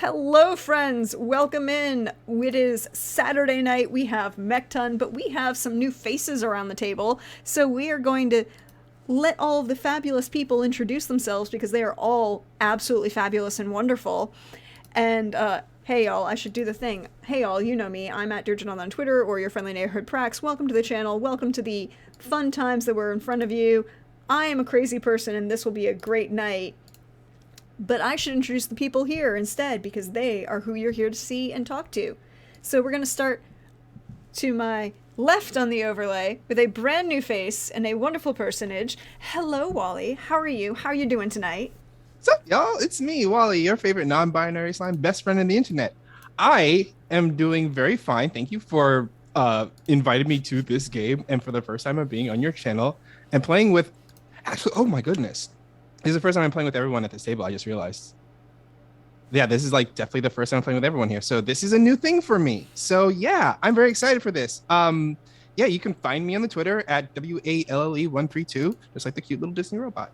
Hello, friends. Welcome in. It is Saturday night. We have Mekton, but we have some new faces around the table. So we are going to let all of the fabulous people introduce themselves because they are all absolutely fabulous and wonderful. And hey, y'all, I should do the thing. Hey, y'all, you know me. I'm at Durgeon on Twitter or your friendly neighborhood Prax. Welcome to the channel. Welcome to the fun times that were in front of you. I am a crazy person, and this will be a great night. But I should introduce the people here instead because they are who you're here to see and talk to. So we're going to start to my left on the overlay with a brand new face and a wonderful personage. Hello, Wally. How are you? How are you doing tonight? What's up, y'all? It's me, Wally, your favorite non-binary slime best friend on the internet. I am doing very fine. Thank you for inviting me to this game and for the first time of being on your channel and playing with actually, oh my goodness. This is the first time I'm playing with everyone at this table, I just realized. Yeah, this is like definitely the first time I'm playing with everyone here. So this is a new thing for me. So yeah, I'm very excited for this. Yeah, you can find me on the Twitter at WALLE132, just like the cute little Disney robot.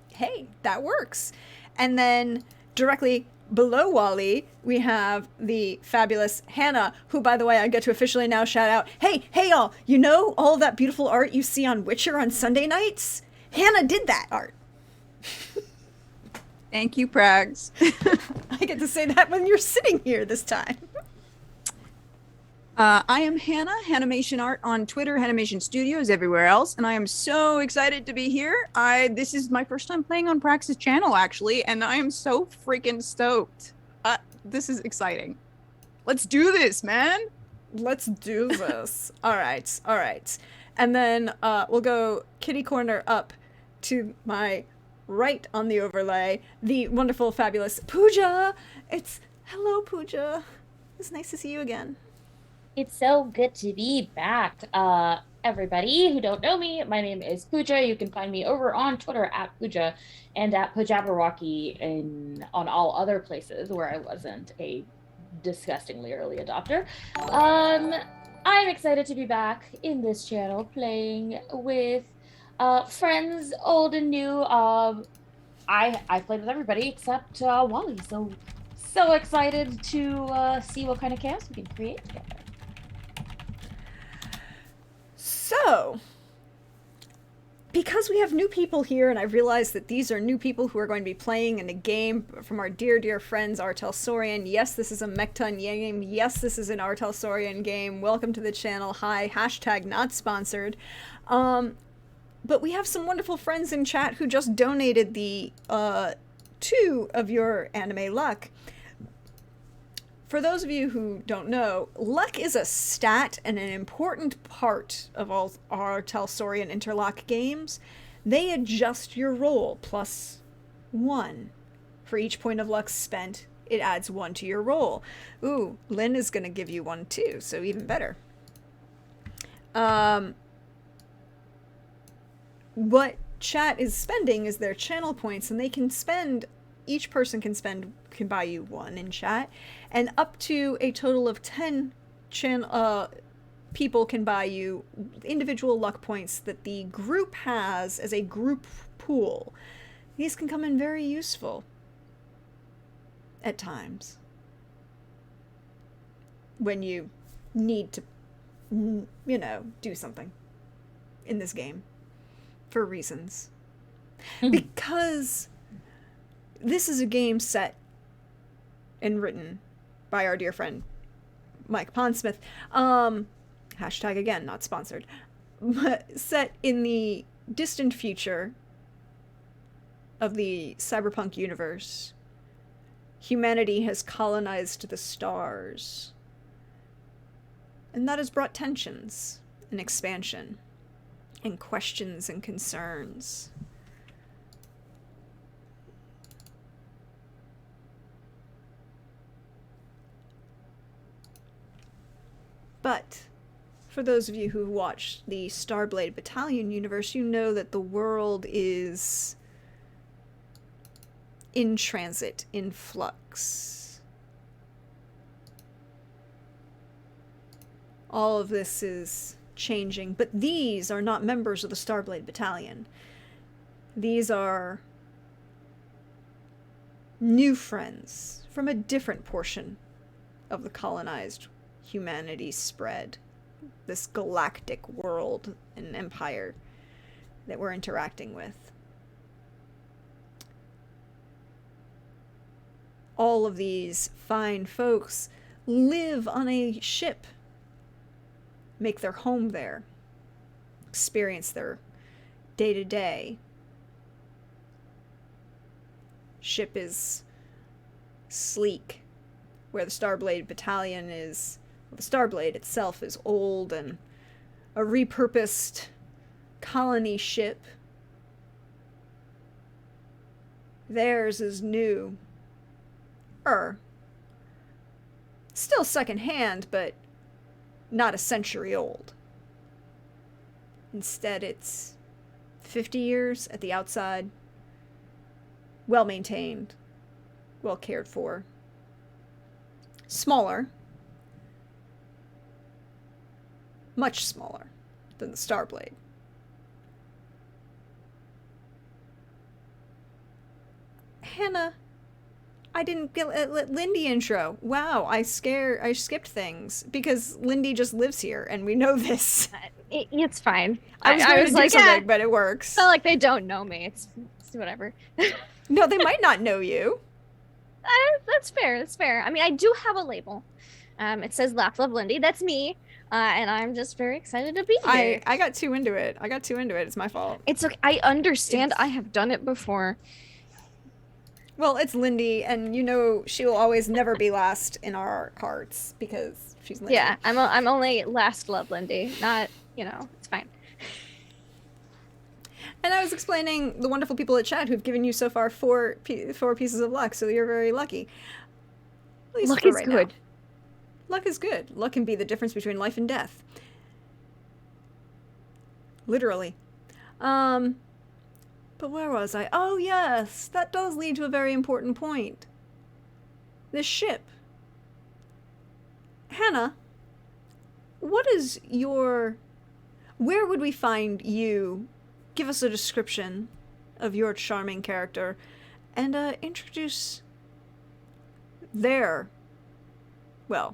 Hey, that works. And then directly below Wally, we have the fabulous Hannah, who, by the way, I get to officially now shout out, hey, y'all, you know all of that beautiful art you see on Witcher on Sunday nights? Hannah did that art. Thank you, Prags. I get to say that when you're sitting here this time. I am Hannah, Hanimation Art on Twitter, Hanimation Studios, everywhere else, and I am so excited to be here. This is my first time playing on Prax's channel, actually, and I am so freaking stoked. This is exciting. Let's do this, man! Let's do this. All right. And then we'll go kitty corner up to my right on the overlay, the wonderful, fabulous Pooja. Hello, Pooja. It's nice to see you again. It's so good to be back. Everybody who don't know me, my name is Pooja. You can find me over on Twitter at Pooja and at Pajabberwocky on all other places where I wasn't a disgustingly early adopter. I'm excited to be back in this channel playing with friends old and new. I played with everybody except Wally, so excited to see what kind of chaos we can create together. So, because we have new people here, and I realize that these are new people who are going to be playing in a game from our dear friends Artel Saurian. Yes, this is a Mekton game. Yes, this is an Artel Saurian game. Welcome to the channel. Hi, hashtag not sponsored. But we have some wonderful friends in chat who just donated the 2 of your anime luck. For those of you who don't know, luck is a stat and an important part of all our Telsorian interlock games. They adjust your roll +1. For each point of luck spent, it adds 1 to your roll. Ooh, Lynn is going to give you 1 too, so even better. What chat is spending is their channel points, and they can spend, each person can buy you 1 in chat, and up to a total of 10 people can buy you individual luck points that the group has as a group pool. These can come in very useful at times when you need to, do something in this game for reasons. Because this is a game set and written by our dear friend Mike Pondsmith. Hashtag again, not sponsored. But set in the distant future of the cyberpunk universe. Humanity has colonized the stars. And that has brought tensions and expansion and questions and concerns. But for those of you who watched the Starblade Battalion universe, you know that the world is in transit, in flux. All of this is changing, but these are not members of the Starblade Battalion. These are new friends from a different portion of the colonized humanity spread, this galactic world and empire that we're interacting with. All of these fine folks live on a ship, make their home there, experience their day-to-day. Ship is sleek, where the Starblade Battalion is, well, the Starblade itself is old and a repurposed colony ship. Theirs is new. Still secondhand, but not a century old. Instead, it's 50 years at the outside. Well maintained, well cared for. Smaller, much smaller than the Starblade. Hannah, I didn't let Lindy intro. Wow, I skipped things because Lindy just lives here and we know this. It's fine. I was going to do something, but it works. Felt like they don't know me. It's whatever. No, they might not know you. That's fair. That's fair. I mean, I do have a label. It says Laugh Love Lindy. That's me. And I'm just very excited to be here. I got too into it. It's my fault. It's okay. I understand. I have done it before. Well, it's Lindy, and you know she will always never be last in our hearts because she's Lindy. Yeah, I'm only last love Lindy. Not, it's fine. And I was explaining the wonderful people at chat who've given you so far four pieces of luck, so you're very lucky. At least luck for is right good. Now. Luck is good. Luck can be the difference between life and death. Literally. But where was I? Oh, yes. That does lead to a very important point. This ship. Hannah, what is your... Where would we find you? Give us a description of your charming character and introduce their... Well,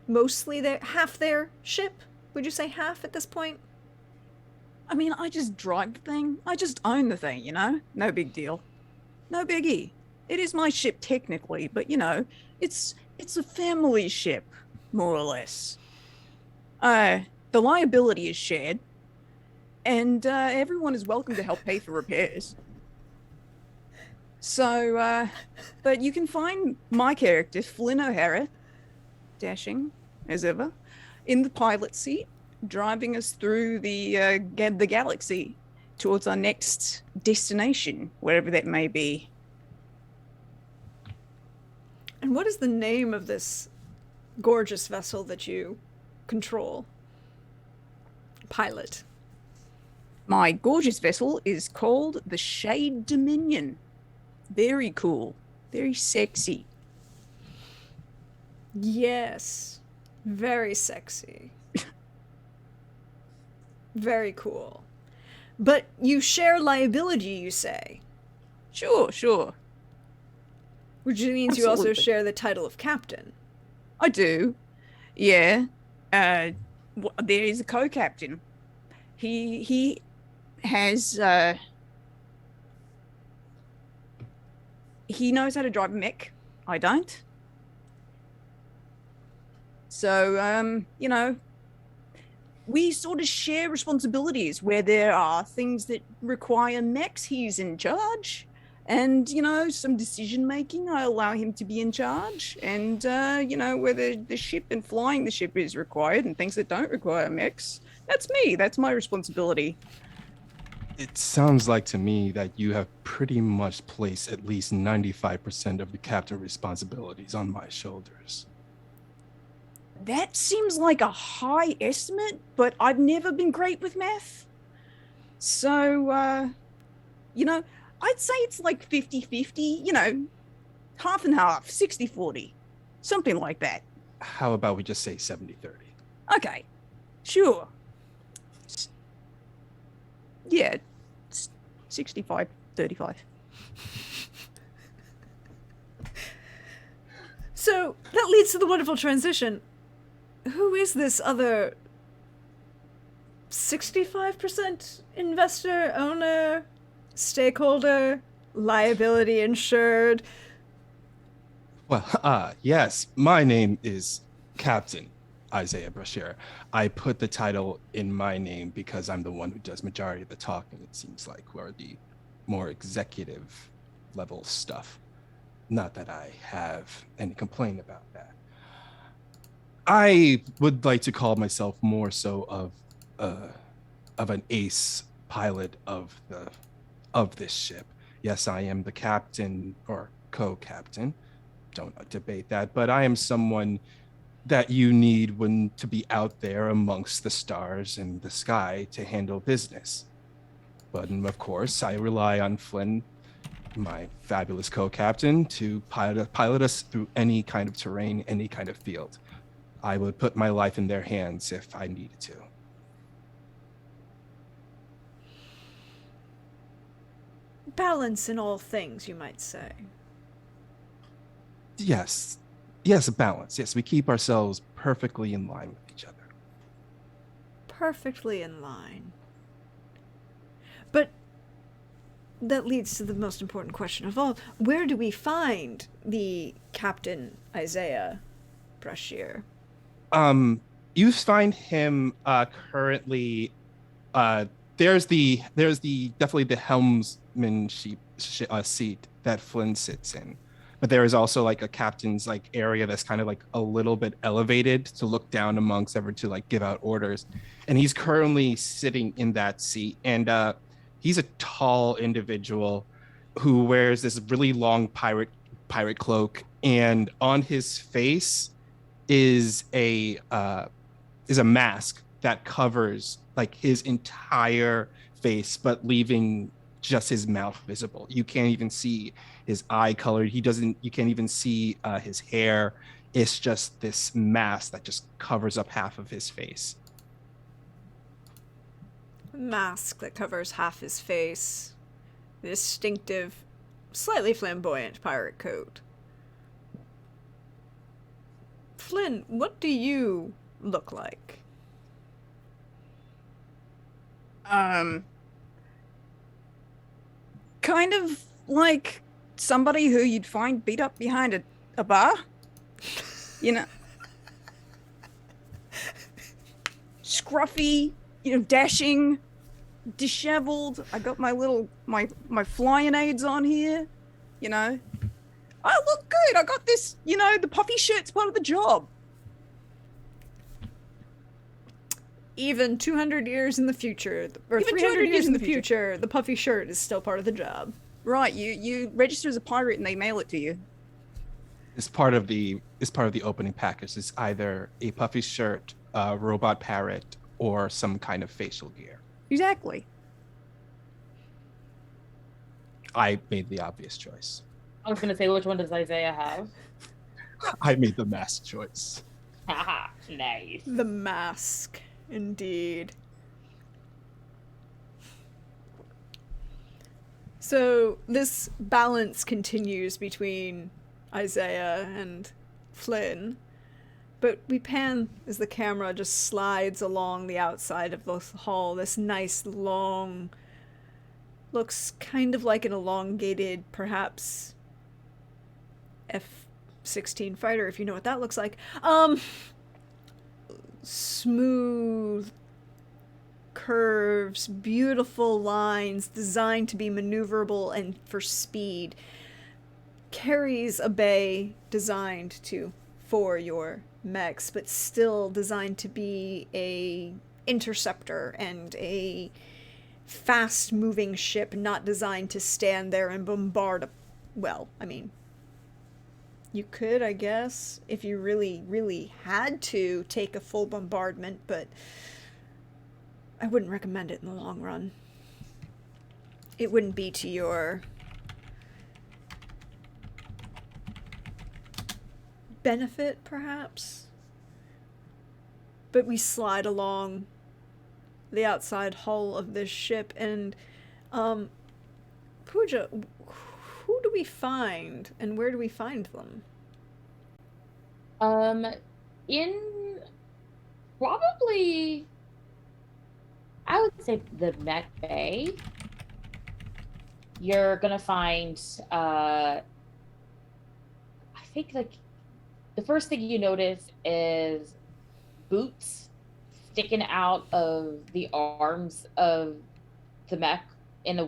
mostly half their ship? Would you say half at this point? I mean, I just drive the thing. I just own the thing, No big deal. No biggie. It is my ship technically, but it's a family ship, more or less. The liability is shared, and everyone is welcome to help pay for repairs. So, but you can find my character, Flynn O'Hara, dashing as ever, in the pilot seat, driving us through the galaxy towards our next destination, wherever that may be. And what is the name of this gorgeous vessel that you control? Pilot. My gorgeous vessel is called the Shade Dominion. Very cool. Very sexy. Yes. Very sexy. Very cool. But you share liability, you say? Sure. Which means Absolutely. you also share the title of captain. I do. Yeah. There is a co-captain. He has... he knows how to drive a mech. I don't. So, we sort of share responsibilities where there are things that require mechs, he's in charge. And, some decision making, I allow him to be in charge. And, where the ship and flying the ship is required and things that don't require mechs, that's me. That's my responsibility. It sounds like to me that you have pretty much placed at least 95% of the captain responsibilities on my shoulders. That seems like a high estimate, but I've never been great with math. So, I'd say it's like 50-50, half and half, 60-40, something like that. How about we just say 70-30? Okay, sure. Yeah, 65-35. So that leads to the wonderful transition. Who is this other 65% investor, owner, stakeholder, liability insured? Well, yes, my name is Captain Isaiah Brashear. I put the title in my name because I'm the one who does majority of the talking. It seems like we're the more executive level stuff. Not that I have any complaint about that. I would like to call myself more so of an ace pilot of this ship. Yes, I am the captain or co-captain. Don't debate that, but I am someone that you need when to be out there amongst the stars and the sky to handle business. But of course, I rely on Flynn, my fabulous co-captain, to pilot us through any kind of terrain, any kind of field. I would put my life in their hands if I needed to. Balance in all things, you might say. Yes, a balance. Yes, we keep ourselves perfectly in line with each other. Perfectly in line. But that leads to the most important question of all. Where do we find the Captain Isaiah Brashear? You find him currently. There's definitely the helmsman seat that Flynn sits in, but there is also like a captain's like area that's kind of like a little bit elevated to look down amongst ever to like give out orders, and he's currently sitting in that seat. And he's a tall individual who wears this really long pirate cloak, and on his face is a mask that covers like his entire face, but leaving just his mouth visible. You can't even see his eye color. You can't even see his hair. It's just this mask that just covers up half of his face. Mask that covers half his face. The distinctive, slightly flamboyant pirate coat. Flynn, what do you look like? Kind of like somebody who you'd find beat up behind a bar. You know, scruffy, dashing, disheveled. I got my little my flying aids on here. I look good. I got this. The puffy shirt's part of the job. Even 200 years in the future, or Even 300 years in the future, the puffy shirt is still part of the job. Right, you register as a pirate and they mail it to you. It's part of the opening package. It's either a puffy shirt, a robot parrot, or some kind of facial gear. Exactly. I made the obvious choice. I was gonna say, which one does Isaiah have? I made the mask choice. Haha, nice. The mask, indeed. So this balance continues between Isaiah and Flynn, but we pan as the camera just slides along the outside of the hall. This nice long, looks kind of like an elongated, perhaps F-16 fighter, if you know what that looks like. Smooth curves, beautiful lines, designed to be maneuverable and for speed. Carries a bay designed for your mechs, but still designed to be a interceptor and a fast-moving ship, not designed to stand there and bombard. Well, I mean, you could, I guess, if you really, really had to take a full bombardment, but I wouldn't recommend it in the long run. It wouldn't be to your benefit, perhaps. But we slide along the outside hull of this ship, and Pooja, who do we find, and where do we find them? Um, in probably, I would say the Met Bay, you're gonna find, I think like the first thing you notice is boots sticking out of the arms of the mech in a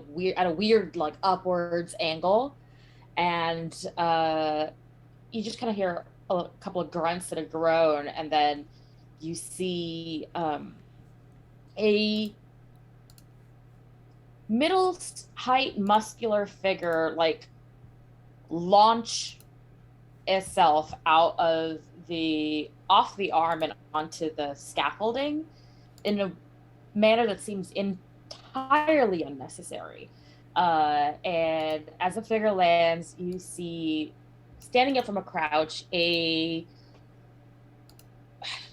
weird like upwards angle, and you just kind of hear a couple of grunts and a groan, and then you see a middle height muscular figure like launch itself out of the off the arm and onto the scaffolding in a manner that seems entirely unnecessary. And as the figure lands, you see standing up from a crouch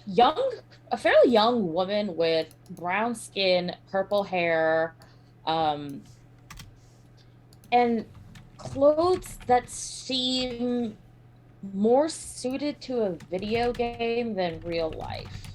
young, a fairly young woman with brown skin, purple hair, and clothes that seem more suited to a video game than real life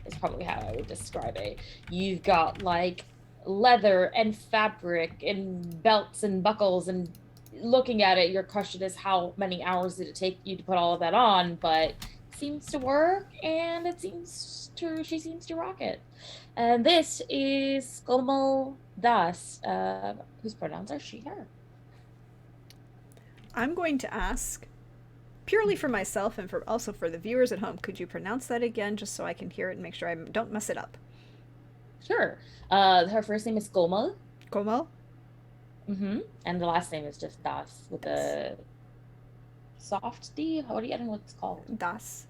is probably how I would describe it. You've got like leather and fabric and belts and buckles, and looking at it, your question is how many hours did it take you to put all of that on? But it seems to work, and she seems to rock it. And this is Komal Das, whose pronouns are she, her. I'm going to ask, purely for myself and also for the viewers at home, could you pronounce that again just so I can hear it and make sure I don't mess it up? Sure. Her first name is Komal. Komal? And the last name is just Das with a soft D. I don't know what it's called. Das.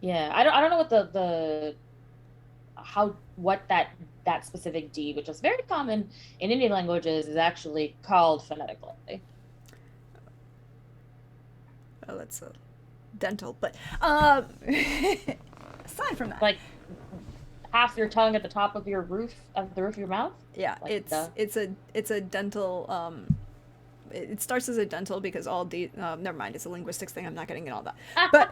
Yeah, I don't know what that specific D, which is very common in Indian languages, is actually called phonetically. Oh, that's a dental, but aside from that, like half your tongue at the top of the roof of your mouth. Yeah, like it's a dental. It starts as a dental because all never mind, it's a linguistics thing. I'm not getting into all that. But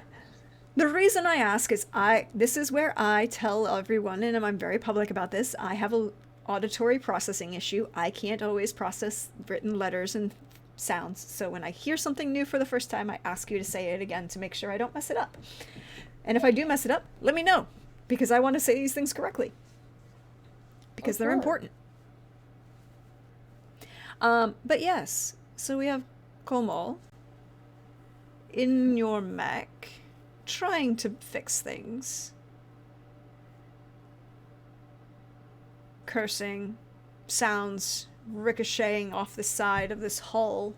the reason I ask is this is where I tell everyone, and I'm very public about this. I have a auditory processing issue. I can't always process written letters and sounds. So when I hear something new for the first time, I ask you to say it again to make sure I don't mess it up. And if I do mess it up, let me know, because I want to say these things correctly, because they're important. But yes, so we have Komal in your mech trying to fix things, cursing, sounds ricocheting off the side of this hull,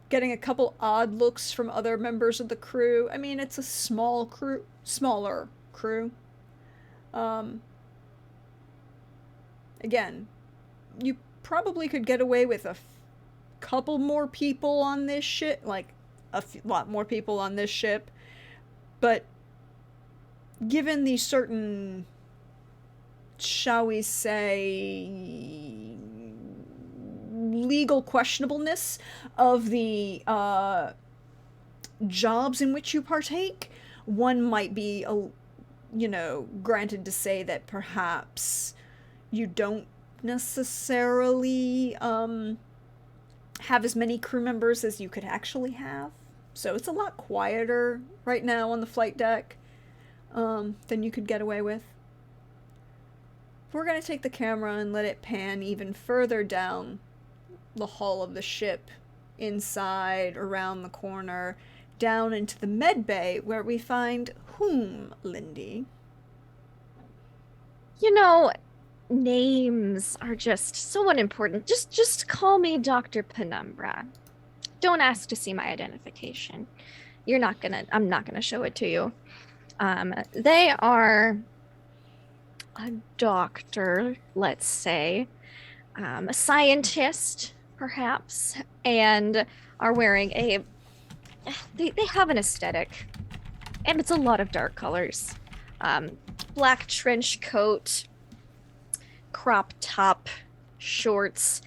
getting a couple odd looks from other members of the crew. I mean, it's a smaller crew. Again, you probably could get away with a couple more people on this ship, like lot more people on this ship, but given the certain, shall we say, legal questionableness of the jobs in which you partake, one might be, granted to say that perhaps you don't necessarily have as many crew members as you could actually have. So it's a lot quieter right now on the flight deck than you could get away with. We're going to take the camera and let it pan even further down the hull of the ship, inside, around the corner, down into the med bay, where we find whom, Lindy? Names are just so unimportant. Just call me Dr. Penumbra. Don't ask to see my identification. I'm not gonna show it to you. They are a doctor, let's say, a scientist, perhaps, and are wearing they have an aesthetic, and it's a lot of dark colors. Black trench coat, crop top, shorts,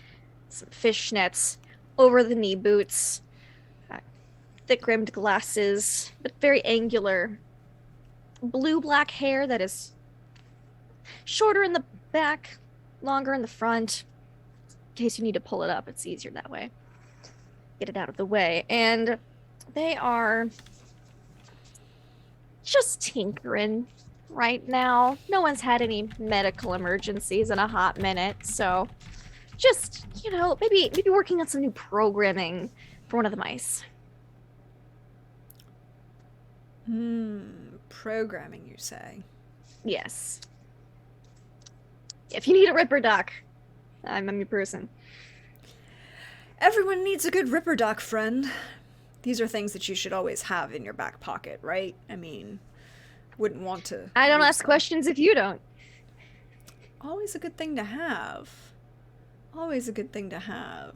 some fishnets, over the knee boots, thick-rimmed glasses, but very angular. Blue-black hair that is shorter in the back, longer in the front. In case you need to pull it up, it's easier that way. Get it out of the way. And they are just tinkering right now. No one's had any medical emergencies in a hot minute, so just, maybe working on some new programming for one of the mice. Programming, you say? Yes. If you need a Ripper Doc, I'm your person. Everyone needs a good Ripper Doc, friend. These are things that you should always have in your back pocket, right? I mean, wouldn't want to... I don't ask questions if you don't. Always a good thing to have. Always a good thing to have.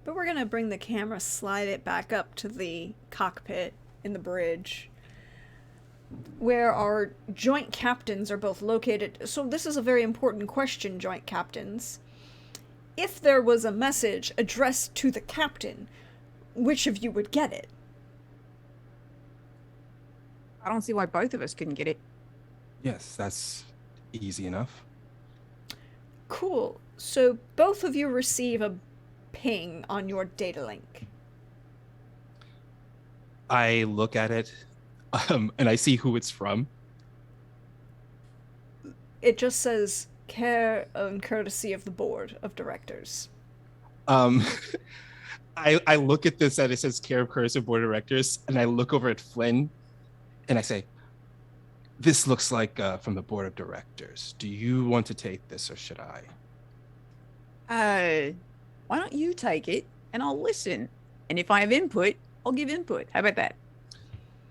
But we're gonna bring the camera, slide it back up to the cockpit in the bridge, where our joint captains are both located. So this is a very important question, joint captains. If there was a message addressed to the captain, which of you would get it? I don't see why both of us couldn't get it. Yes, that's easy enough. Cool. So both of you receive a ping on your data link. I look at it, and I see who it's from. It just says, care and courtesy of the board of directors. I look at this and it says care of courtesy of board of directors, and I look over at Flynn, and I say, this looks like from the board of directors. Do you want to take this, or should I? Why don't you take it and I'll listen? And if I have input, I'll give input. How about that?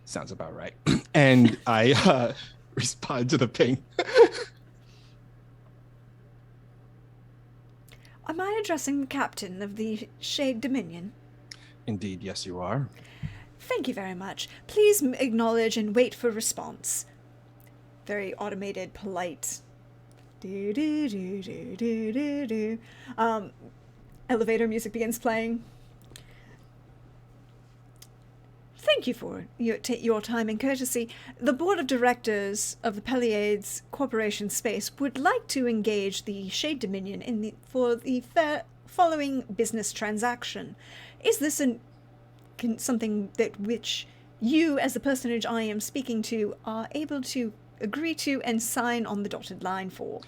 Sounds about right. And I respond to the ping. Am I addressing the captain of the Shade Dominion? Indeed, yes, you are. Thank you very much. Please acknowledge and wait for response. Very automated, polite. Do do do do do do do. Elevator music begins playing. Thank you for your time and courtesy. The board of directors of the Pleiades Corporation Space would like to engage the Shade Dominion for the following business transaction. Is this something that which you, as the personage I am speaking to, are able to agree to and sign on the dotted line for?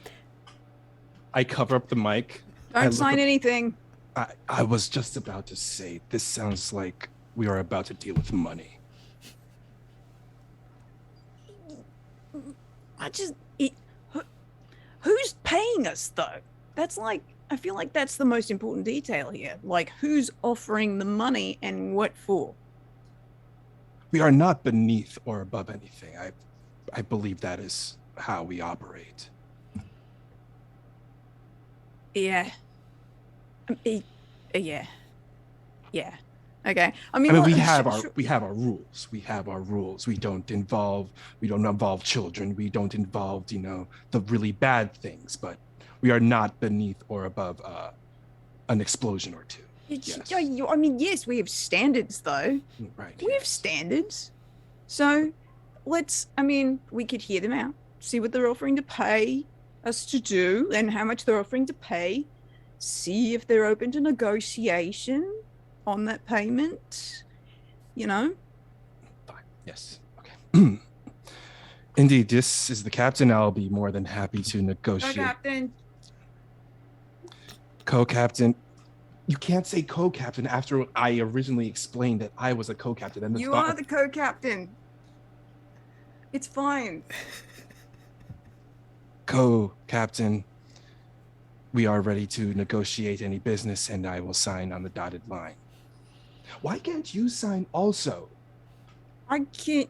I cover up the mic. Don't sign anything. I was just about to say, this sounds like we are about to deal with money. Who's paying us though? That's like, I feel like that's the most important detail here. Like, who's offering the money and what for? We are not beneath or above anything. I believe that is how we operate. Yeah. Yeah. Okay. I mean, we have our rules. We have our rules. We don't involve children. We don't involve, the really bad things, but we are not beneath or above an explosion or two. Yes. I mean, yes, we have standards though. Right. We have standards. So we could hear them out, see what they're offering to pay us to do and how much they're offering to pay, see if they're open to negotiation on that payment, Fine. Yes. Okay. Indeed, this is the captain. I'll be more than happy to negotiate. Co-captain. Co-captain. You can't say co-captain after I originally explained that I was a co-captain. And you are the co-captain. It's fine. Co-captain. We are ready to negotiate any business, and I will sign on the dotted line. Why can't you sign also? I can't.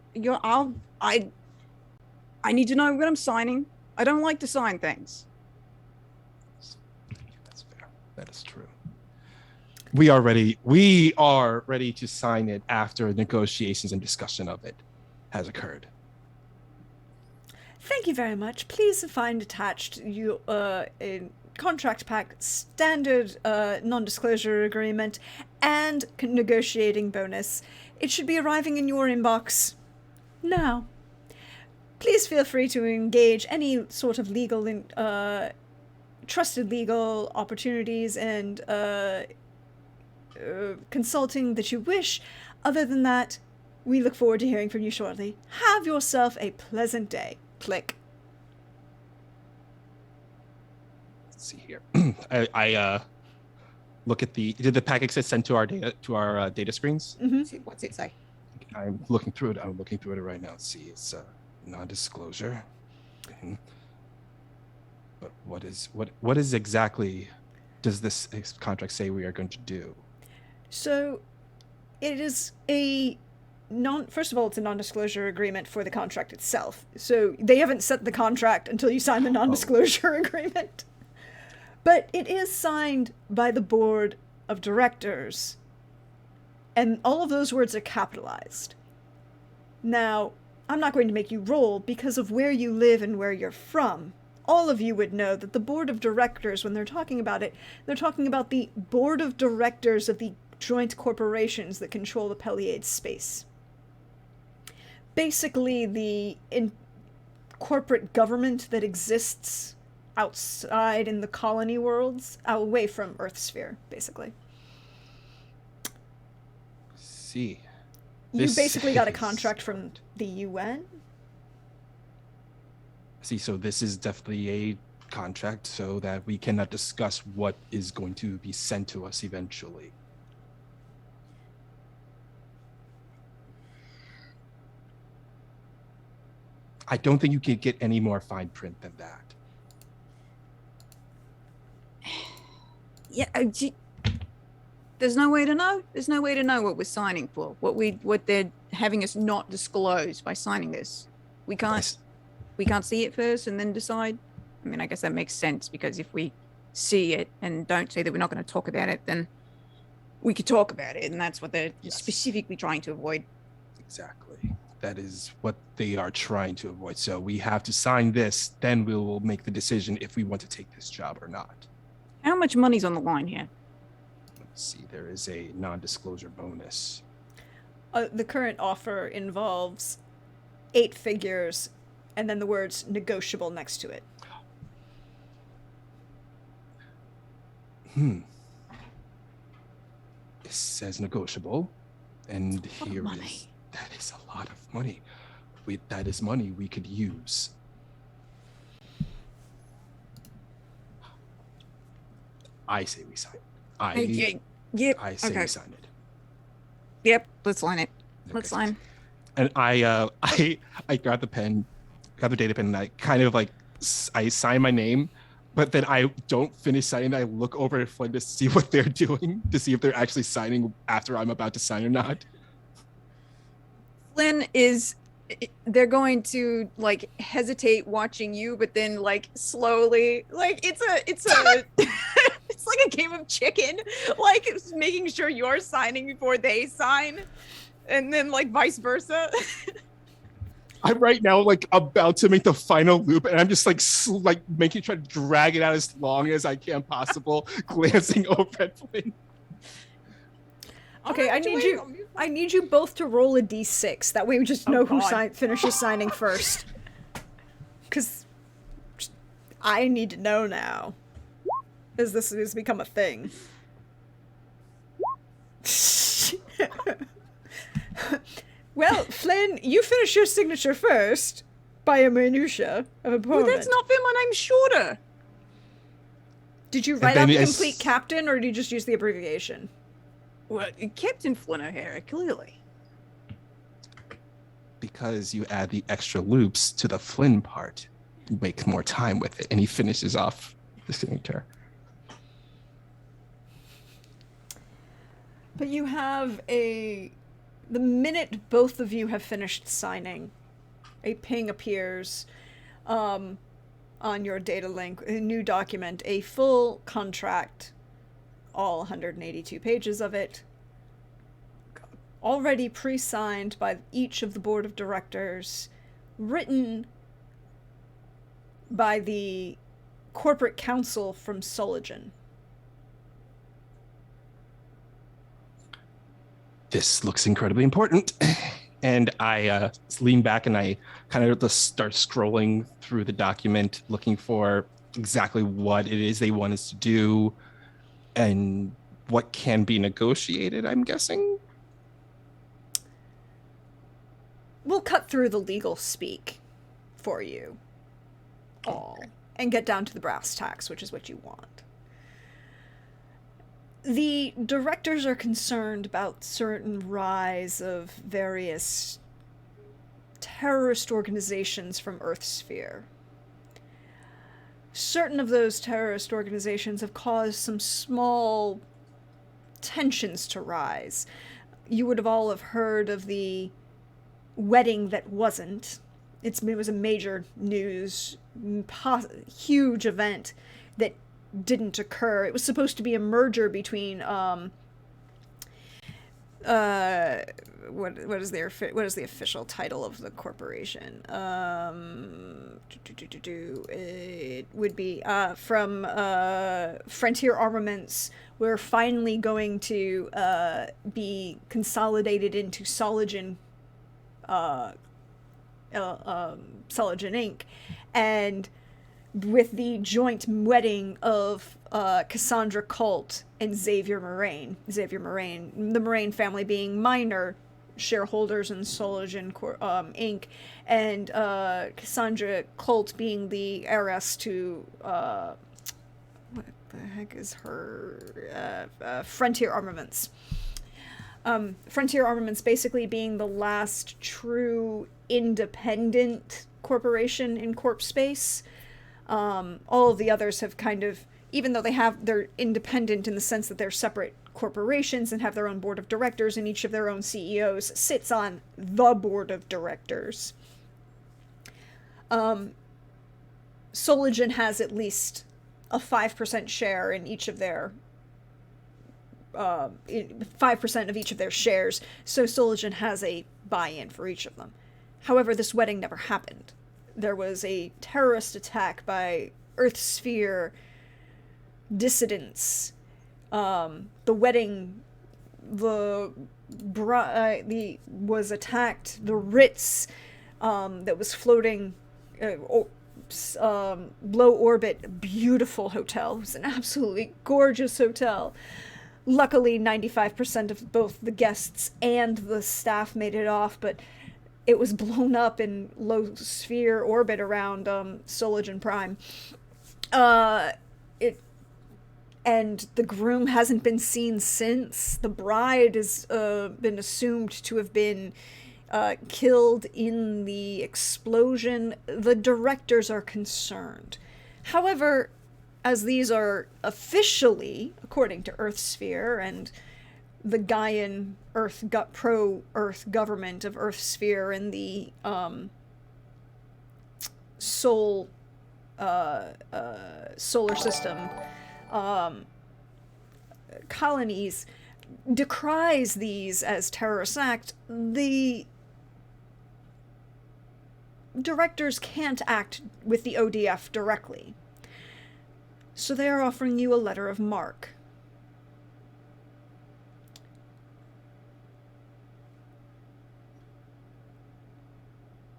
I need to know what I'm signing. I don't like to sign things. That's fair. That is true. We are ready. We are ready to sign it after negotiations and discussion of it has occurred. Thank you very much. Please find attached a contract pack, standard non-disclosure agreement, and negotiating bonus. It should be arriving in your inbox now. Please feel free to engage any sort of legal, trusted legal opportunities and consulting that you wish. Other than that, we look forward to hearing from you shortly. Have yourself a pleasant day. Click. Let's see here. I look at did the package get sent to our data screens? Mm-hmm. What's it say? I'm looking through it right now. Let's see, it's non-disclosure. But what is exactly does this contract say we are going to do? So it is first of all, it's a non-disclosure agreement for the contract itself. So they haven't set the contract until you sign the non-disclosure agreement. But it is signed by the board of directors. And all of those words are capitalized. Now, I'm not going to make you roll because of where you live and where you're from. All of you would know that the board of directors, when they're talking about it, they're talking about the board of directors of the joint corporations that control the Pleiades space. Basically, the corporate government that exists outside in the colony worlds, away from Earth sphere, basically. See. You basically got a contract from the UN? See, so this is definitely a contract so that we cannot discuss what is going to be sent to us eventually. I don't think you can get any more fine print than that. Yeah, there's no way to know. There's no way to know what we're signing for. What they're having us not disclose by signing this. We can't see it first and then decide. I mean, I guess that makes sense because if we see it and don't say that we're not going to talk about it, then we could talk about it, and that's what they're specifically trying to avoid. Exactly. That is what they are trying to avoid. So we have to sign this, then we will make the decision if we want to take this job or not. How much money's on the line here? Let's see, there is a non-disclosure bonus. The current offer involves 8 figures and then the words negotiable next to it. It says negotiable, and here is that is a lot of money. That is money we could use. I say we sign it. Yep. I say we sign it. Yep. Let's sign it. Okay. Let's sign. And I grab the pen, grab the data pen, and I kind of I sign my name, but then I don't finish signing. I look over at Flynn to see what they're doing, to see if they're actually signing after I'm about to sign or not. Flynn they're going to hesitate watching you, but then slowly, it's a it's like a game of chicken, it's making sure you're signing before they sign, and then vice versa. I'm right now about to make the final loop, and I'm just making try to drag it out as long as I can possible, glancing over at Flynn. Okay, I need you both to roll a d6. That way we just know who finishes signing first. Because I need to know now. As this has become a thing. Well, Flynn, you finish your signature first by a minutia of a moment. Well, that's not fair. My name's shorter. Did you write out the complete captain, or did you just use the abbreviation? Well, Captain Flynn O'Hara, clearly. Because you add the extra loops to the Flynn part, you make more time with it, and he finishes off the signature. But you have the minute both of you have finished signing, a ping appears on your data link, a new document, a full contract, all 182 pages of it, already pre-signed by each of the board of directors, written by the corporate counsel from Soligen. This looks incredibly important. And I lean back and I kind of just start scrolling through the document, looking for exactly what it is they want us to do and what can be negotiated, I'm guessing. We'll cut through the legal speak for you all and get down to the brass tacks, which is what you want. The directors are concerned about certain rise of various terrorist organizations from Earthsphere. Certain of those terrorist organizations have caused some small tensions to rise. You would have all have heard of the wedding that wasn't. It was a major news, huge event that didn't occur. It was supposed to be a merger between what is the official title of the corporation? It would be from Frontier Armaments. We're finally going to be consolidated into Soligen Inc. And with the joint wedding of Cassandra Colt and Xavier Moraine, the Moraine family being minor shareholders in Soligen Inc., and Cassandra Colt being the heiress to what the heck is her Frontier Armaments. Frontier Armaments basically being the last true independent corporation in Corp Space. All of the others have kind of, even though they're independent in the sense that they're separate corporations and have their own board of directors, and each of their own CEOs sits on the board of directors. Soligen has at least a 5% share in each of their 5% of each of their shares, so Soligen has a buy-in for each of them. However, this wedding never happened. There was a terrorist attack by Earthsphere dissidents. The wedding, was attacked. The Ritz that was floating low orbit, beautiful hotel. It was an absolutely gorgeous hotel. Luckily, 95% of both the guests and the staff made it off, but it was blown up in low sphere orbit around Soligen Prime. And the groom hasn't been seen since. The bride has been assumed to have been killed in the explosion. The directors are concerned. However, as these are officially, according to Earthsphere and the Gaian pro-Earth government of Earthsphere and the solar system colonies, decries these as terrorist act, the directors can't act with the ODF directly. So they are offering you a letter of marque.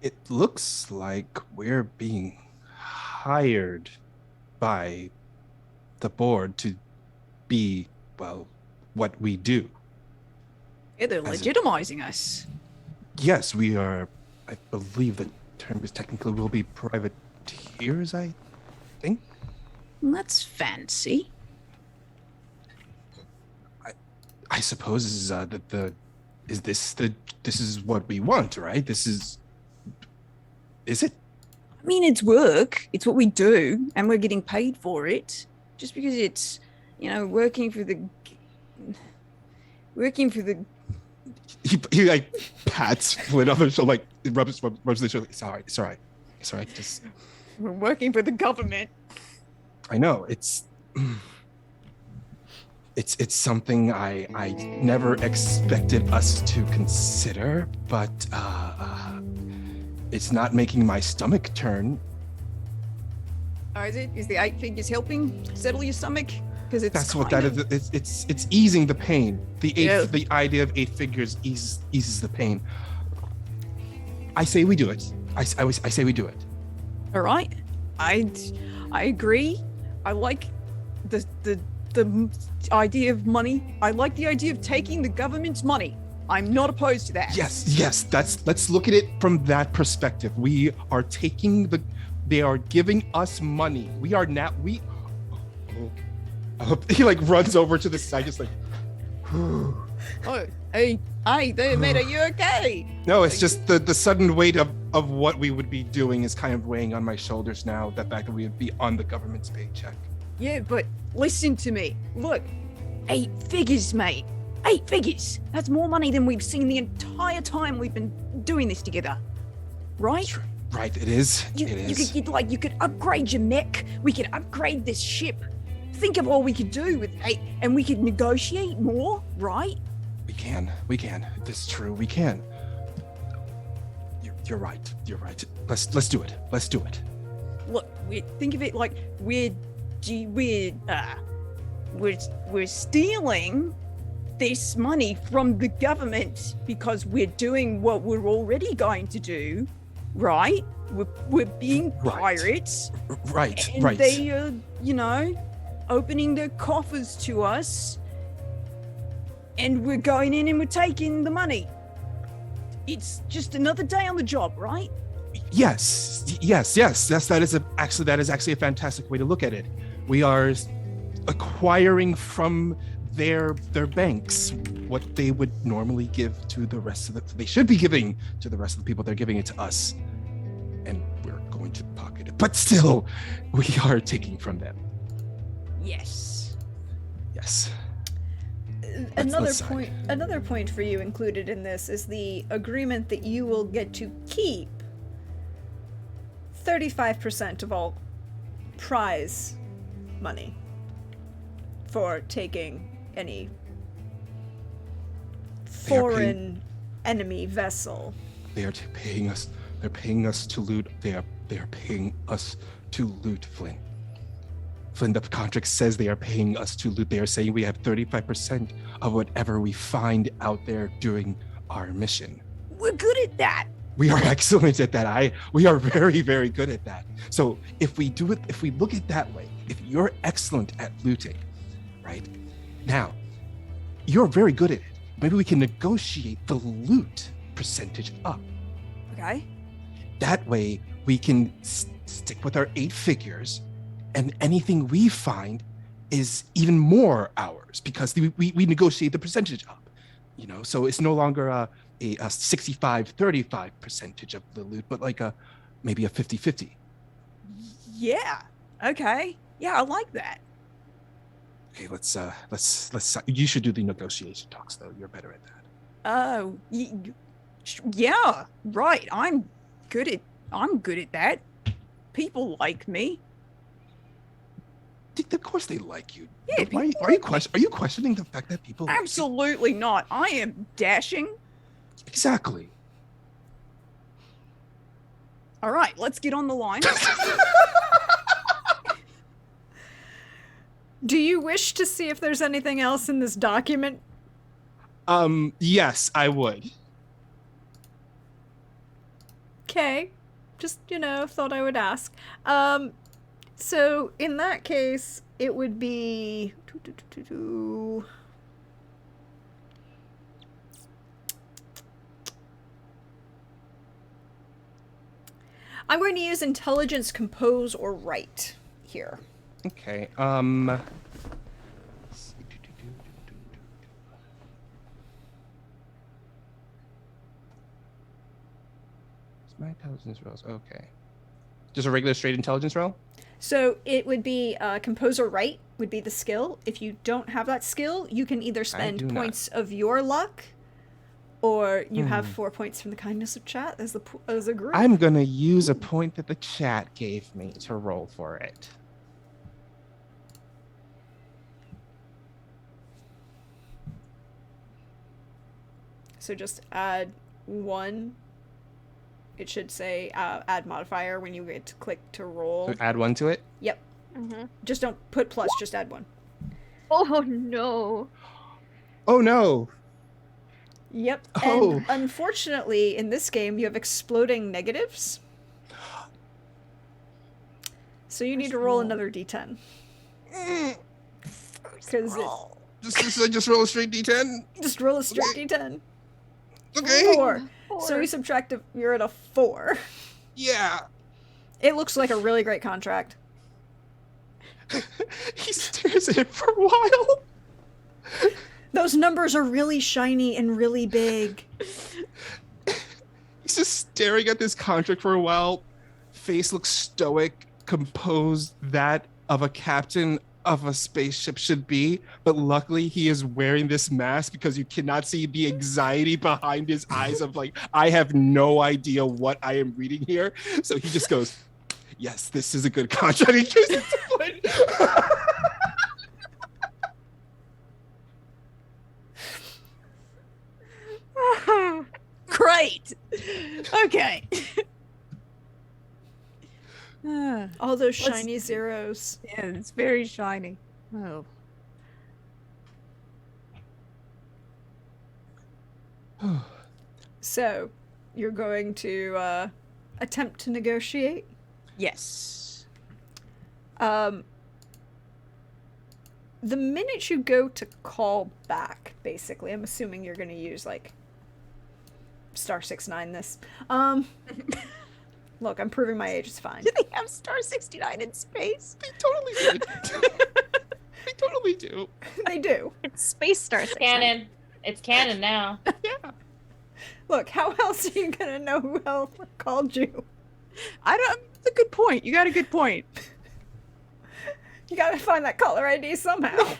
It looks like we're being hired by the board to be, well, what we do. Yeah, they're legitimizing us. Yes, we are. I believe the term is technically will be privateers, I think. That's fancy. I suppose this is what we want, right? Is it? I mean, it's work. It's what we do, and we're getting paid for it. Just because it's, working for the. He like pats Flynn on the shoulder, like rubs the shoulder. It's all right. Just we're working for the government. I know it's something I never expected us to consider, but it's not making my stomach turn. Oh, is it? Is the 8 figures helping settle your stomach? Because it's That's what that is. It's easing the pain. The idea of 8 figures eases the pain. I say we do it. I say we do it. All right. I agree. I like the idea of money. I like the idea of taking the government's money. I'm not opposed to that. Yes. Let's look at it from that perspective. We are taking they are giving us money. We are now he like runs over to the side, just like. Oh, hey, there, mate, are you okay? No, it's just the sudden weight of what we would be doing is kind of weighing on my shoulders now. The fact that we would be on the government's paycheck. Yeah, but listen to me. Look, 8 figures, mate. 8 figures. That's more money than we've seen the entire time we've been doing this together. Right? Sure. Right, it is. You could upgrade your mech. We could upgrade this ship. Think of all we could do with 8, and we could negotiate more, right? We can. This is true. We can. You're right. Let's do it. Look, think of it like we're stealing this money from the government because we're doing what we're already going to do, right? We're being pirates. Right. And they are, opening their coffers to us, and we're going in and we're taking the money. It's just another day on the job, right? Yes. That is actually a fantastic way to look at it. We are acquiring from their banks what they would normally give to the rest of they should be giving to the rest of the people. They're giving it to us, and we're going to pocket it. But still, we are taking from them. Yes. Another point for you included in this is the agreement that you will get to keep 35% of all prize money for taking any foreign enemy vessel. They are paying us. They're paying us to loot. They are paying us to loot, Flynn. Flynn, the contract says they are paying us to loot. They are saying we have 35% of whatever we find out there during our mission. We're good at that. We are excellent at that. We are very, very good at that. So if we do it, if we look at it that way, if you're excellent at looting, right? Now, you're very good at it. Maybe we can negotiate the loot percentage up. Okay. That way we can stick with our 8 figures, and anything we find is even more ours because we negotiate the percentage up, so it's no longer a 65-35 percentage of the loot, but like maybe a 50-50. Yeah. Okay. Yeah, I like that. Okay, let's you should do the negotiation talks though. You're better at that. Oh, yeah, right. I'm good at that. People like me. Of course they like you. Yeah, Are you questioning the fact that people Absolutely not. I am dashing. Exactly. All right, let's get on the line. Do you wish to see if there's anything else in this document? Yes, I would. Okay. Just, thought I would ask. So in that case, it would be I'm going to use intelligence, compose, or write here. Okay. My intelligence rolls. Okay. Just a regular straight intelligence roll? So it would be compose or write would be the skill. If you don't have that skill, you can either spend points of your luck, or you have 4 points from the kindness of chat as a group. I'm gonna use a point that the chat gave me to roll for it. So just add 1. It should say add modifier when you get to click to roll. So add 1 to it? Yep. Just don't put plus, just add 1. Oh no. Oh no. Yep. Oh. And unfortunately, in this game, you have exploding negatives. So you need to roll another d10. Because Just roll a straight d10. just roll a straight d10. Okay. 4. So you subtract you're at a 4. Yeah. It looks like a really great contract. He stares at it for a while. Those numbers are really shiny and really big. He's just staring at this contract for a while. Face looks stoic, composed, that of a captain of a spaceship should be. But luckily, he is wearing this mask because you cannot see the anxiety behind his eyes of like, I have no idea what I am reading here. So he just goes, yes, this is a good contract. He gives it to Flynn. Great. Okay. All those shiny zeros. Yeah, it's very shiny. Oh. So, you're going to attempt to negotiate? Yes. The minute you go to call back, basically, I'm assuming you're going to use, like, star 69 this. Look, I'm proving my age, it's fine. Do they have star 69 in space? They totally do. They totally do. They do. It's Space Star 6. Canon. It's canon now. Yeah. Look, how else are you going to know who else called you? It's a good point. You got a good point. You gotta find that caller ID somehow.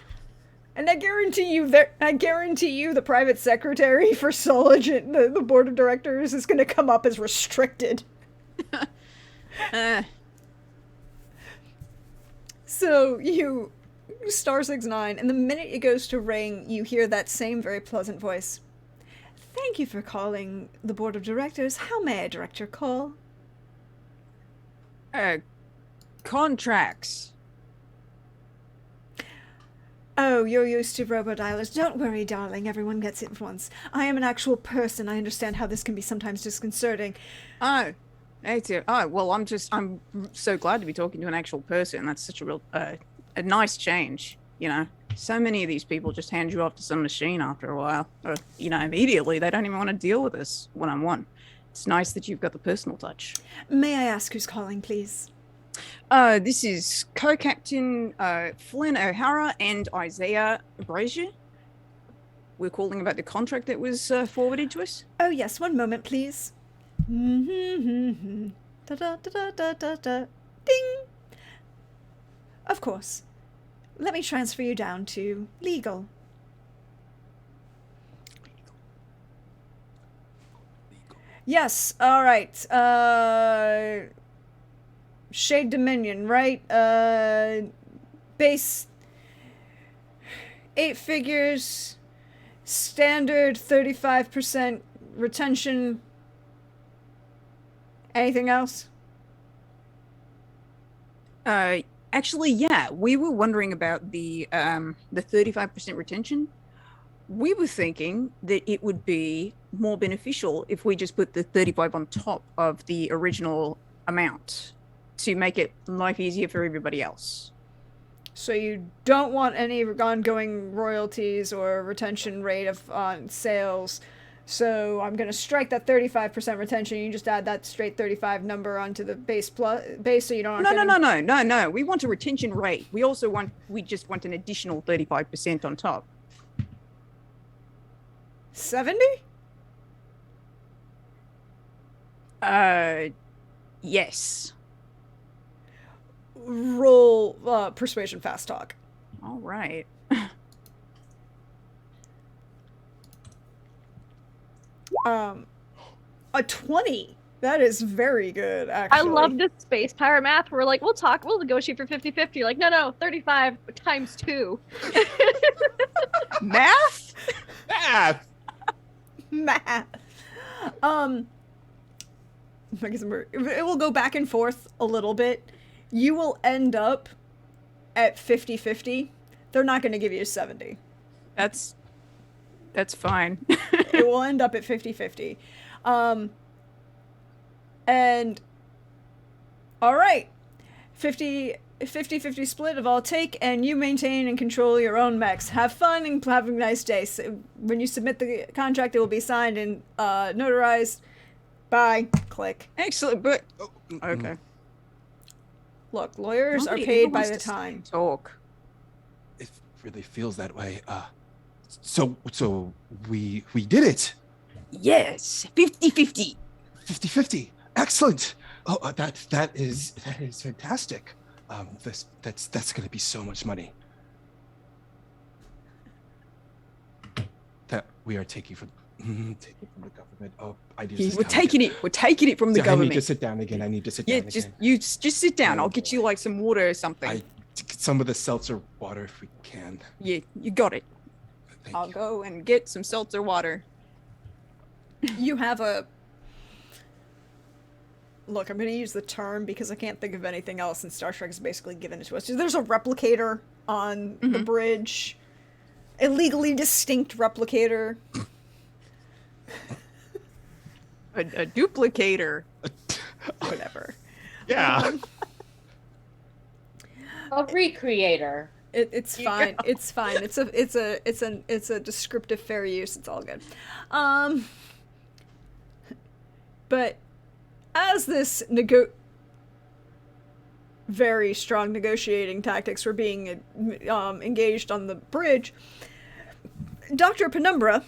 And I guarantee you the private secretary for Solid, the board of directors, is gonna come up as restricted. So you star 69, and the minute it goes to ring, you hear that same very pleasant voice. Thank you for calling the board of directors. How may I direct your call? Contracts. Oh, you're used to robo-dialers. Don't worry, darling. Everyone gets it once. I am an actual person. I understand how this can be sometimes disconcerting. Oh, me too. Oh, well, I'm so glad to be talking to an actual person. That's such a real, a nice change, you know. So many of these people just hand you off to some machine after a while. Or, you know, immediately. They don't even want to deal with us one-on-one. It's nice that you've got the personal touch. May I ask who's calling, please? This is Co-Captain Flynn O'Hara and Isaiah Brazier. We're calling about the contract that was forwarded to us. Oh, yes. One moment, please. Da-da-da-da-da-da. Ding! Of course. Let me transfer you down to legal. Yes, all right. Shade Dominion, right? Base 8 figures, standard 35% retention. Anything else? Actually, yeah, we were wondering about the 35% retention. We were thinking that it would be more beneficial if we just put the 35 on top of the original amount to make it life easier for everybody else. So you don't want any ongoing royalties or retention rate of on sales. So I'm going to strike that 35% retention. You just add that straight 35 number onto the base so you don't... No. We want a retention rate. We just want an additional 35% on top. 70? Yes. Roll persuasion fast talk. All right. A 20. That is very good, actually. I love this space pirate math. We're like, we'll negotiate for 50-50. You're like, no, 35 times 2. Math? Math. I guess it will go back and forth a little bit. You will end up at 50-50. They're not going to give you 70. That's fine. It will end up at 50-50. And all right, 50-50 split of all take, and you maintain and control your own mechs. Have fun and have a nice day. So when you submit the contract, it will be signed and notarized. Bye. Click. Excellent, but okay. Look, lawyers are Nobody paid ever by wants the to sit time. and talk. It really feels that way. So we did it. Yes, 50-50. 50-50. Excellent. Oh, that is fantastic. That's going to be so much money. That we are taking from the government. Oh, I need to sit We're down taking again. it. We're taking it from the I government. need to sit down again. I need to sit Yeah, down just again. just sit down. Oh, I'll get you like some water or something. Some of the seltzer water if we can. Yeah, you got it. Thank I'll you. go and get some seltzer water. You have a... Look, I'm going to use the term because I can't think of anything else, and Star Trek has basically given it to us. There's a replicator on the bridge. A legally distinct replicator. A duplicator. Whatever. Yeah. A recreator. It's fine. It's fine. It's a descriptive fair use. It's all good. But as this very strong negotiating tactics were being engaged on the bridge, Dr. Penumbra,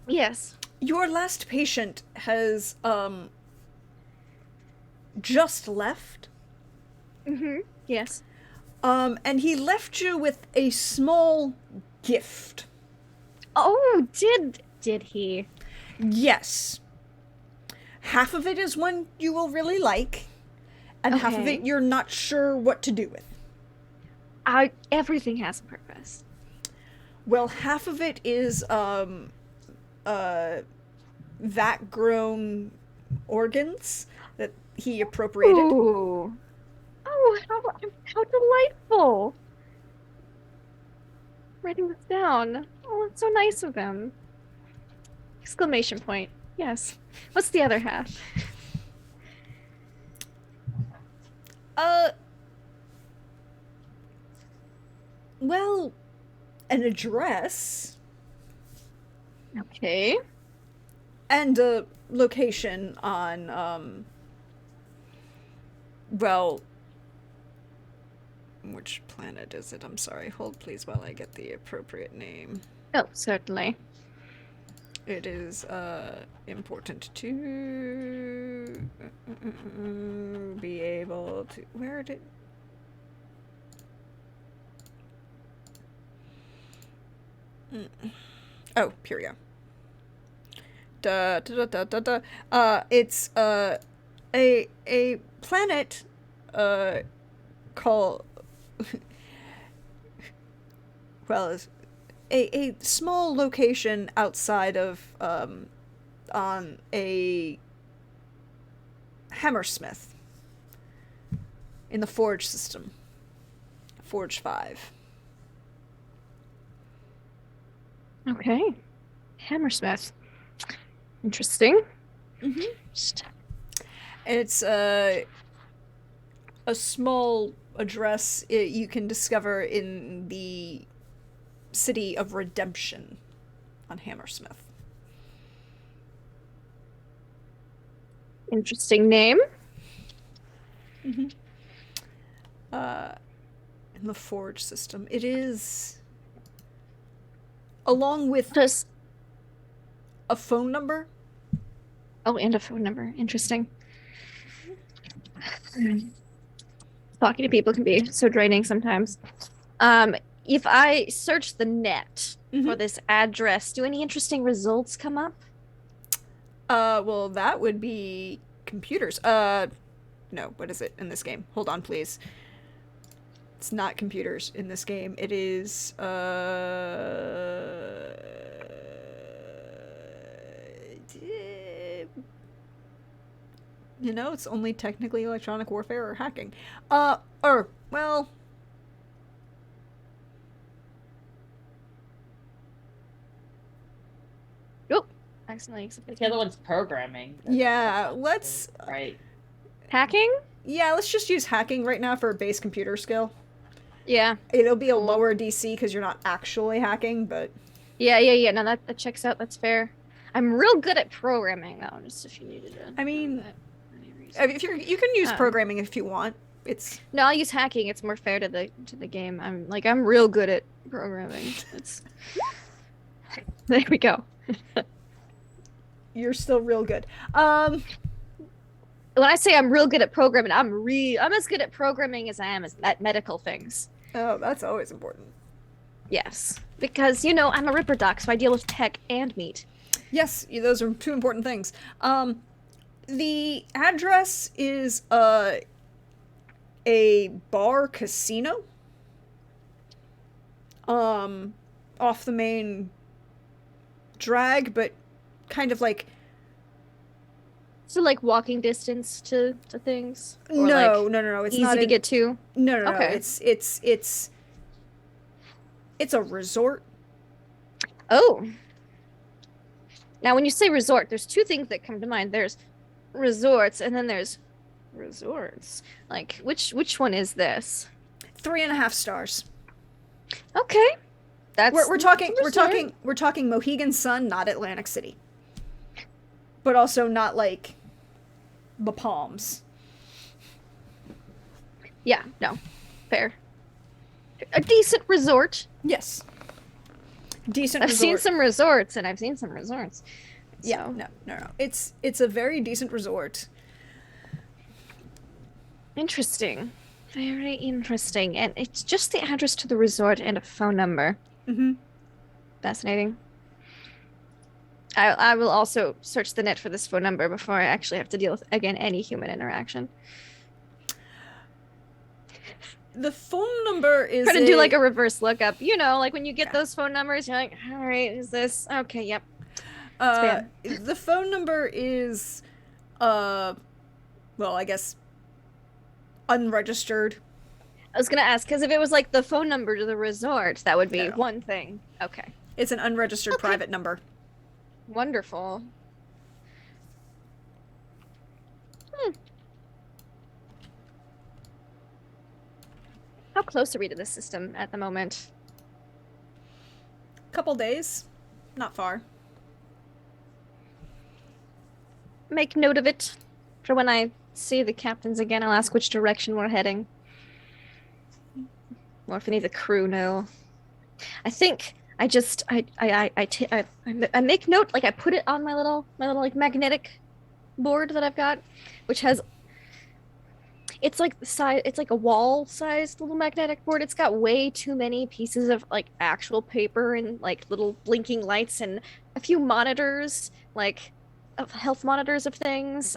Yes. your last patient has just left. Yes. And he left you with a small gift. Oh, did he? Yes. Half of it is one you will really like, and half of Okay. it you're not sure what to do with. Everything has a purpose. Well, half of it is vat-grown organs that he appropriated. Ooh. Oh, how delightful. Writing this down. Oh, it's so nice of them. Exclamation point. Yes. What's the other half? Well, an address Okay. and a location on, well, which planet is it? I'm sorry. Hold please while I get the appropriate name. Oh, certainly. It is, important to be able to... Where did... Oh, Pyria. It's, a planet, called... well, it's a small location outside of, on a hammersmith in the Forge system. Forge 5. Okay. Hammersmith. Interesting. Mm-hmm. Just- It's a small address you can discover in the city of Redemption on Hammersmith. Interesting name. In the Forge system. It is, along with Just a phone number. oh, and a phone number. Interesting. Talking to people can be so draining sometimes. If I search the net for this address, do any interesting results come up? Well, that would be computers. No, what is it in this game? Hold on, please. It's not computers in this game. It is, you know, it's only technically electronic warfare or hacking. Well, accidentally accepted. The other one's programming. Yeah, let's Right. Hacking? yeah, let's just use hacking right now for a base computer skill. Yeah. It'll be a Cool. lower DC because you're not actually hacking, but Yeah. No, that checks out. That's fair. I'm real good at programming, though, just if you needed to. I mean, know that for any reason. if you can use programming if you want. It's No, I'll use hacking. It's more fair to the game. I'm real good at programming. It's there we go. you're still real good. When I say I'm real good at programming, I'm as good at programming as I am at medical things. Oh, that's always important. Yes, because I'm a Ripper Doc, so I deal with tech and meat. Yes, those are two important things. The address is a bar casino. Off the main drag, but kind of like So like walking distance to things. Or no, like no. It's easy not to get to. No. Okay. It's a resort. Oh. Now, when you say resort, there's two things that come to mind. There's resorts, and then there's resorts. Like, which one is this? 3.5 stars. Okay, that's We're talking resort. we're talking Mohegan Sun, not Atlantic City. But also not like the Palms. Yeah, no, fair. A decent resort. Yes. Decent I've resort. seen some resorts, and I've seen some resorts. Yeah, So, no. It's a very decent resort. interesting. Very interesting. And it's just the address to the resort and a phone number. Mm-hmm. Fascinating. I will also search the net for this phone number before I actually have to deal with, again, any human interaction. The phone number is Try to do like a reverse lookup. Like when you get Yeah. those phone numbers, you're like, all right, is this? Okay, yep. the phone number is well, I guess unregistered. I was going to ask, because if it was like the phone number to the resort, that would be No. one thing. Okay. It's an unregistered private number. Wonderful. How close are we to this system at the moment? Couple days. Not far. Make note of it for when I see the captains again. I'll ask which direction we're heading. Or if any of the crew know. I think I just I make note, like I put it on my little like magnetic board that I've got, which has, it's like the size, it's like a wall sized little magnetic board. It's got way too many pieces of like actual paper and like little blinking lights and a few monitors, like of health monitors of things.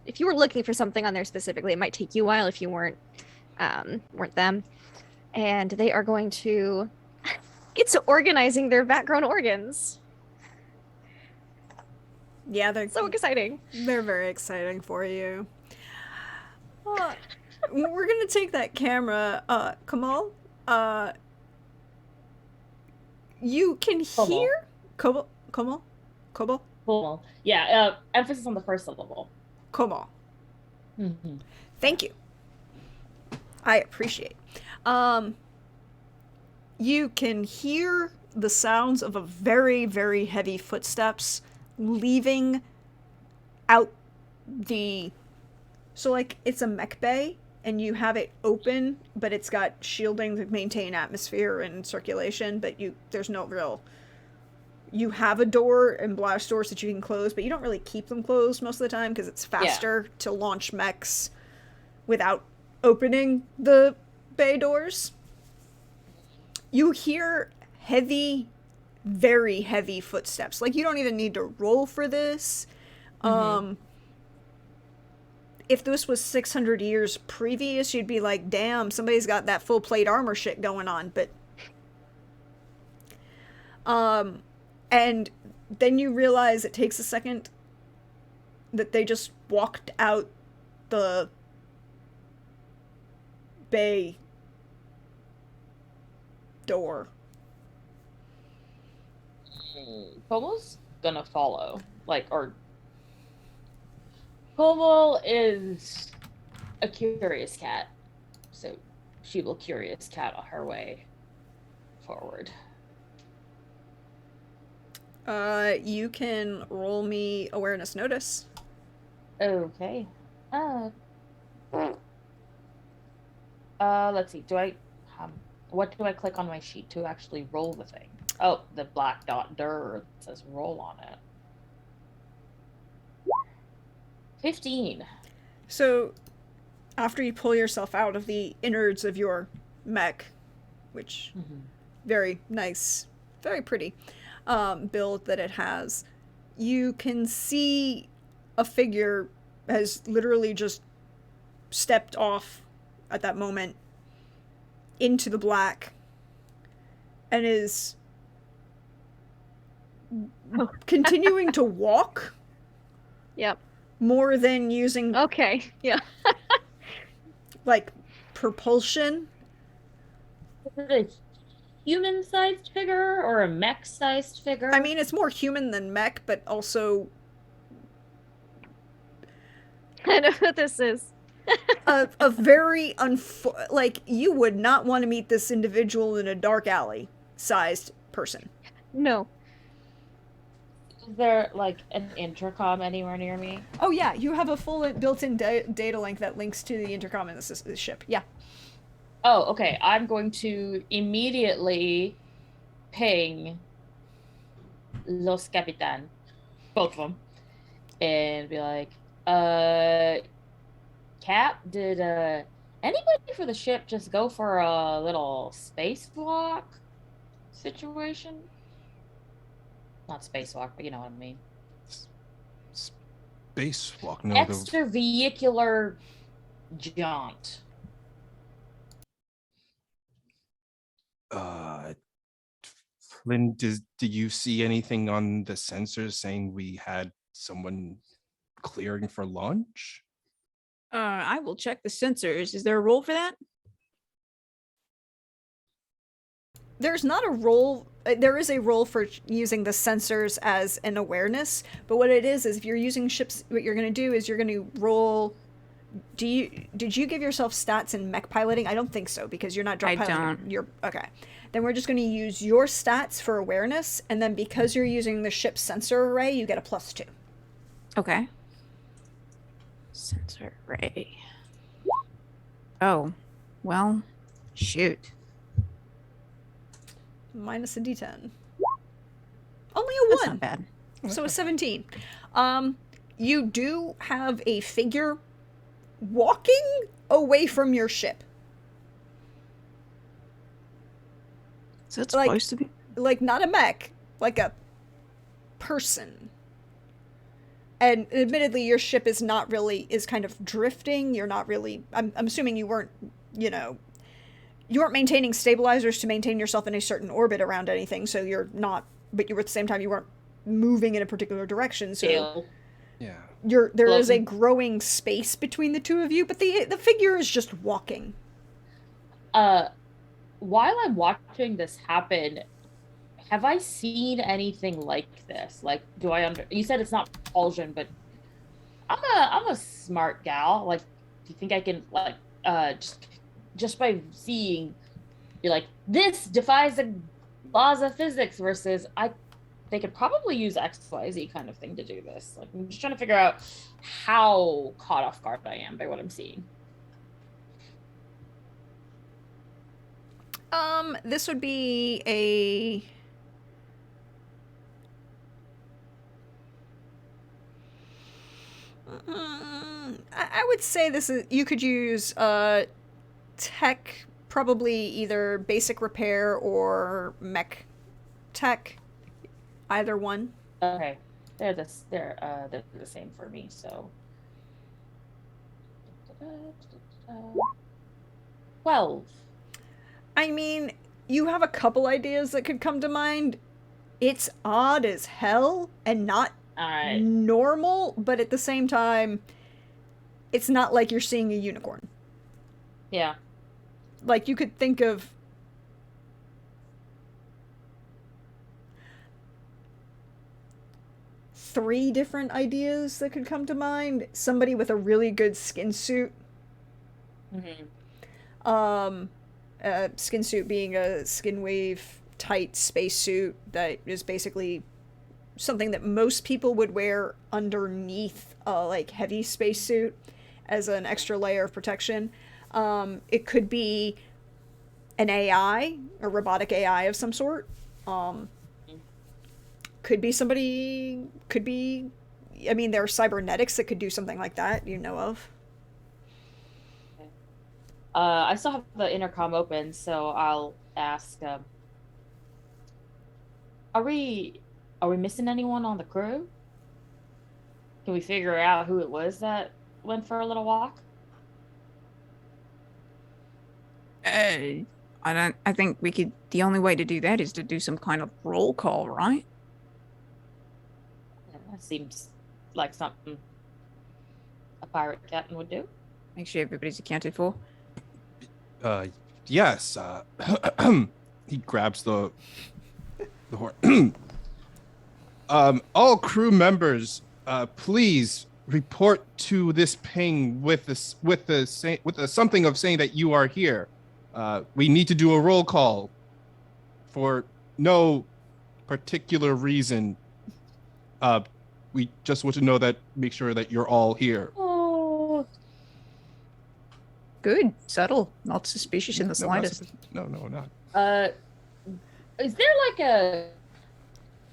If you were looking for something on there specifically, it might take you a while if you weren't them. And they are going to get to organizing their vat-grown organs. Yeah, they're So exciting. They're very exciting for you. We're gonna take that camera, Kamal. You can Kamal. hear Kamal. Cool. Yeah. Emphasis on the first syllable. Kamal. Mm-hmm. Thank you. I appreciate. You can hear the sounds of a very, very heavy footsteps leaving out the. So, like, it's a mech bay, and you have it open, but it's got shielding to maintain atmosphere and circulation, but there's no real. You have a door and blast doors that you can close, but you don't really keep them closed most of the time because it's faster to launch mechs without opening the bay doors. You hear heavy, very heavy footsteps. Like, you don't even need to roll for this. If this was 600 years previous, you'd be like, damn, somebody's got that full plate armor shit going on. But and then you realize it takes a second that they just walked out the bay door. Almost. gonna follow. Koval is a curious cat, so she will curious cat her way forward. You can roll me awareness notice. Okay. Let's see. What do I click on my sheet to actually roll the thing? Oh, the black dot says roll on it. 15. So, after you pull yourself out of the innards of your mech, which very nice, very pretty build that it has, you can see a figure has literally just stepped off at that moment into the black and is continuing to walk. Yep. More than using Okay. Yeah. like propulsion. Is it a human-sized figure or a mech-sized figure? I mean, it's more human than mech, but also I know what this is. a very like you would not want to meet this individual in a dark alley sized person. No. Is there like an intercom anywhere near me? Oh yeah, you have a full built-in data link that links to the intercom in this ship. Yeah. Oh, okay. I'm going to immediately ping Los Capitan, both of them, and be like, Cap, did anybody for the ship just go for a little spacewalk situation? Not spacewalk, but you know what I mean. Spacewalk, no. Extravehicular jaunt. Flynn, did you see anything on the sensors saying we had someone clearing for launch? I will check the sensors. Is there a role for that? There's not a role. There is a role for using the sensors as an awareness, but what it is if you're using ships, what you're going to do is you're going to roll. Did you give yourself stats in mech piloting? I don't think so because you're not drop piloting. I don't. You're okay. Then we're just going to use your stats for awareness, and then because you're using the ship's sensor array, you get a +2. Okay. Sensor array. Oh, well, shoot. Minus a D10. Only a That's 1. not bad. So a 17. You do have a figure walking away from your ship. Is it Like- supposed to be? Like not a mech, like a person. And admittedly, your ship is kind of drifting. You're not really, I'm assuming you weren't maintaining stabilizers to maintain yourself in a certain orbit around anything. So you're not, but you were at the same time, you weren't moving in a particular direction. So Yeah. there is a growing space between the two of you, but the figure is just walking. While I'm watching this happen, have I seen anything like this? Like, do I you said it's not propulsion, but I'm a smart gal. Like, do you think I can just by seeing, you're like, this defies the laws of physics versus they could probably use XYZ kind of thing to do this. Like, I'm just trying to figure out how caught off guard I am by what I'm seeing. This would be a... I would say this is... You could use tech, probably either basic repair or mech tech. Either one. Okay. They're the same for me, so 12. I mean, you have a couple ideas that could come to mind. It's odd as hell and not normal, but at the same time, it's not like you're seeing a unicorn. Yeah. Like, you could think of... 3 different ideas that could come to mind. Somebody with a really good skin suit. Skin suit being a skin wave tight space suit that is basically something that most people would wear underneath a like heavy spacesuit as an extra layer of protection. It could be an AI, a robotic AI of some sort. Could be somebody, could be, I mean, there are cybernetics that could do something like that, you know of. I still have the intercom open, so I'll ask, are we missing anyone on the crew? Can we figure out who it was that went for a little walk? I think we could. The only way to do that is to do some kind of roll call, right? That seems like something a pirate captain would do. Make sure everybody's accounted for. Yes. He grabs the horn. All crew members, please report to this ping with something of saying that you are here. We need to do a roll call for no particular reason. We just want to know that, make sure that you're all here. Oh, Good, subtle, not suspicious in the slightest. No, not. is there like a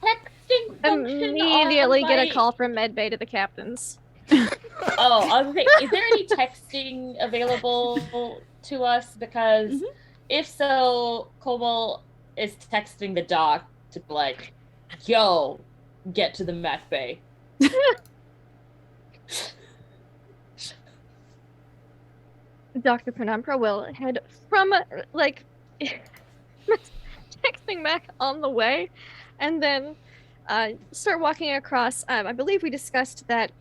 texting function? Immediately on get a my- call from medbay to the captains. Oh, I was gonna say, is there any texting available to us? Because if so, Cobalt is texting the doc to be like, yo, get to the mech bay. Dr. Penumbra will head from, like, texting back on the way, and then start walking across. I believe we discussed that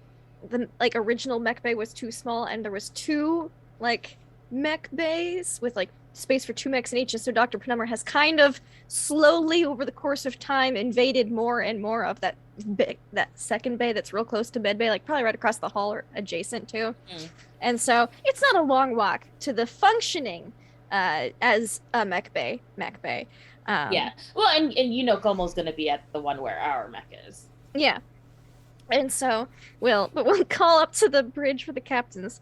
the, like, original mech bay was too small, and there was 2, like, mech bays with, like, space for 2 mechs in each, and so Dr. Penumbra has kind of slowly, over the course of time, invaded more and more of that second bay that's real close to med bay, like, probably right across the hall or adjacent to. And so it's not a long walk to the functioning as a mech bay. Yeah. Well, and you know Como's going to be at the one where our mech is. Yeah. And so we'll call up to the bridge for the captains.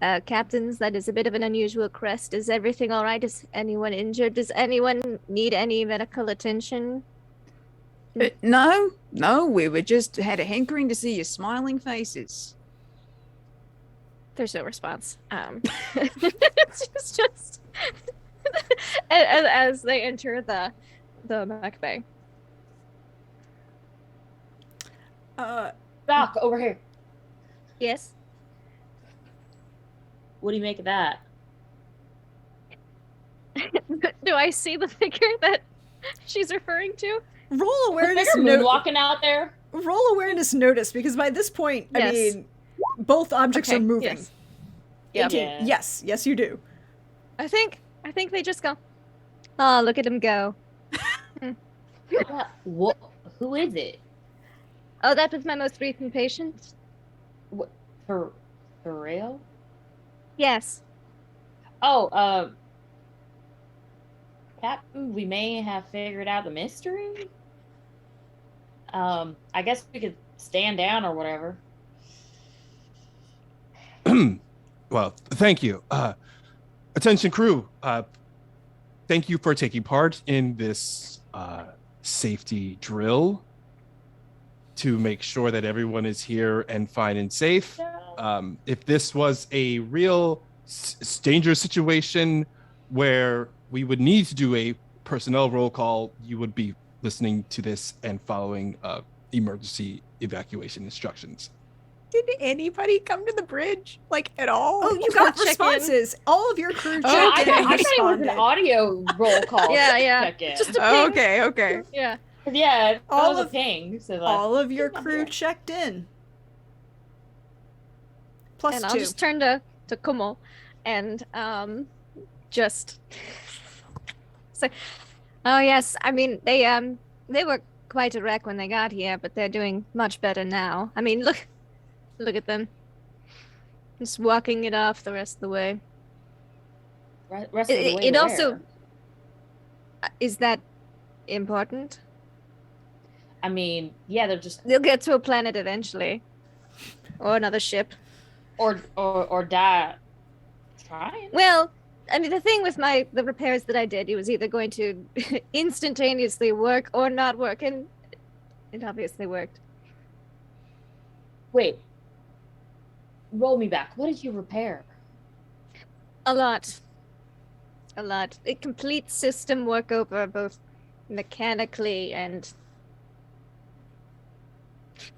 Captains, that is a bit of an unusual crest. Is everything all right? Is anyone injured? Does anyone need any medical attention? No, we were just had a hankering to see your smiling faces. There's no response. It's just as they enter the mech bay. Doc, over here. Yes. What do you make of that? Do I see the figure that she's referring to? Roll awareness. Walking out there. Roll awareness notice, because by this point, Yes. I mean, both objects are moving. Yes. Yep. 18. Yes, you do. I think they just go, oh, look at him go. What? Who is it? Oh, that was my most recent patient? What, for real? Yes. Oh, Captain, we may have figured out the mystery. I guess we could stand down or whatever. Well, thank you. Attention crew, thank you for taking part in this safety drill to make sure that everyone is here and fine and safe. If this was a real dangerous situation where we would need to do a personnel roll call, you would be listening to this and following emergency evacuation instructions. Did anybody come to the bridge, like, at all? Oh, you got Check in. responses. All of your crew Oh, checked okay. in and I thought it was an responded. audio roll call. Yeah. Check-in. Just a ping. Okay. Yeah. Yeah, that All was of- a ping. So like, All of your I'm crew here. checked in. Plus And 2. I'll just turn to Kumo and just say, oh yes, I mean they were quite a wreck when they got here, but they're doing much better now. I mean, look at them. Just walking it off the rest of the way. Rest of the way It where? also is that important? I mean, yeah, they're just They'll get to a planet eventually, or another ship. or die trying. Well, I mean, the thing with the repairs that I did, it was either going to instantaneously work or not work, and it obviously worked. Wait. Roll me back. What did you repair? A lot. A complete system workover, both mechanically and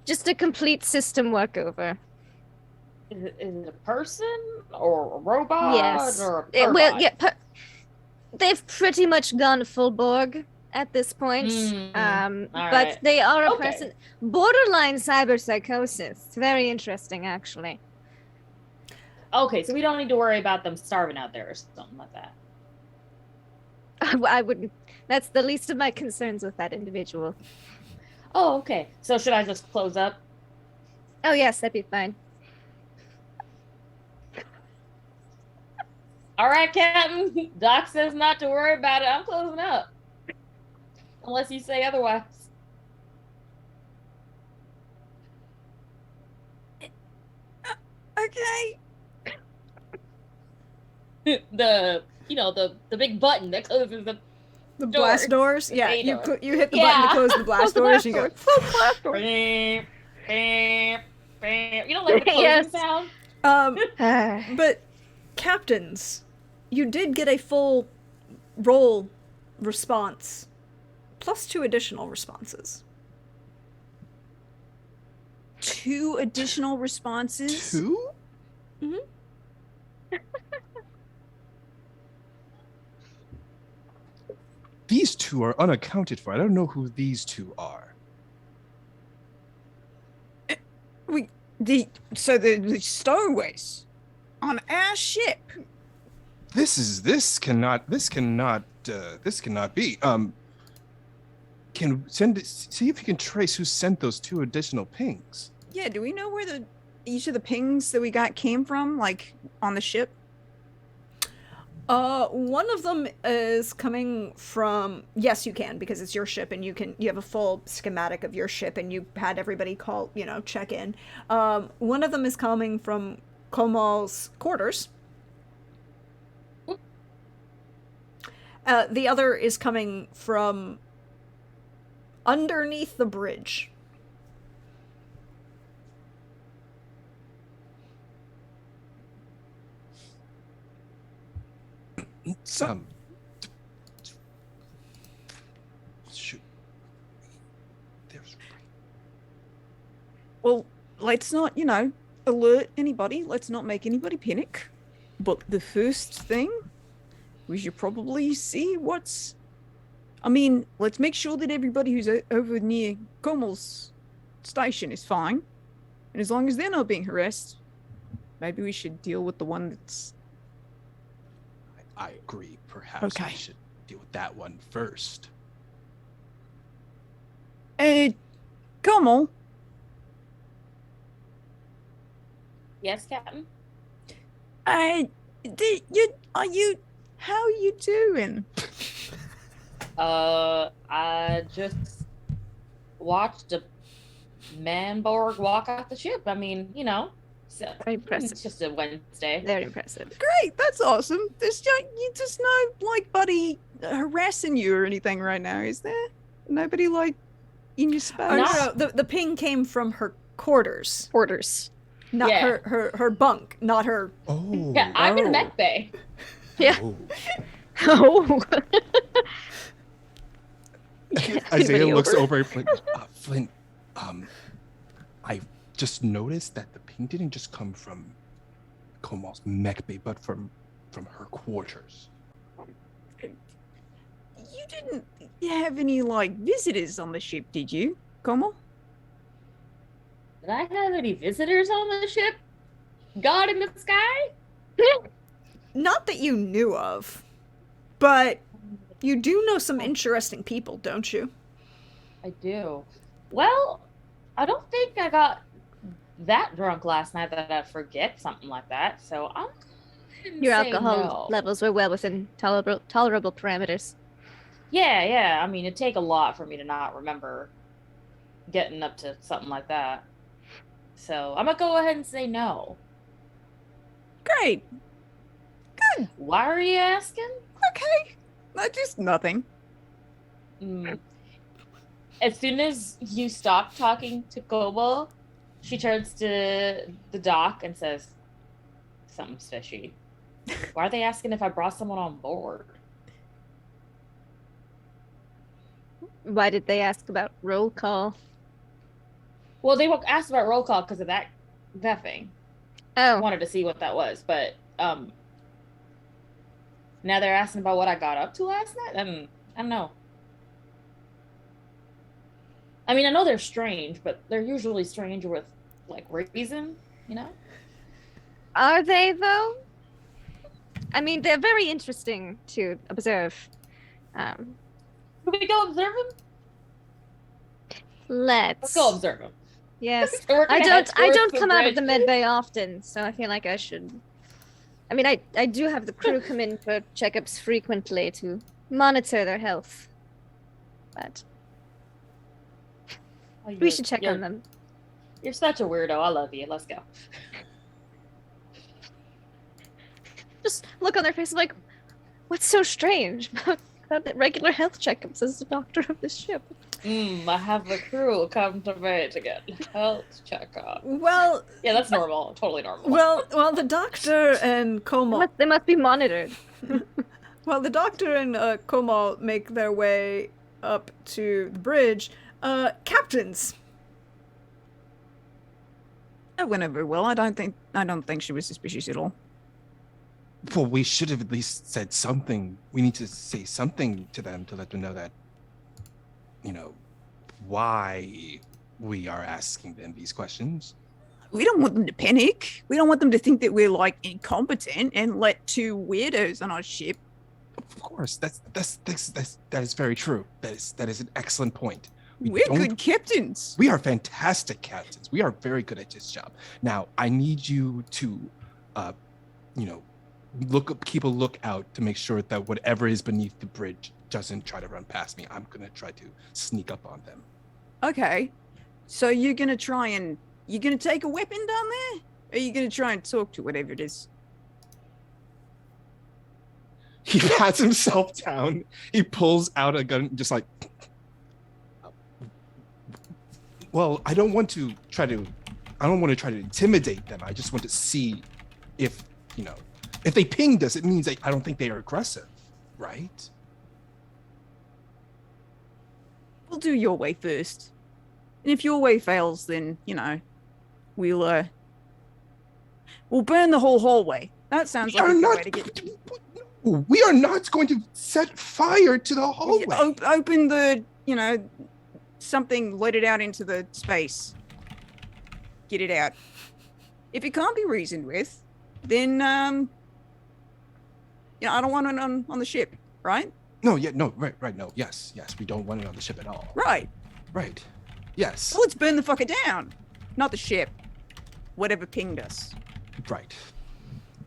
just a complete system workover. Is it a person or a robot? Yes. Or a Well, turbine? yeah, they've pretty much gone full Borg at this point. all But right. they are a Okay. person. Borderline cyberpsychosis. It's very interesting, actually. Okay, so we don't need to worry about them starving out there or something like that. I wouldn't. That's the least of my concerns with that individual. Oh, okay. So should I just close up? Oh, yes, that'd be fine. All right, Captain. Doc says not to worry about it. I'm closing up. Unless you say otherwise. Okay. The big button that closes the The Door. blast doors? The Yeah, bay you door. you hit the Yeah. button to close the blast doors, and you go, Bam, bam, bam. You know, like the closing Yes. sound? But captains, you did get a full roll response, plus 2 additional responses. 2 additional responses. 2? These 2 are unaccounted for. I don't know who these 2 are. The stowaways on our ship. This cannot be. See if you can trace who sent those 2 additional pings. Yeah, do we know where each of the pings that we got came from, like on the ship? One of them is coming from, yes, you can, because it's your ship and you have a full schematic of your ship and you had everybody check in. One of them is coming from Komal's quarters. The other is coming from underneath the bridge. Shoot. There's Well, let's not, alert anybody. Let's not make anybody panic. But the first thing, we should probably see let's make sure that everybody who's over near Komal's station is fine. And as long as they're not being harassed, maybe we should deal with the one that's... I agree. Perhaps Okay. we should deal with that one first. Komal, Yes, Captain? how are you doing? I just watched a man-borg walk off the ship. I mean, so Very impressive. it's just a Wednesday. Very impressive. Great, that's awesome. There's no buddy harassing you or anything right now, is there? Nobody in your space? Oh, no, the ping came from her quarters, Orders. not Yeah. her bunk, not her. Oh. Yeah, I'm in the mech bay. Yeah. Oh. Oh. Isaiah Anybody looks over? over at Flint. Flint, I just noticed that the ping didn't just come from Komal's mech bay, but from her quarters. You didn't have any visitors on the ship, did you, Komal? Did I have any visitors on the ship? God in the sky? Not that you knew of, but you do know some interesting people, don't you? I do. Well, I don't think I got that drunk last night that I'd forget something like that. So I'm gonna Your say alcohol no. levels were well within tolerable parameters. Yeah, yeah. I mean, it'd take a lot for me to not remember getting up to something like that. So I'm gonna go ahead and say no. Great. Why are you asking? Okay. Just nothing. As soon as you stop talking to Kobo, she turns to the doc and says, "Something's fishy. Why are they asking if I brought someone on board?" Why did they ask about roll call? Well, they asked about roll call because of that thing. I Oh, wanted to see what that was, but now they're asking about what I got up to last night. I don't know. I mean, I know they're strange, but they're usually strange with like reason, you know? are they though? I mean, they're very interesting to observe. Can we go observe him? Let's Let's go observe him. Yes. So we're I gonna head don't towards the come out of bridge. the med bay often, so I feel like I should. I mean, I do have the crew come in for checkups frequently to monitor their health. But Oh, we should check on them. You're such a weirdo. I love you. Let's go. Just look on their face like, what's so strange about the regular health checkups as the doctor of this ship? I have the crew come to me to get health checkup. Well, Yeah, that's normal. Totally normal. well, the doctor and Komal. They must be monitored. Well, the doctor and Komal make their way up to the bridge. Captains. That went over well. I don't think she was suspicious at all. Well, we should have at least said something. We need to say something to them to let them know that, you know, why we are asking them these questions. We don't want them to panic. We don't want them to think that we're like incompetent and let two weirdos on our ship. Of course, that is very true. That is an excellent point. We're good captains. We are fantastic captains. We are very good at this job. Now, I need you to, keep a lookout to make sure that whatever is beneath the bridge doesn't try to run past me. I'm gonna try to sneak up on them. Okay. So you're gonna take a weapon down there? Or are you gonna try and talk to whatever it is? He pats himself down. He pulls out a gun, just like, well, I don't want to try to intimidate them. I just want to see if they pinged us, it means I don't think they are aggressive, right? We'll do your way first. And if your way fails, then, we'll burn the whole hallway. That sounds like a good way to get... We are not going to set fire to the hallway. Open the, something, let it out into the space. Get it out. If it can't be reasoned with, then, I don't want it on the ship, right? Right, no, yes, we don't want it on the ship at all. Right. Yes. Well, let's burn the fucker down. Not the ship. Whatever pinged us. Right.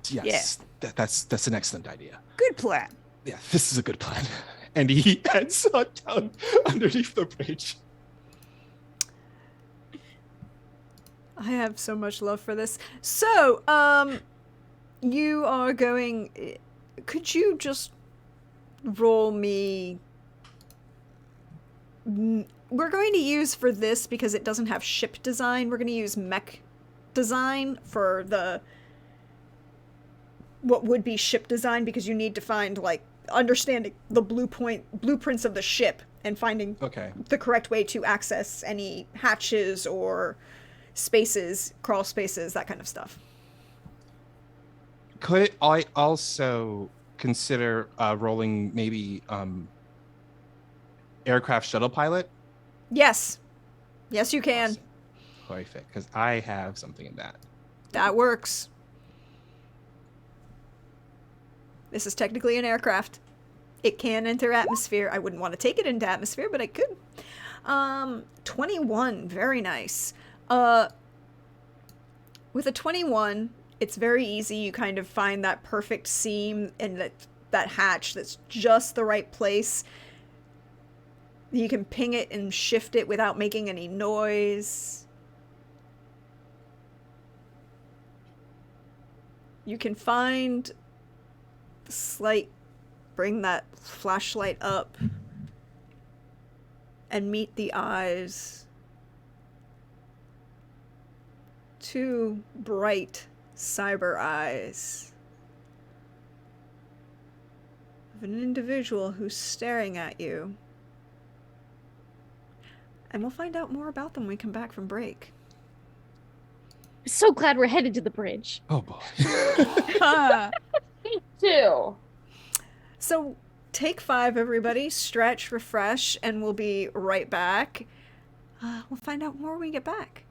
Yes. Yeah. That's an excellent idea. Good plan. Yeah, this is a good plan. And he heads down underneath the bridge. I have so much love for this. So, you are going... Could you just roll me... We're going to use for this, because it doesn't have ship design, we're going to use mech design for what would be ship design, because you need to find, understanding the blueprints of the ship and finding the correct way to access any hatches or spaces, crawl spaces, that kind of stuff. Could I also consider rolling maybe aircraft shuttle pilot? Yes, you can. Awesome. Perfect, because I have something in that. That works. This is technically an aircraft. It can enter atmosphere. I wouldn't want to take it into atmosphere, but I could. 21. Very nice. With a 21, it's very easy. You kind of find that perfect seam and that hatch that's just the right place. You can ping it and shift it without making any noise. You can find bring that flashlight up and meet the eyes. Two bright cyber eyes of an individual who's staring at you. And we'll find out more about them when we come back from break. So glad we're headed to the bridge. Oh boy. Me too. So take 5, everybody. Stretch, refresh, and we'll be right back. We'll find out more when we get back.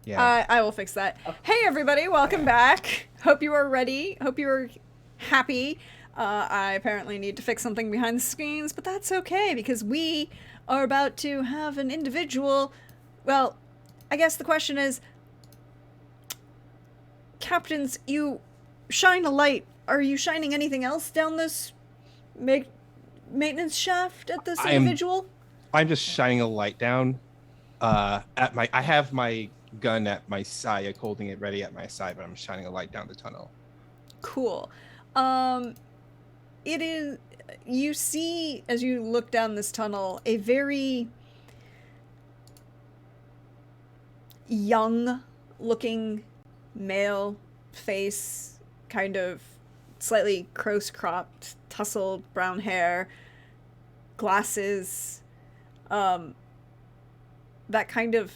Yeah. I will fix that. Hey everybody, welcome back. Hope you are ready. Hope you are happy. I apparently need to fix something behind the screens, but that's okay because we are about to have an individual. Well, I guess the question is, Captains, you shine a light. Are you shining anything else down this maintenance shaft at this individual? I'm just shining a light down. I have my gun at my side, like holding it ready at my side, but I'm shining a light down the tunnel. Cool. It is. You see, as you look down this tunnel, a very young-looking male face, kind of slightly close-cropped, tousled brown hair, glasses, that kind of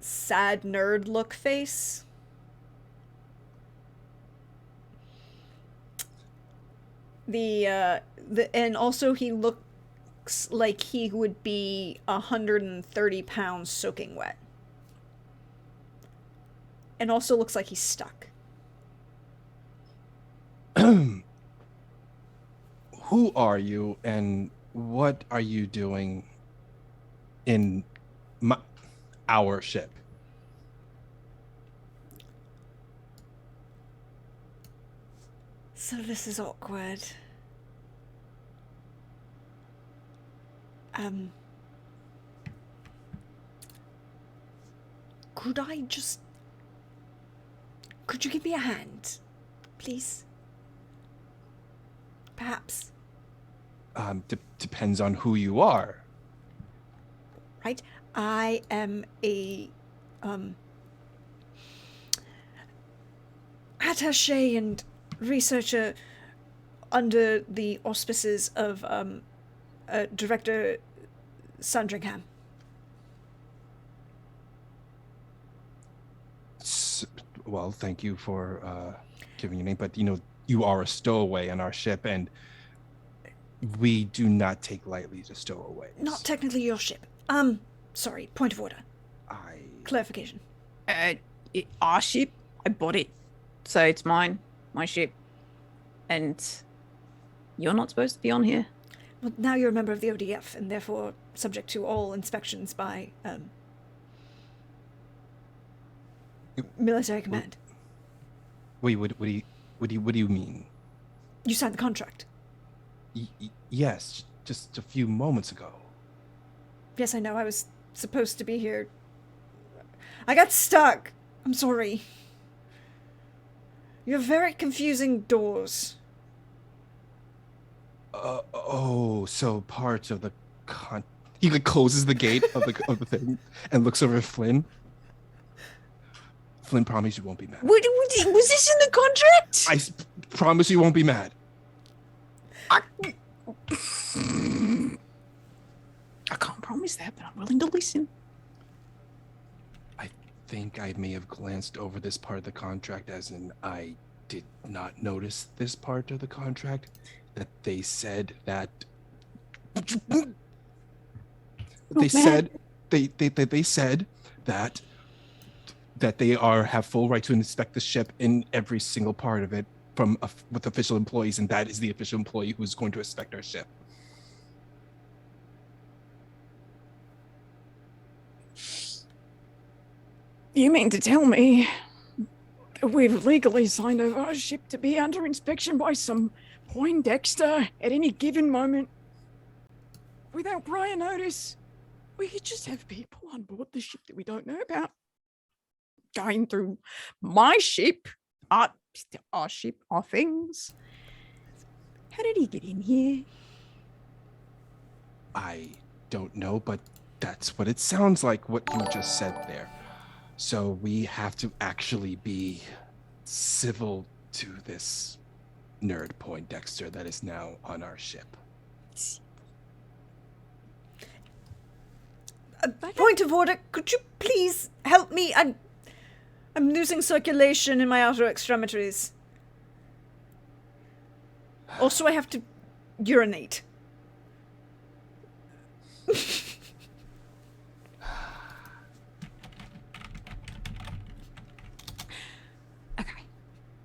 sad nerd look face. And also he looks like he would be 130 pounds soaking wet. And also looks like he's stuck. Who are you and what are you doing in our ship? So this is awkward. Could you give me a hand, please? Perhaps. Depends on who you are. Right? I am a, attaché and researcher under the auspices of, Director Sandringham. Well, thank you for giving your name, but you are a stowaway on our ship, and we do not take lightly to stowaways. Not technically your ship. Sorry, point of order. Clarification. Our ship, I bought it. So it's mine, my ship. And you're not supposed to be on here. Well, now you're a member of the ODF, and therefore subject to all inspections by, military command. Wait, what do you mean? You signed the contract. Yes, just a few moments ago. Yes, I know. I was supposed to be here. I got stuck. I'm sorry. You have very confusing doors. So part of the he closes the gate of the thing and looks over at Flynn. Flynn, promise you won't be mad. Was this in the contract? I promise you won't be mad. I can't promise that, but I'm willing to listen. I think I may have glanced over this part of the contract, as in I did not notice this part of the contract, that they said that they said that they have full right to inspect the ship in every single part of it with official employees, and that is the official employee who's going to inspect our ship. You mean to tell me that we've legally signed over our ship to be under inspection by some Poindexter at any given moment without prior notice? We could just have people on board the ship that we don't know about going through my ship, our ship, our things. How did he get in here? I don't know, but that's what it sounds like, what you just said there. So we have to actually be civil to this nerd Poindexter that is now on our ship. Point of order. Could you please help me? I'm losing circulation in my outer extremities. Also, I have to urinate.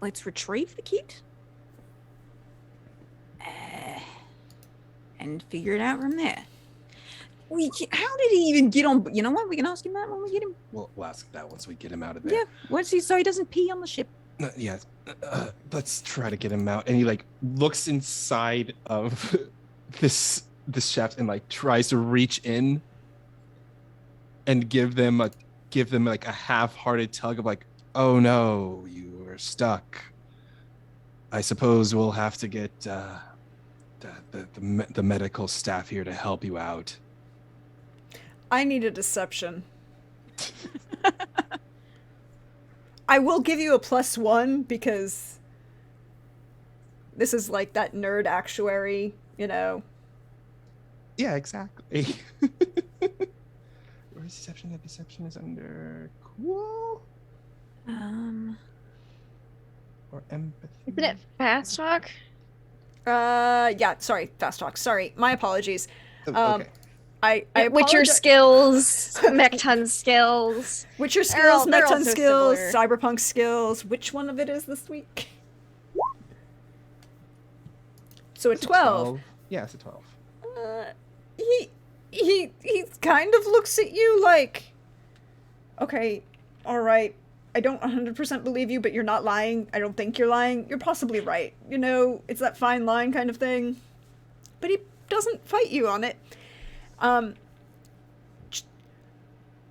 let's retrieve the kid. And figure it out from there. How did he even get on? You know what? We can ask him that when we get him. We'll ask that once we get him out of there. Yeah. What's he? So he doesn't pee on the ship. Yeah. Let's try to get him out. And he like looks inside of this shaft and like tries to reach in and give them like a half-hearted tug of like, oh no, you are stuck. I suppose we'll have to get the medical staff here to help you out. I need a deception. I will give you a +1 because this is like that nerd actuary, you know. Yeah, exactly. Where's deception? That deception is under cool or empathy. Isn't it fast talk? Yeah, sorry, fast talk. Sorry, my apologies. Okay. I Witcher apologize. skills, Mekton skills. Witcher skills, they're all Mekton so skills, similar. Cyberpunk skills. Which one of it is this week? So a It's a 12. Yeah, it's a 12. He kind of looks at you like, okay, all right. I don't 100% believe you, but you're not lying. I don't think you're lying. You're possibly right. You know, it's that fine line kind of thing. But he doesn't fight you on it.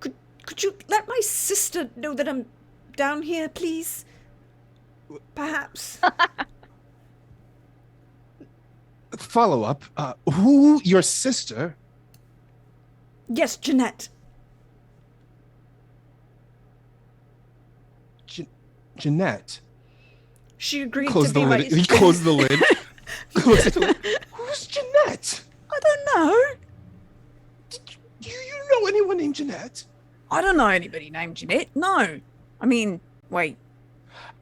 Could you let my sister know that I'm down here, please? Perhaps. Follow up. Who? Your sister? Yes, Jeanette. Jeanette. She agreed Close to the be lid. my... He closed the lid. Closed the lid. Who's Jeanette? I don't know. Do you know anyone named Jeanette? I don't know anybody named Jeanette. No. I mean, wait.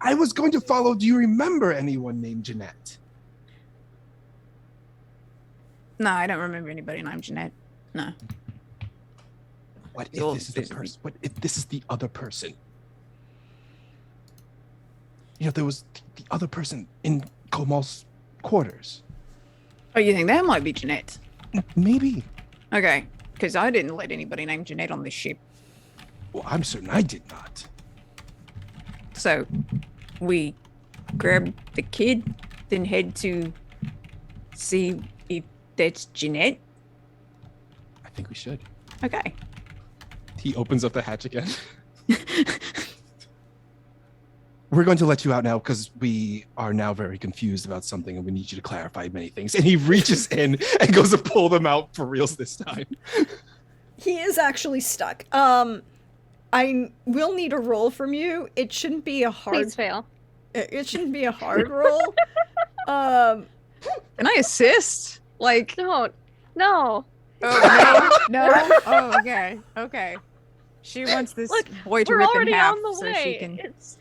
I was going to follow. Do you remember anyone named Jeanette? No, I don't remember anybody named Jeanette. No. What if Well, this is the person? What if this is the other person? You know, there was the other person in Komal's quarters. Oh, you think that might be Jeanette? Maybe. Okay, because I didn't let anybody named Jeanette on this ship. Well, I'm certain I did not. So, we grab the kid, then head to see if that's Jeanette. I think we should. Okay. He opens up the hatch again. We're going to let you out now because we are now very confused about something and we need you to clarify many things. And he reaches in and goes to pull them out for reals this time. He is actually stuck. I will need a roll from you. It shouldn't be a hard... Please fail. It shouldn't be a hard roll. Can I assist? Like, Don't. No. oh, no? No? Oh, okay. Okay. She wants this Look, boy to We're rip in already half on the so way. she can... It's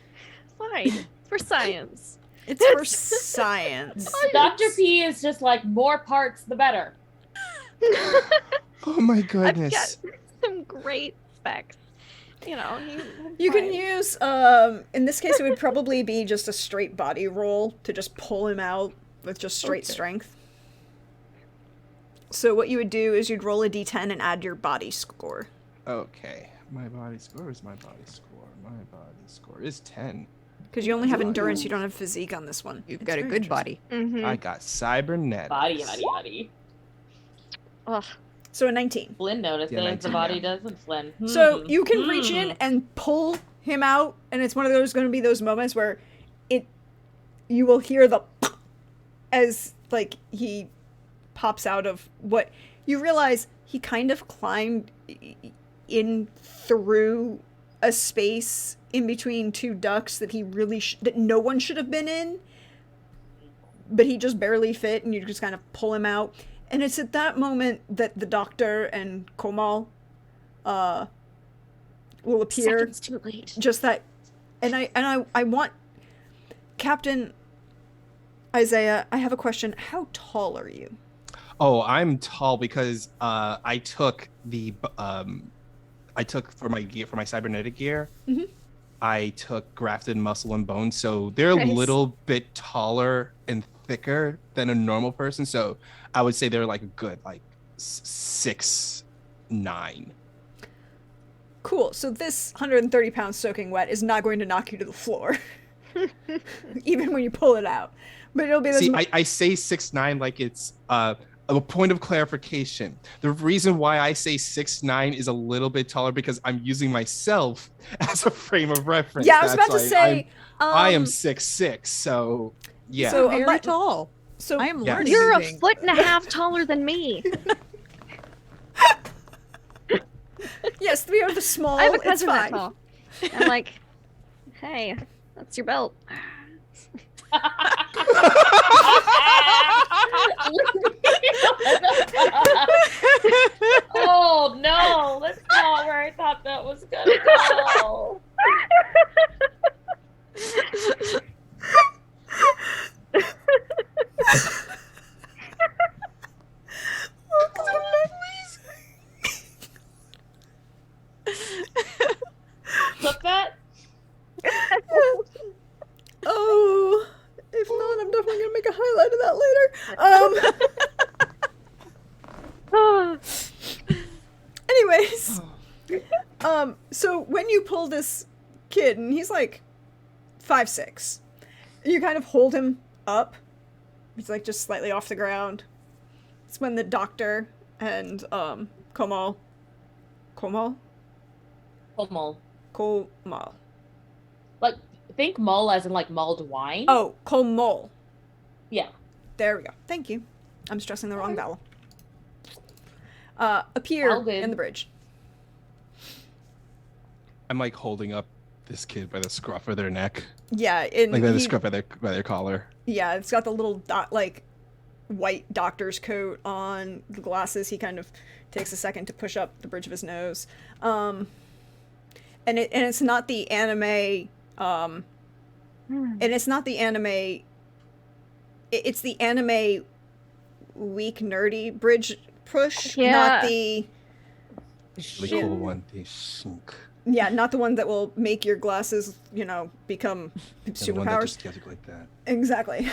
fine. For science. It's for science. Dr. P is just like, more parts, the better. Oh my I've goodness. got some great specs. You know, You can use, in this case, it would probably be just a straight body roll to just pull him out with just straight strength. So what you would do is you'd roll a d10 and add your body score. Okay. My body score is my body score. My body score is 10. Because you only have endurance, you don't have physique on this one. You've It's got a very good interesting. body. Mm-hmm. I got cybernetics. Body. Ugh. So a 19. Flynn notices Yeah, the 19, body yeah. doesn't, Flynn. So you can reach in and pull him out, and it's one of those going to be those moments where you will hear the as like he pops out of what you realize he kind of climbed in through a space in between two ducts that he really that no one should have been in, but he just barely fit, and you just kind of pull him out. And it's at that moment that the doctor and Komal will appear. Seconds too late. Just that, and I want Captain Isaiah. I have a question. How tall are you? Oh, I'm tall because I took for my gear, for my cybernetic gear. Mhm. I took grafted muscle and bone, so they're a Nice. little bit taller and thicker than a normal person. So I would say they're like a good 6'9". Cool. So this 130 pounds soaking wet is not going to knock you to the floor, even when you pull it out. But it'll be this. See, I say 6'9" like it's a point of clarification. The reason why I say 6'9" is a little bit taller because I'm using myself as a frame of reference. Yeah, I was That's about to like, say. I am 6'6", so yeah. So Very but- tall. So I am Yes. learning. You're a things. 1.5 taller than me. yes, we are the small. I have a it's cousin that fine. tall. I'm like, hey, that's your belt. Oh no, that's not where I thought that was gonna go. Clip that. Oh, if not, I'm definitely gonna make a highlight of that later. Anyways, so when you pull this kid, and he's like 5'6", you kind of hold him up. He's like just slightly off the ground. It's when the doctor and Komal, Like, think mull as in like mulled wine. oh, Komal. Yeah. There we go. Thank you. I'm stressing the wrong vowel. Appear All good. in the bridge. I'm like holding up this kid by the scruff of their neck, Yeah, and like by the he- scruff of by their collar. yeah, it's got the little white doctor's coat on, the glasses. He kind of takes a second to push up the bridge of his nose, and it's not the anime, and it's not the anime. It's the anime weak nerdy bridge push, Yeah. not the. Really Yeah. cool one. They shunk. Yeah, not the one that will make your glasses, become Yeah, the one that superpowers. just gets you like that. Exactly.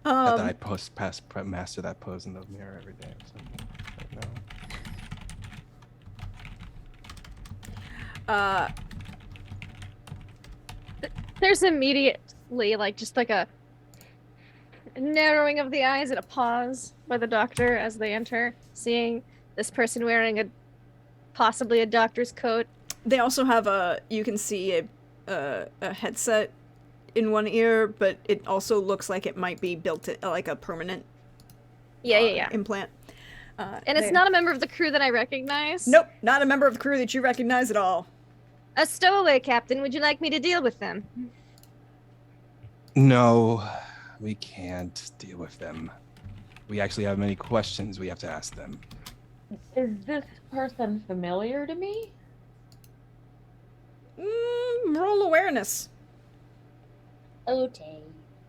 Not that I master that pose in the mirror every day. So, no. There's immediately just like a narrowing of the eyes and a pause by the doctor as they enter, seeing this person wearing possibly a doctor's coat. They also have you can see a headset in one ear, but it also looks like it might be built like a permanent Yeah. implant. And it's they- not a member of the crew that I recognize. Nope, not a member of the crew that you recognize at all. A stowaway captain. Would you like me to deal with them? No, we can't deal with them. We actually have many questions we have to ask them. Is this person familiar to me? Roll awareness. Okay.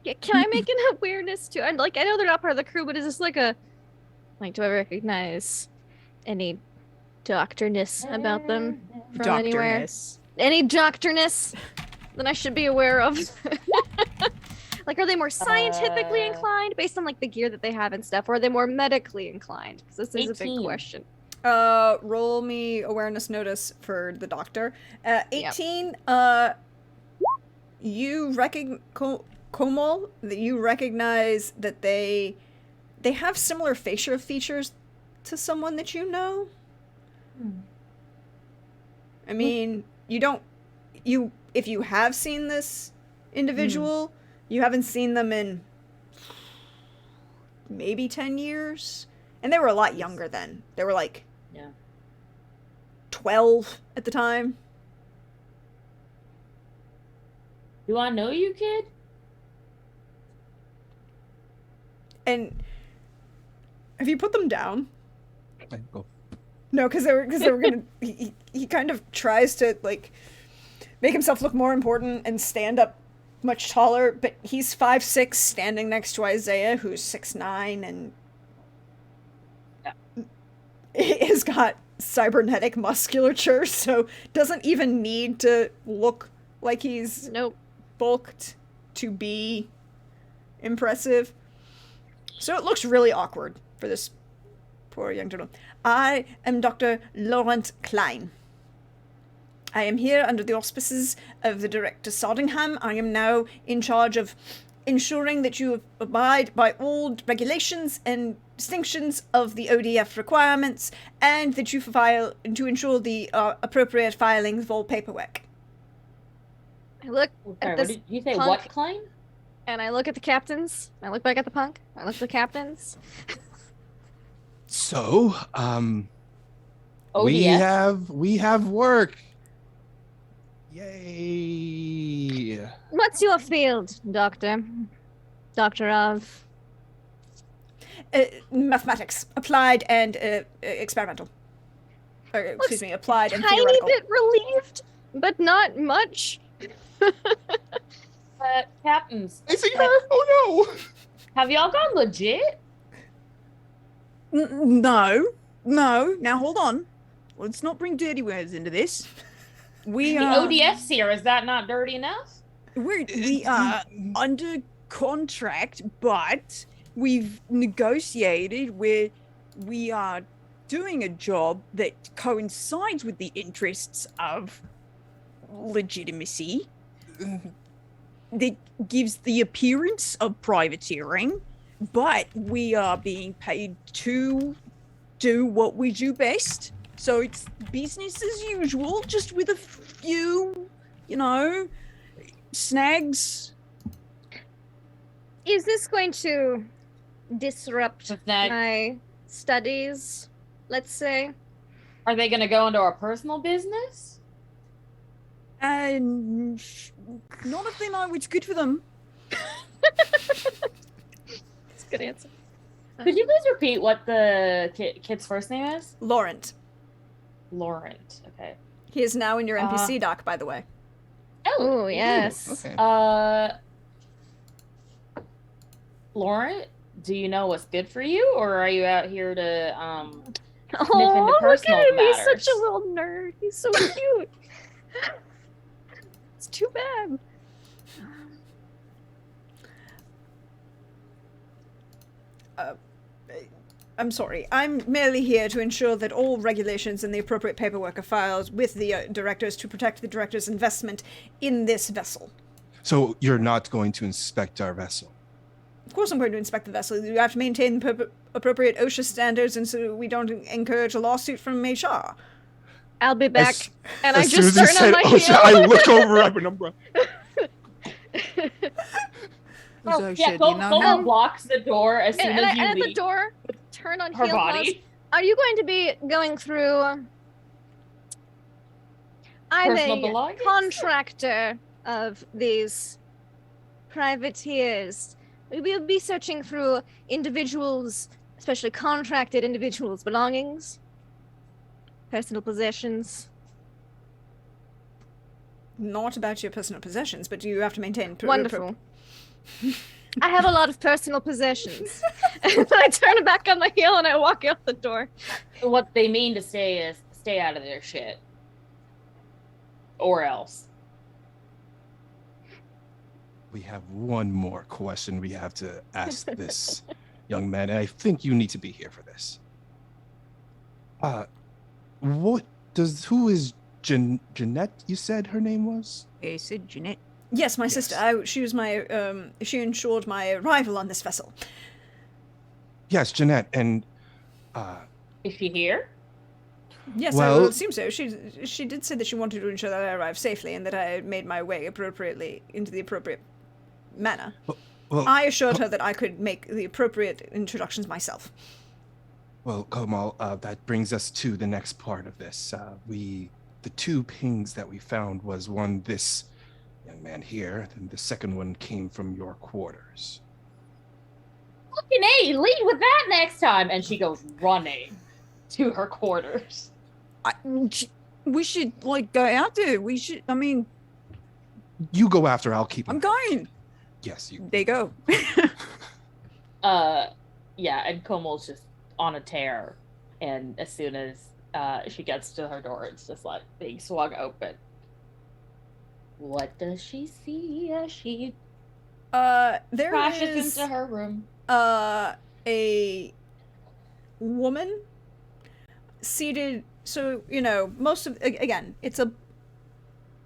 Yeah, can I make an awareness too? And I know they're not part of the crew, but is this do I recognize any doctorness about them from anywhere? Doctorness. Any doctorness that I should be aware of? Are they more scientifically inclined based on the gear that they have and stuff, or are they more medically inclined? Because this is a big 18. question. Roll me awareness notice for the doctor. 18. You recognize Komal. That you recognize that they have similar facial features to someone that you know. I mean, if you have seen this individual, you haven't seen them in maybe 10 years. And they were a lot younger then. They were 12 at the time. Do I know you, kid? And have you put them down? I go, No, because they were gonna. He kind of tries to make himself look more important and stand up much taller, but he's 5'6", standing next to Isaiah, who's 6'9", and has got cybernetic musculature, so doesn't even need to look like he's Nope. bulked to be impressive. So it looks really awkward for this poor young gentleman. I am Dr. Laurent Klein. I am here under the auspices of the Director Soddingham. I am now in charge of ensuring that you abide by all regulations and distinctions of the ODF requirements, and that you file to ensure the appropriate filings of all paperwork. I look Sorry, at what this did you say? punk, What, Klein? and I look at the captains. I look back at the punk. I look at the captains. So, ODS? we have work. Yay! What's your field, Doctor? Doctor of? Mathematics, applied and experimental. Excuse me, applied and Tiny theoretical. bit relieved, but not much. Captains, I see her. Oh no! have y'all gone legit? No. Now hold on. Let's not bring dirty words into this. We The are ODF's here. Is that not dirty enough? we are under contract, but we've negotiated where we are doing a job that coincides with the interests of legitimacy, that gives the appearance of privateering, but we are being paid to do what we do best. So it's business as usual, just with a few, snags. Is this going to disrupt With that, my studies, let's say? are they going to go into our personal business? And not if they know it's good for them. That's a good answer. Could you please repeat what the kid's first name is? Laurent. Laurent. Okay. He is now in your NPC doc, by the way. Oh, yes. Okay. Laurent, do you know what's good for you, or are you out here to Oh, into look personal at him. He's matters? such a little nerd. He's so cute. It's too bad. I'm sorry. I'm merely here to ensure that all regulations and the appropriate paperwork are filed with the directors to protect the director's investment in this vessel. So you're not going to inspect our vessel? Of course I'm going to inspect the vessel. You have to maintain the appropriate OSHA standards, and so we don't encourage a lawsuit from HR. I'll be back. As- And I as soon just as you turn on said my OSHA, heel. I look over at Penumbra. So yeah, shit, Como blocks the door as soon and as you at the leave door, turn on her heel pause. body. Are you going to be going through? I'm Personal a belongings? contractor of these privateers. We will be searching through individuals, especially contracted individuals' belongings, personal possessions. Not about your personal possessions, but you have to maintain... Wonderful. I have a lot of personal possessions. And I turn back on my heel and I walk out the door. What they mean to say is stay out of their shit. Or else. We have one more question we have to ask this young man, and I think you need to be here for this. Who is Jeanette, you said her name was? I said Jeanette. Yes, my Yes. sister. She was my... she ensured my arrival on this vessel. Yes, Jeanette, and Is she here? Yes, Well- I would assume so. She did say that she wanted to ensure that I arrived safely and that I had made my way appropriately into the appropriate manner. well, I assured her that I could make the appropriate introductions myself. well, Kamal, that brings us to the next part of this. The two pings that we found was one this young man here, and the second one came from your quarters. Fucking A, lead with that next time. And she goes running to her quarters. We should go out there. You go after, I'll keep him. I'm going. Yes, you. There you go. Yeah, and Komo's just on a tear. And as soon as she gets to her door. It's just like being swung open. What does she see as she There crashes is into her room? a woman seated. So most of again, it's a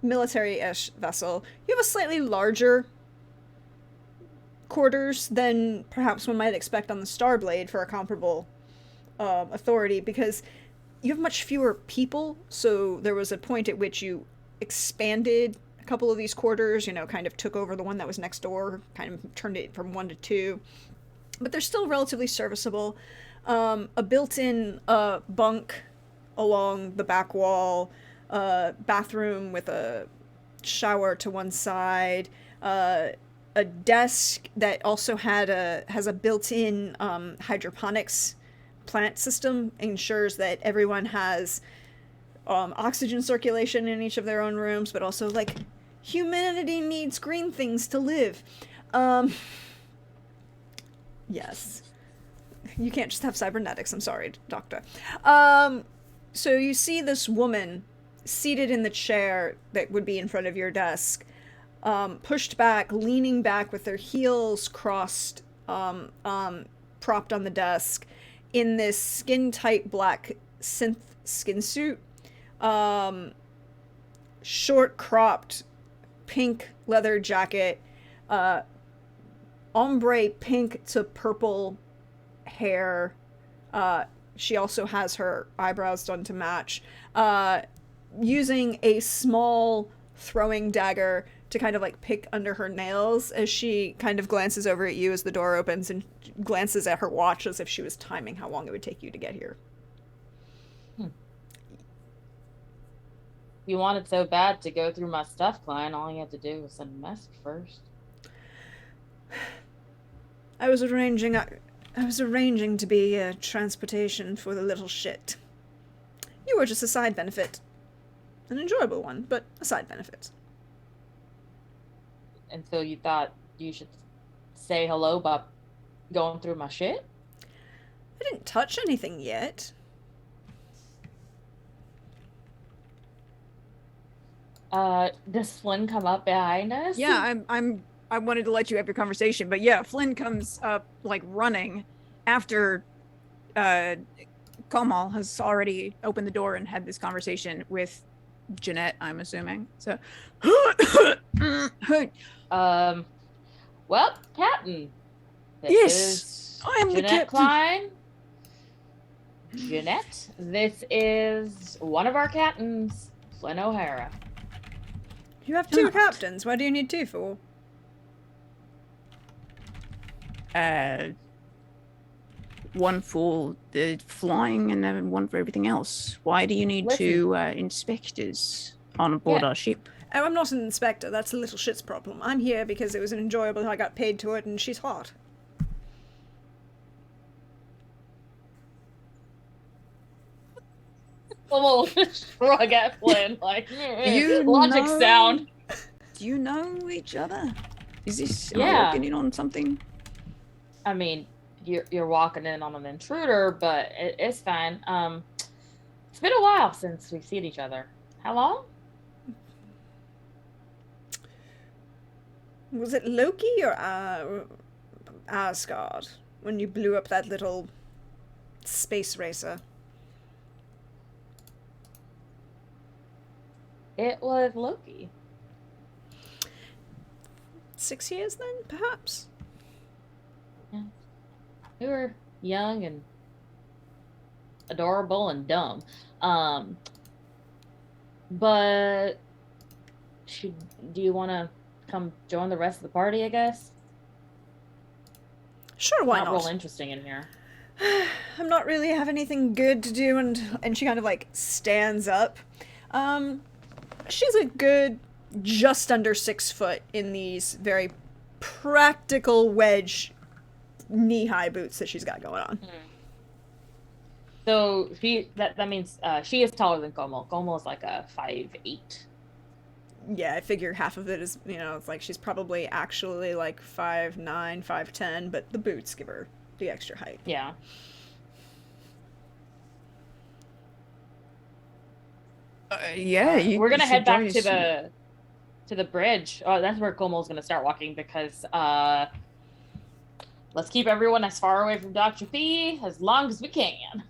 military-ish vessel. You have a slightly larger quarters than perhaps one might expect on the Starblade for a comparable authority, because you have much fewer people. So there was a point at which you expanded a couple of these quarters, kind of took over the one that was next door, kind of turned it from 1 to 2, but they're still relatively serviceable. A built-in bunk along the back wall, bathroom with a shower to one side, a desk that also has a built-in hydroponics plant system, ensures that everyone has oxygen circulation in each of their own rooms, but also like humanity needs green things to live. Yes. You can't just have cybernetics. I'm sorry, Doctor. So you see this woman seated in the chair that would be in front of your desk, pushed back, leaning back with their heels crossed, propped on the desk, in this skin-tight black synth skin suit, short-cropped pink leather jacket, ombre pink to purple hair. She also has her eyebrows done to match, using a small throwing dagger to kind of like pick under her nails as she kind of glances over at you as the door opens and glances at her watch as if she was timing how long it would take you to get here. You wanted so bad to go through my stuff, Klein. All you had to do was send a message first. I was arranging to be transportation for the little shit. You were just a side benefit. An enjoyable one, but a side benefit. And so you thought you should say hello by going through my shit? I didn't touch anything yet. Does Flynn come up behind us? Yeah, I wanted to let you have your conversation, but yeah, Flynn comes up like running after Kamal has already opened the door and had this conversation with Jeanette, I'm assuming. So well, Captain. This Yes, is I am the Jeanette captain. Klein. Jeanette, this is one of our captains, Flynn O'Hara. You have 2 captains. What do you need 2 for? One for the flying and then one for everything else. Why do you need Listen. 2 inspectors on board Yeah. our ship? Oh, I'm not an inspector. That's a little shit's problem. I'm here because it was an enjoyable. I got paid to it, and she's hot. We'll shrug at Flynn like You logic know- sound. Do you know each other? Is this am I Yeah. walking in on something? I mean, you're walking in on an intruder, but it's fine. It's been a while since we've seen each other. How long? Was it Loki or Asgard when you blew up that little space racer? It was Loki. 6 years then, perhaps? We were young and adorable and dumb. But do you want to come join the rest of the party, I guess? Sure, why Not real not? interesting in here. I'm not really have anything good to do, and she kind of like stands up. She's a good just under 6 foot in these very practical wedge knee-high boots that she's got going on. So that means she is taller than Como. Como is like a 5'8". Yeah, I figure half of it is, it's like she's probably actually like 5'9", 5'10", but the boots give her the extra height. Yeah. She looks like a 5'8" 5'9" 5'10", but the boots give her the extra height. Um, Yeah. Yeah. She looks like a 5'8" 5'9" 5'10", but the boots give her the extra height. Yeah. Yeah, We're gonna should head back join to us. the bridge. Oh, that's where Como's gonna start walking because let's keep everyone as far away from Dr. P as long as we can.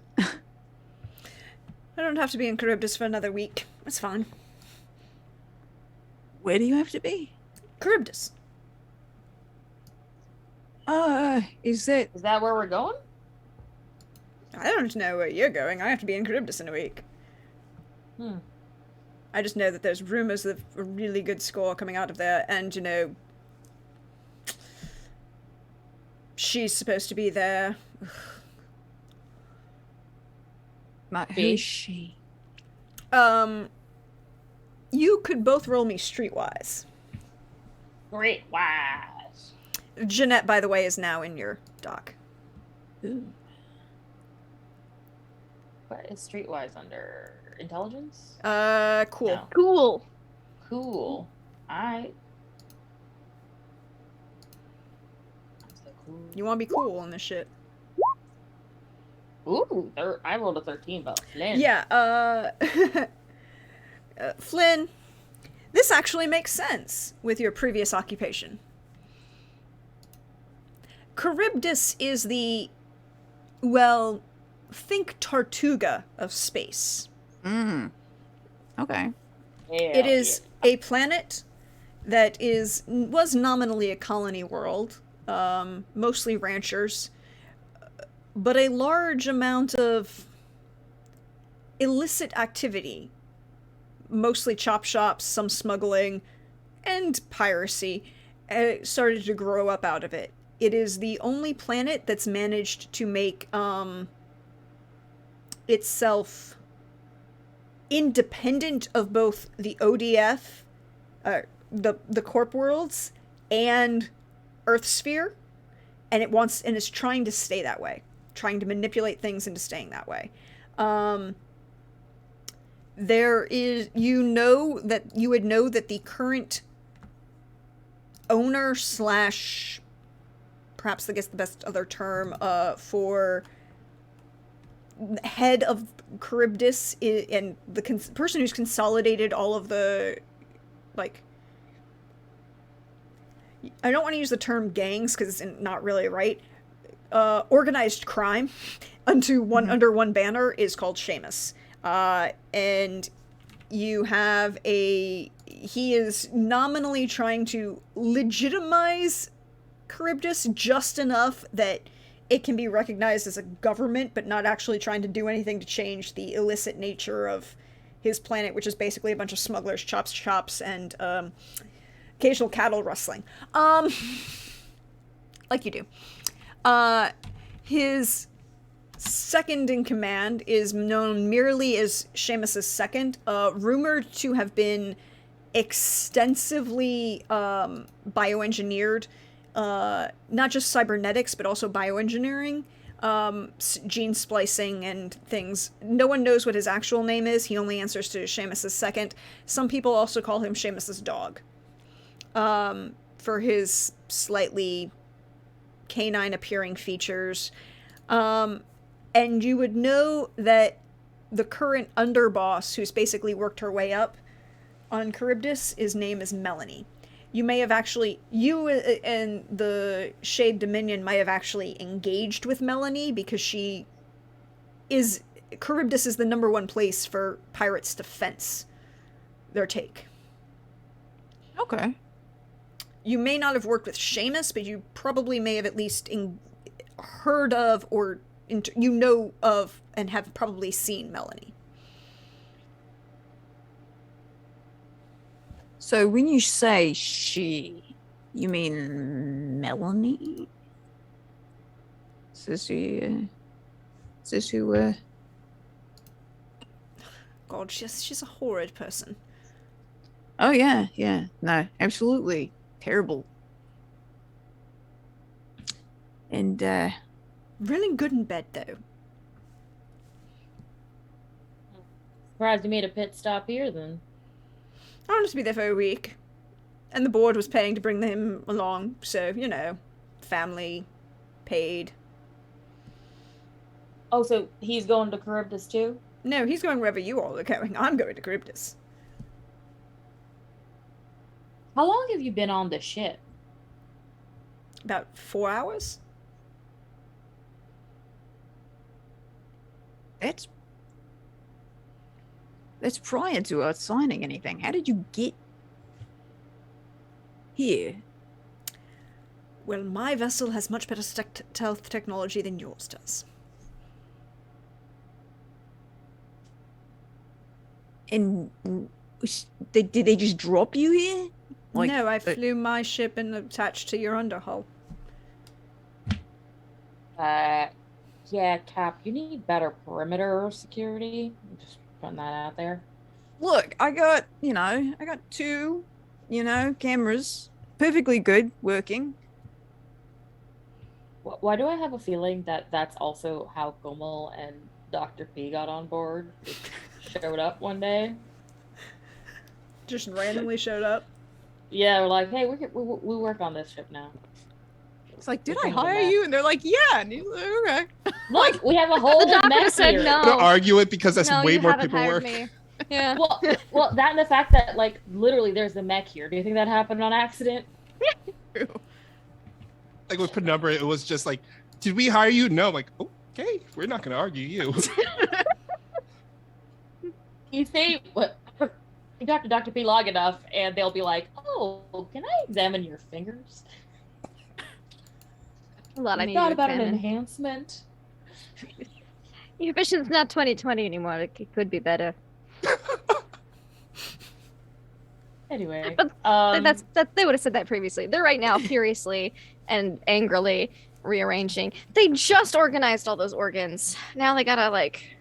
I don't have to be in Charybdis for another week. It's fine. Where do you have to be? Charybdis. Is that... Is that where we're going? I don't know where you're going. I have to be in Charybdis in a week. I just know that there's rumors of a really good score coming out of there, and, you know, she's supposed to be there. Who is she? You could both roll me streetwise. Great wise. Jeanette, by the way, is now in your dock. Ooh. What is streetwise under intelligence? Cool. No. Cool. Cool. Alright. So cool. You want to be cool on this shit. Ooh, I rolled a 13, but Flynn. Yeah, Flynn, this actually makes sense with your previous occupation. Charybdis is the, well, think Tortuga of space. Okay. It is a planet that was nominally a colony world, mostly ranchers, but a large amount of illicit activity, mostly chop shops, some smuggling, and piracy, started to grow up out of it. It is the only planet that's managed to make itself independent of both the ODF, the Corp worlds, and Earth Sphere, and is trying to stay that way, trying to manipulate things into staying that way. There is, you would know that the current owner slash, perhaps I guess the best other term for head of Charybdis and the person who's consolidated all of the, like, I don't want to use the term gangs because it's not really right. Organized crime under one banner is called Seamus. And you have he is nominally trying to legitimize Charybdis just enough that it can be recognized as a government, but not actually trying to do anything to change the illicit nature of his planet, which is basically a bunch of smugglers, chops, and occasional cattle rustling. Like you do. His second in command is known merely as Seamus's second, rumored to have been extensively bioengineered, not just cybernetics, but also bioengineering, gene splicing and things. No one knows what his actual name is. He only answers to Seamus's second. Some people also call him Seamus's dog, for his slightly canine-appearing features. And you would know that the current underboss, who's basically worked her way up on Charybdis, his name is Melanie. You may have actually, you and the Shade Dominion might have actually engaged with Melanie because Charybdis is the #1 place for pirates to fence their take. Okay. You may not have worked with Seamus, but you probably may have at least heard of or you know of and have probably seen Melanie. So when you say she, you mean Melanie? Is this who God, she's a horrid person. Oh yeah, no, absolutely terrible. And Really good in bed, though. Surprised you made a pit stop here, then. I wanted to be there for a week. And the board was paying to bring him along, so, you know, family, paid. Oh, so he's going to Charybdis, too? No, he's going wherever you all are going. I'm going to Charybdis. How long have you been on the ship? About 4 hours? That's prior to us signing anything. How did you get here? Well, my vessel has much better stealth technology than yours does. And did they just drop you here? No, I flew my ship and attached to your underhull. Yeah, Cap, you need better perimeter security. I'm just putting that out there. Look, I got 2, cameras. Perfectly good, working. Why do I have a feeling that that's also how Gomel and Dr. P got on board? Just showed up one day. Just randomly showed up. Yeah, we're like, hey, we work on this ship now. It's like, did I hire you? And they're like, yeah. And he's like, okay. Look, we have a whole The doctor mess said here. no. I'm gonna argue it because that's No, way you more haven't hired paperwork. me. Yeah. Well, that and the fact that like literally there's the mech here. Do you think that happened on accident? Like with Penumbra, it was just like, did we hire you? No, like, okay, we're not gonna argue you. You say what? You talk to Dr. P long enough, and they'll be like, "Oh, can I examine your fingers?" A lot I You need thought to about an examine. enhancement. Your vision's not 20/20 anymore. It could be better. Anyway, But they would have said that previously. They're right now furiously and angrily rearranging. They just organized all those organs. Now they gotta like.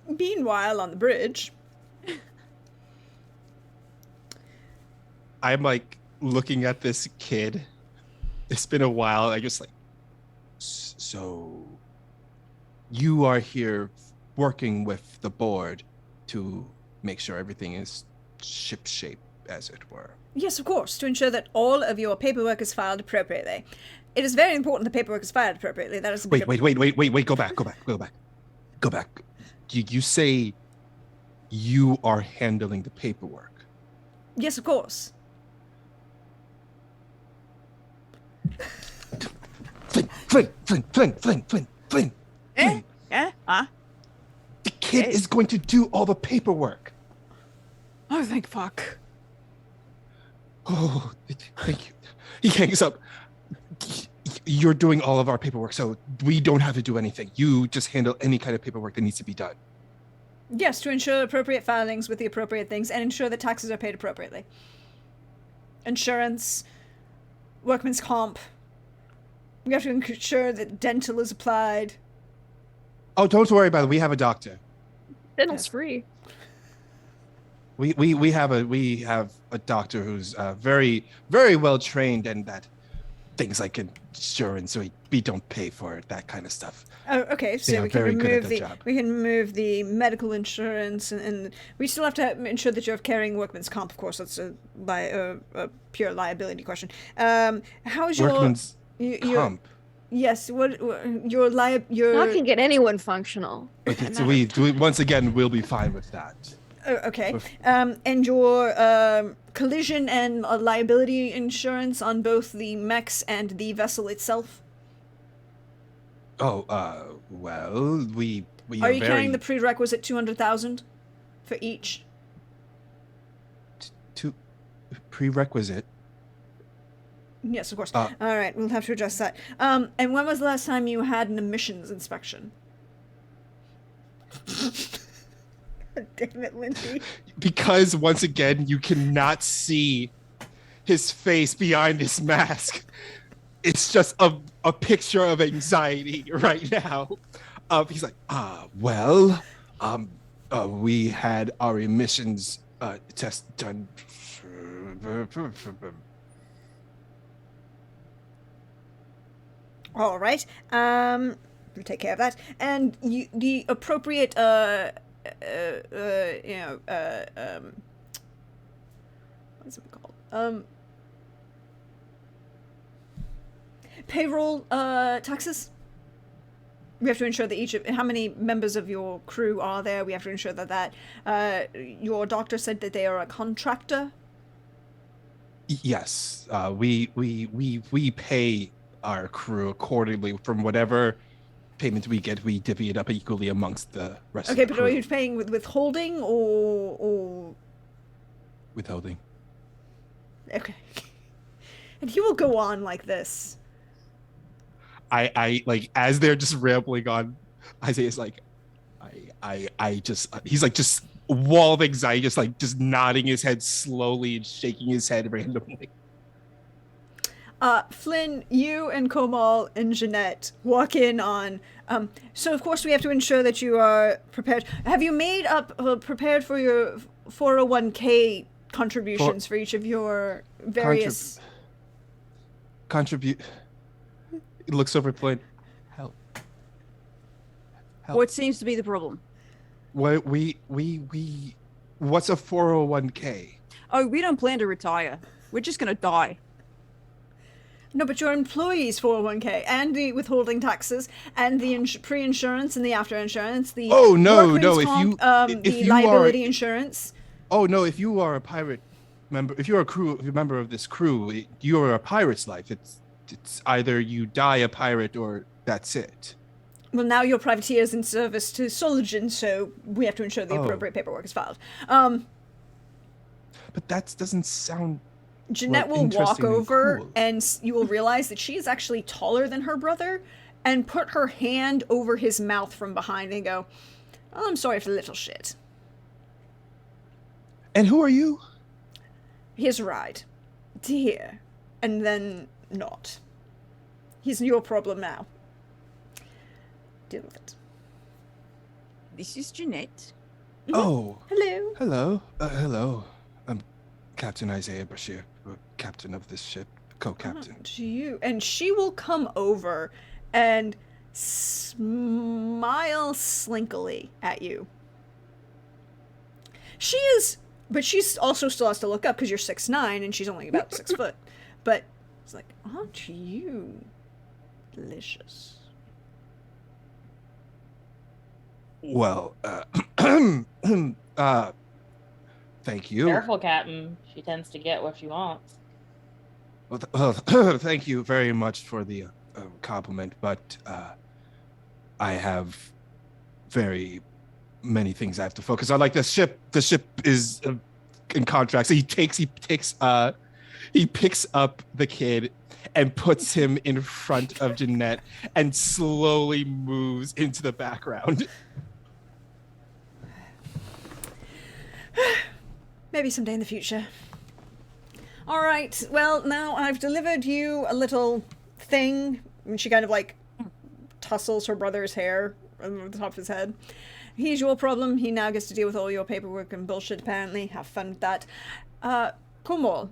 Meanwhile, on the bridge, I'm like looking at this kid. It's been a while. I just like, so you are here working with the board to make sure everything is ship shape, as it were. yes, of course, to ensure that all of your paperwork is filed appropriately. It is very important the paperwork is filed appropriately. That is a big Wait. Go back. You say you are handling the paperwork. Yes, of course. Flynn. Yeah? Huh? The kid is going to do all the paperwork. Oh, thank fuck. Oh, thank you. He hangs up. You're doing all of our paperwork, so we don't have to do anything. You just handle any kind of paperwork that needs to be done. Yes, to ensure appropriate filings with the appropriate things and ensure that taxes are paid appropriately. Insurance, workman's comp. We have to ensure that dental is applied. Oh, don't worry about it. We have a doctor. Dental's free. We have a doctor who's very, very well trained, and that things like insurance, so we don't pay for that kind of stuff. Oh, okay. So They are we can very good at remove their job. we can remove the medical insurance, and we still have to ensure that you're carrying workman's comp. Of course, that's a pure liability question. How's your Workman's your comp. yes? What your Not can get anyone functional. Okay, so we once again we'll be fine with that. Oh, okay. And your collision and liability insurance on both the mechs and the vessel itself? Oh, well, we Are you very carrying the prerequisite 200,000 for each? to prerequisite. Yes, of course. All right, we'll have to adjust that. And when was the last time you had an emissions inspection? Damn it, Lindy. Because once again, you cannot see his face behind his mask. It's just a picture of anxiety right now. He's like, we had our emissions test done. All right. We'll take care of that. And the appropriate, what's it called? Payroll taxes. we have to ensure that how many members of your crew are there. We have to ensure that your doctor said that they are a contractor. Yes, we pay our crew accordingly. From whatever payment we get, we divvy it up equally amongst the rest of the crew. Okay, but are you paying with withholding or withholding? Okay. And he will go on like this. I like, as they're just rambling on, Isaiah's like, he's like just wall of anxiety, just nodding his head slowly and shaking his head randomly. Flynn, you and Komal and Jeanette walk in on, so of course we have to ensure that you are prepared. Have you prepared for your 401k contributions for each of your various... Contribute. It looks over at Flynn. Help. What seems to be the problem? What what's a 401k? Oh, we don't plan to retire. We're just gonna die. No, but your employees' 401k and the withholding taxes and the pre-insurance and the after-insurance, the liability insurance. Oh no, if you are a pirate member, if you're a member of this crew, you are a pirate's life. It's either you die a pirate or that's it. Well, now your privateer is in service to Solgen, so we have to ensure the appropriate paperwork is filed. But that doesn't sound... Jeanette will walk over and you will realize that she is actually taller than her brother and put her hand over his mouth from behind and go, "Oh, I'm sorry for the little shit." And who are you? His ride to here, and then not. He's your problem now. Deal with it. This is Jeanette. Oh. Hello. Hello. Hello. I'm Captain Isaiah Bashir, captain of this ship, co-captain. To you. And she will come over and smile slinkily at you. But she's also still has to look up because you're 6'9" and she's only about 6 foot. But it's like, aren't you delicious? Well, thank you. Careful, Captain. She tends to get what she wants. Well, thank you very much for the compliment, but I have very many things I have to focus on. Like the ship is in contract. So he picks up the kid and puts him in front of Jeanette and slowly moves into the background. Maybe someday in the future. All right. Well, now I've delivered you a little thing. And she kind of like tussles her brother's hair over the top of his head. He's your problem. He now gets to deal with all your paperwork and bullshit, apparently. Have fun with that. Komal,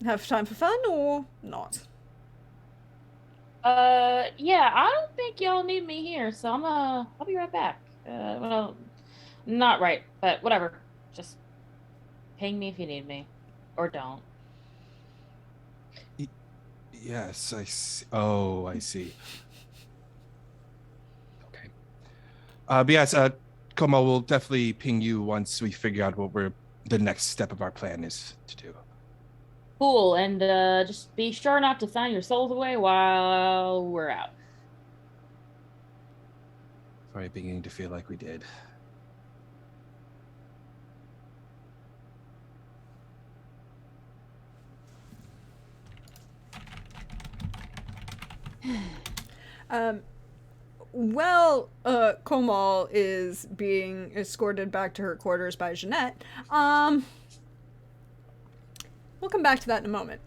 have time for fun or not? Yeah, I don't think y'all need me here, so I'll be right back. Well, not right, but whatever. Just ping me if you need me. Or don't. Yes, I see. Oh, I see. Okay. But yes, Como will definitely ping you once we figure out what the next step of our plan is to do. Cool, and just be sure not to sign your souls away while we're out. Sorry, beginning to feel like we did. Komal is being escorted back to her quarters by Jeanette. We'll come back to that in a moment.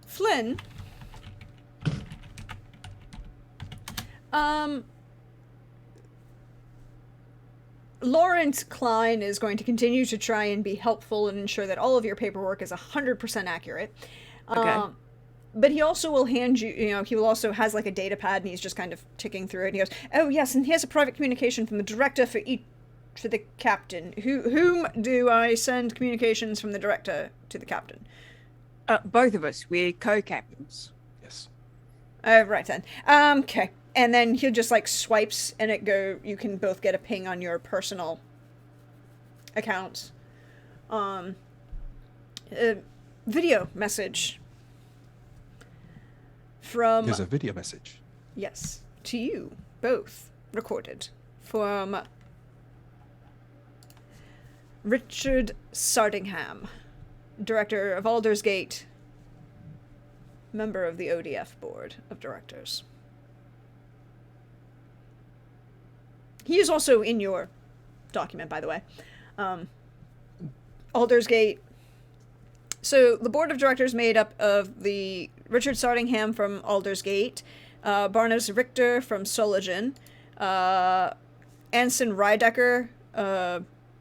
Flynn. Lawrence Klein is going to continue to try and be helpful and ensure that all of your paperwork is 100% accurate. Okay. But he also will hand you, he will also has like a data pad and he's just kind of ticking through it. And he goes, "Oh yes, and here's a private communication from the director for the captain. Whom do I send communications from the director to the captain?" Both of us. We're co-captains. Yes. Right then. Okay. And then he'll just like swipes and you can both get a ping on your personal accounts. Video message from... There's a video message. Yes, to you both, recorded from Richard Sardingham, director of Aldersgate, member of the ODF board of directors. He is also in your document, by the way. Aldersgate. So the board of directors made up of the Richard Sardingham from Aldersgate, Barnes Richter from Soligen, Anson Rydecker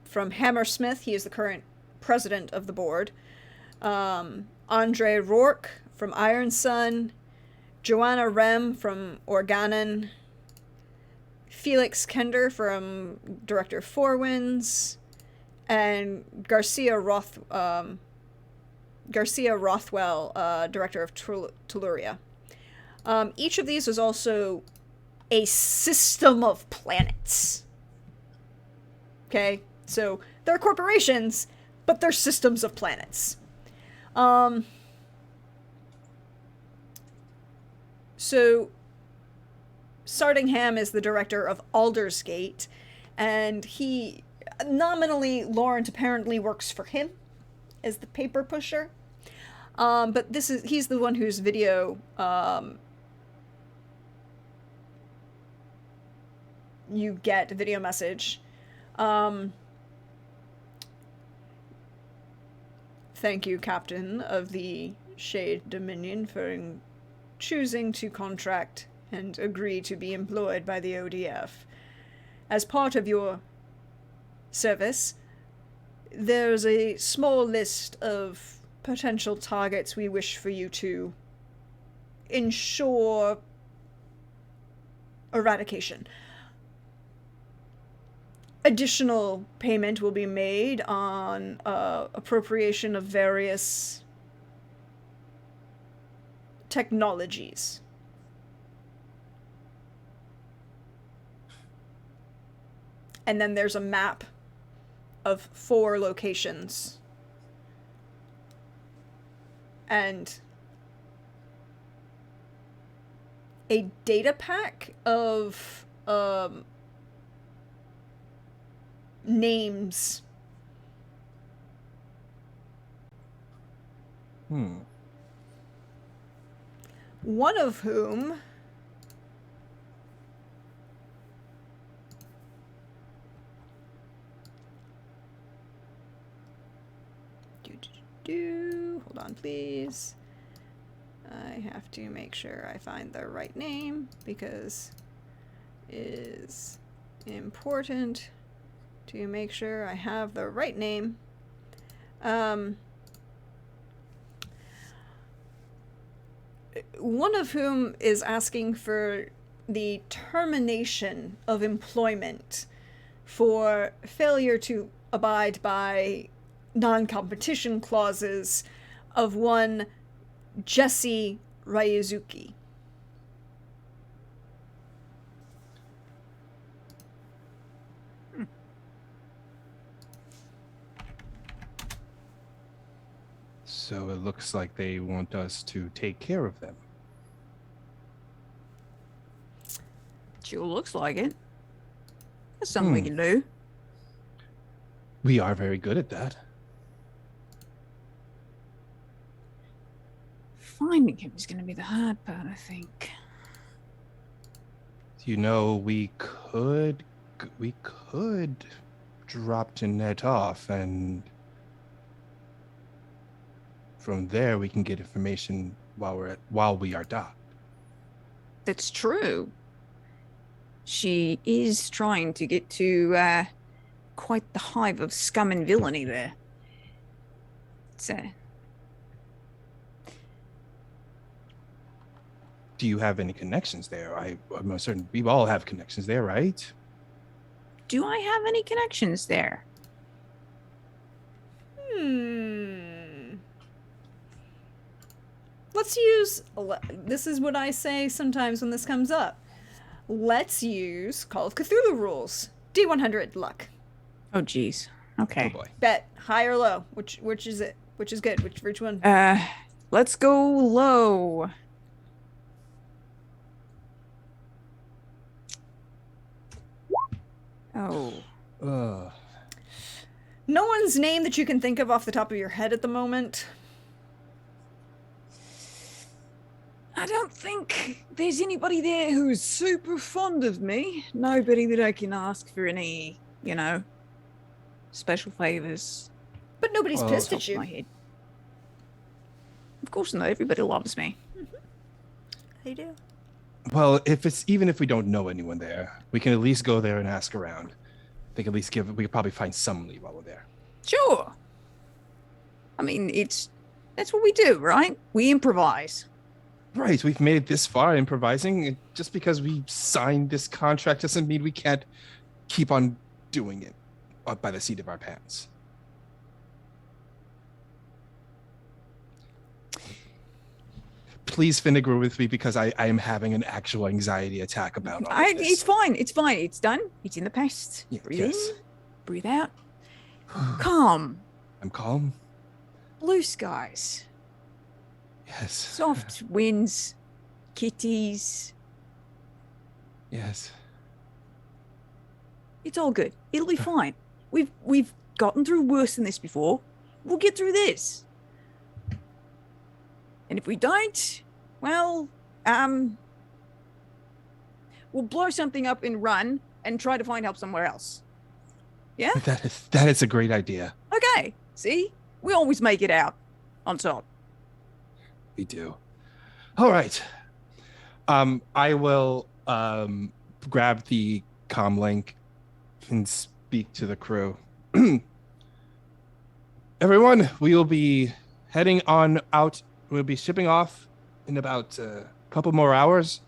from Hammersmith. He is the current president of the board. Andre Rourke from Iron Sun, Joanna Rem from Organon, Felix Kender from Director Four Winds, and Garcia Rothwell, Director of Telluria. Each of these is also a system of planets. Okay? So, they're corporations, but they're systems of planets. So, Sardingham is the director of Aldersgate, and he, nominally, Laurent apparently works for him as the paper pusher. But he's the one whose video, you get a video message. Thank you, Captain of the Shade Dominion, for choosing to contract and agree to be employed by the ODF. As part of your service, there's a small list of potential targets we wish for you to ensure eradication. Additional payment will be made on appropriation of various technologies. And then there's a map of 4 locations. And a data pack of names. One of whom hold on, please. I have to make sure I find the right name because it is important to make sure I have the right name. One of whom is asking for the termination of employment for failure to abide by non-competition clauses of one Jesse Ryuzuki. So it looks like they want us to take care of them. Sure looks like it. That's something we can do. We are very good at that. Finding him is going to be the hard part, I think. You know, we could drop Jeanette off, and from there we can get information while we are docked. That's true. She is trying to get to quite the hive of scum and villainy there. Do you have any connections there? I'm certain we all have connections there, right? Do I have any connections there? let's use. This is what I say sometimes when this comes up. Let's use Call of Cthulhu rules. D100 luck. Oh, jeez. Oh Okay. boy. Bet high or low. Which is it? Which is good? Which one? Let's go low. Oh. Ugh. No one's name that you can think of off the top of your head at the moment. I don't think there's anybody there who's super fond of me. Nobody that I can ask for any, special favors. But nobody's Oh. pissed Top at of you. my head. Of course not. Everybody loves me. They do. Well, even if we don't know anyone there, we can at least go there and ask around. They can at least we could probably find some lead while we're there. Sure. I mean, that's what we do, right? We improvise. Right, we've made it this far improvising. Just because we signed this contract doesn't mean we can't keep on doing it by the seat of our pants. Please vinegar with me because I am having an actual anxiety attack about all of this. It's fine. It's fine. It's done. It's in the past. Yeah, Breathe yes. in, breathe out. Calm. I'm calm. Blue skies. Yes. Soft winds. Kitties. Yes. It's all good. It'll be fine. We've gotten through worse than this before. We'll get through this. And if we don't, well, we'll blow something up and run and try to find help somewhere else. Yeah? That is a great idea. Okay. See? We always make it out on top. We do. All right. I will grab the comm link and speak to the crew. Everyone, we will be heading on out. We'll be shipping off in about a couple more hours.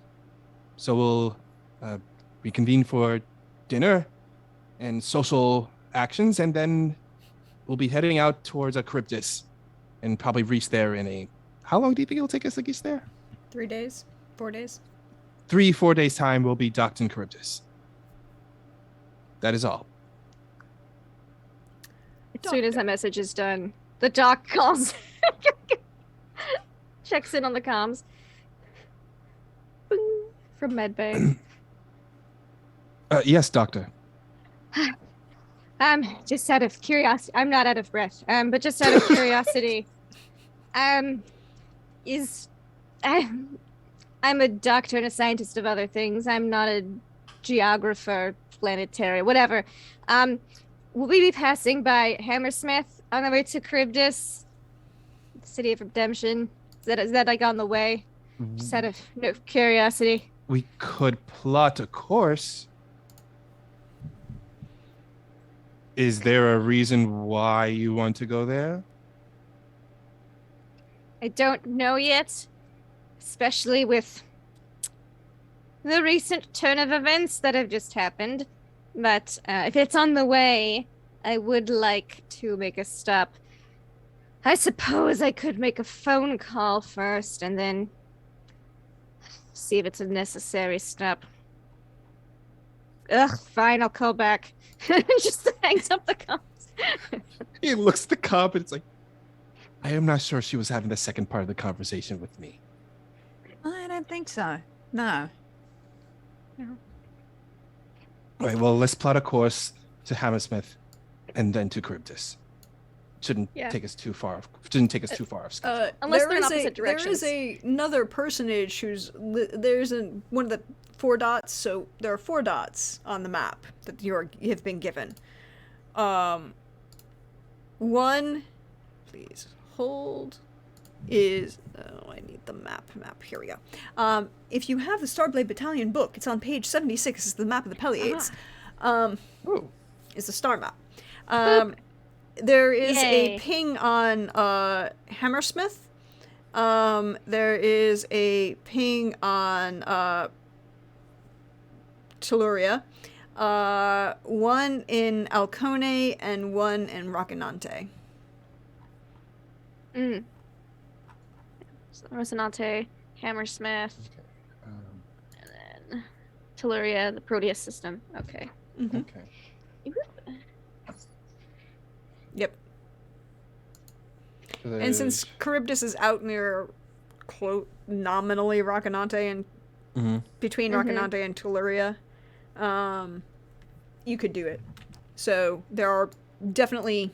So we'll reconvene for dinner and social actions, and then we'll be heading out towards a Cryptus and probably reach there in a... How long do you think it'll take us to get there? 3 days? 4 days? 3-4 days time we'll be docked in Cryptus. That is all. As soon as that message is done, the doc calls. Checks in on the comms. Bing, from medbay. Yes, Doctor. Just out of curiosity, I'm not out of breath. But just out of curiosity, I'm a doctor and a scientist of other things. I'm not a geographer, planetary, whatever. Will we be passing by Hammersmith on the way to Charybdis, the city of redemption? Is that like on the way? Just out of curiosity. We could plot a course. Is there a reason why you want to go there? I don't know yet, especially with the recent turn of events that have just happened. But if it's on the way, I would like to make a stop. I suppose I could make a phone call first and then see if it's a necessary stop. Ugh, fine, I'll call back. Just hangs up the comms. He looks at the cop and it's like, I am not sure she was having the second part of the conversation with me. I don't think so. No. All right, well, let's plot a course to Hammersmith and then to Charybdis. Shouldn't take us too far. Shouldn't take us too far off schedule. Unless they're in opposite directions. There is another personage who's there's one of the 4 dots. So there are 4 dots on the map that you have been given. One, please hold, is I need the map. Here we go. If you have the Starblade Battalion book, it's on page 76. It's the map of the Pleiades. It's a star map. There is a ping on Hammersmith. There is a ping on Telluria. One in Alcone and one in Rocinante. Rocinante, Hammersmith, Okay. and then Telluria, the Proteus system. Okay. Mhm. Okay. Yep. So And since there's- Charybdis is out near, nominally Rocinante and Mhm. between Rocinante and Telluria, you could do it. So there are definitely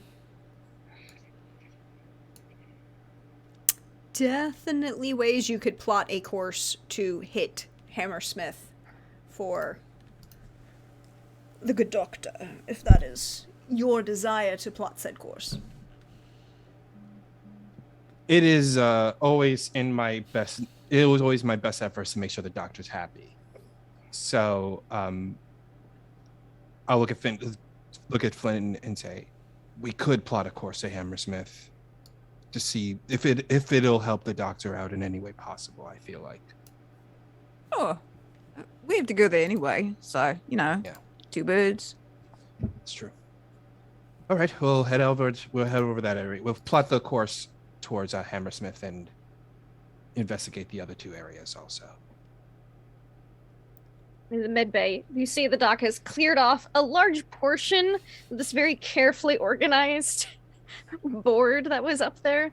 ways you could plot a course to hit Hammersmith for the good doctor, if that is your desire to plot said course. It is always in my best. It was always my best efforts to make sure the doctor's happy. So I'll look at Flynn and say, we could plot a course to Hammersmith to see if it'll help the doctor out in any way possible. I feel like. Oh, we have to go there anyway, so Yeah. two birds. It's true. All right, we'll head over that area. We'll plot the course towards Hammersmith and investigate the other two areas also. In the med bay, you see the dock has cleared off a large portion of this very carefully organized board that was up there.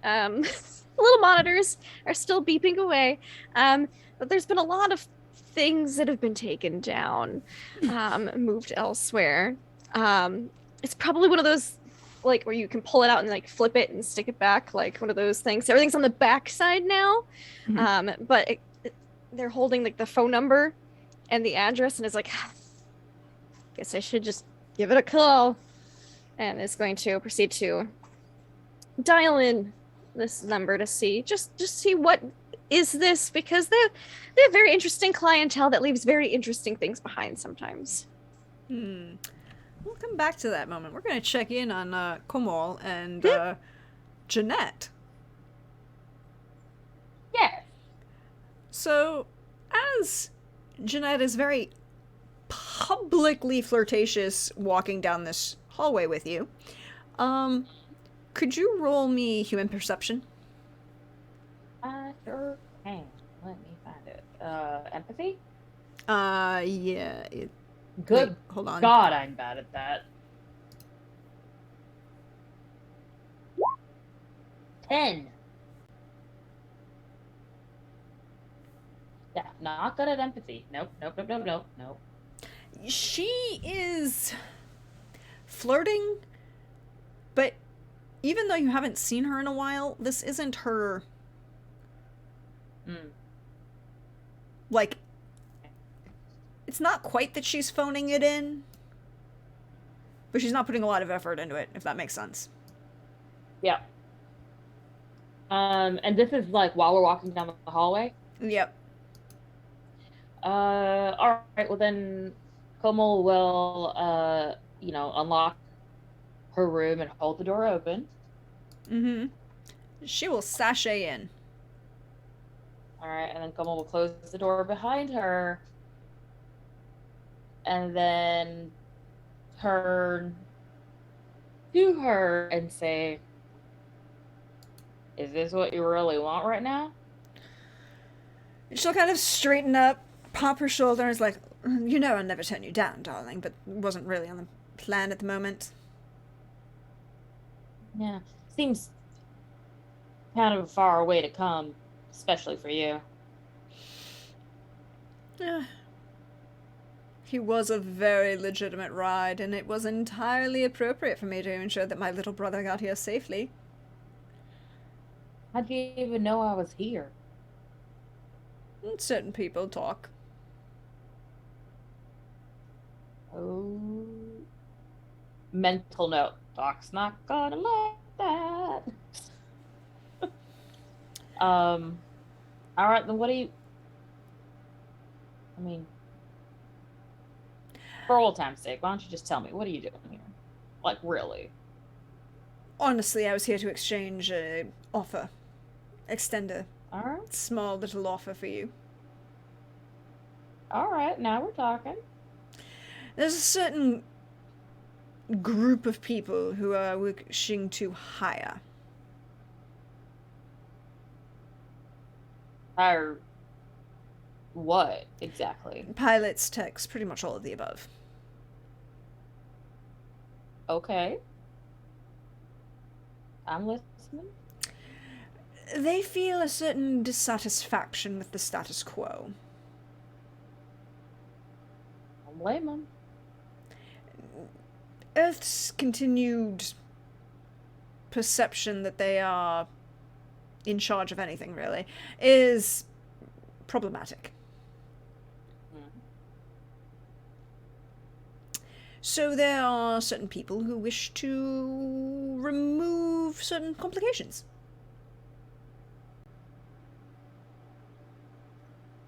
Little monitors are still beeping away, but there's been a lot of things that have been taken down, moved elsewhere. It's probably one of those, like, where you can pull it out and like flip it and stick it back, like one of those things. Everything's on the back side now, but they're holding like the phone number and the address, and it's like, guess I should just give it a call. And it's going to proceed to dial in this number to see, just see what is this, because they have very interesting clientele that leaves very interesting things behind sometimes. We'll come back to that moment. We're going to check in on Komal and Jeanette. Yes. So, as Jeanette is very publicly flirtatious walking down this hallway with you, could you roll me human perception? I sure can. Let me find it. Empathy? Yeah. Good Wait, hold on. God, I'm bad at that. 10. Yeah, not good at empathy. Nope. She is flirting, but even though you haven't seen her in a while, this isn't her. Like, it's not quite that she's phoning it in, but she's not putting a lot of effort into it, if that makes sense. Yeah. And this is like while we're walking down the hallway? Yep. All right, well then Komal will, unlock her room and hold the door open. She will sashay in. All right, and then Komal will close the door behind her. And then turn to her and say, is this what you really want right now? She'll kind of straighten up, pop her shoulder, and is like, you know I'll never turn you down, darling, but it wasn't really on the plan at the moment. Yeah, seems kind of a far way to come, especially for you. Yeah. He was a very legitimate ride, and it was entirely appropriate for me to ensure that my little brother got here safely. How'd you even know I was here? Certain people talk. Oh. Mental note. Doc's not gonna like that. Alright, then what do you... I mean... For old time's sake, why don't you just tell me, what are you doing here? Like, really? Honestly, I was here to exchange a offer. Extend a Alright. small little offer for you. Alright, now we're talking. There's a certain group of people who are wishing to hire. Hire what exactly? Pilots, techs, pretty much all of the above. Okay. I'm listening. They feel a certain dissatisfaction with the status quo. Don't blame them. Earth's continued perception that they are in charge of anything, really, is problematic. So there are certain people who wish to remove certain complications.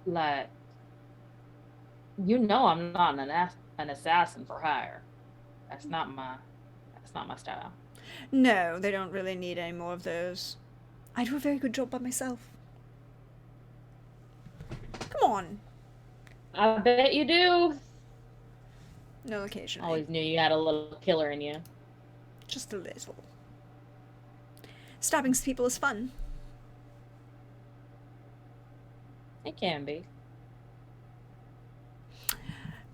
Like, I'm not an assassin for hire. That's not my style. No, they don't really need any more of those. I do a very good job by myself. Come on. I bet you do. No, occasionally. Always knew you had a little killer in you. Just a little. Stabbing people is fun. It can be.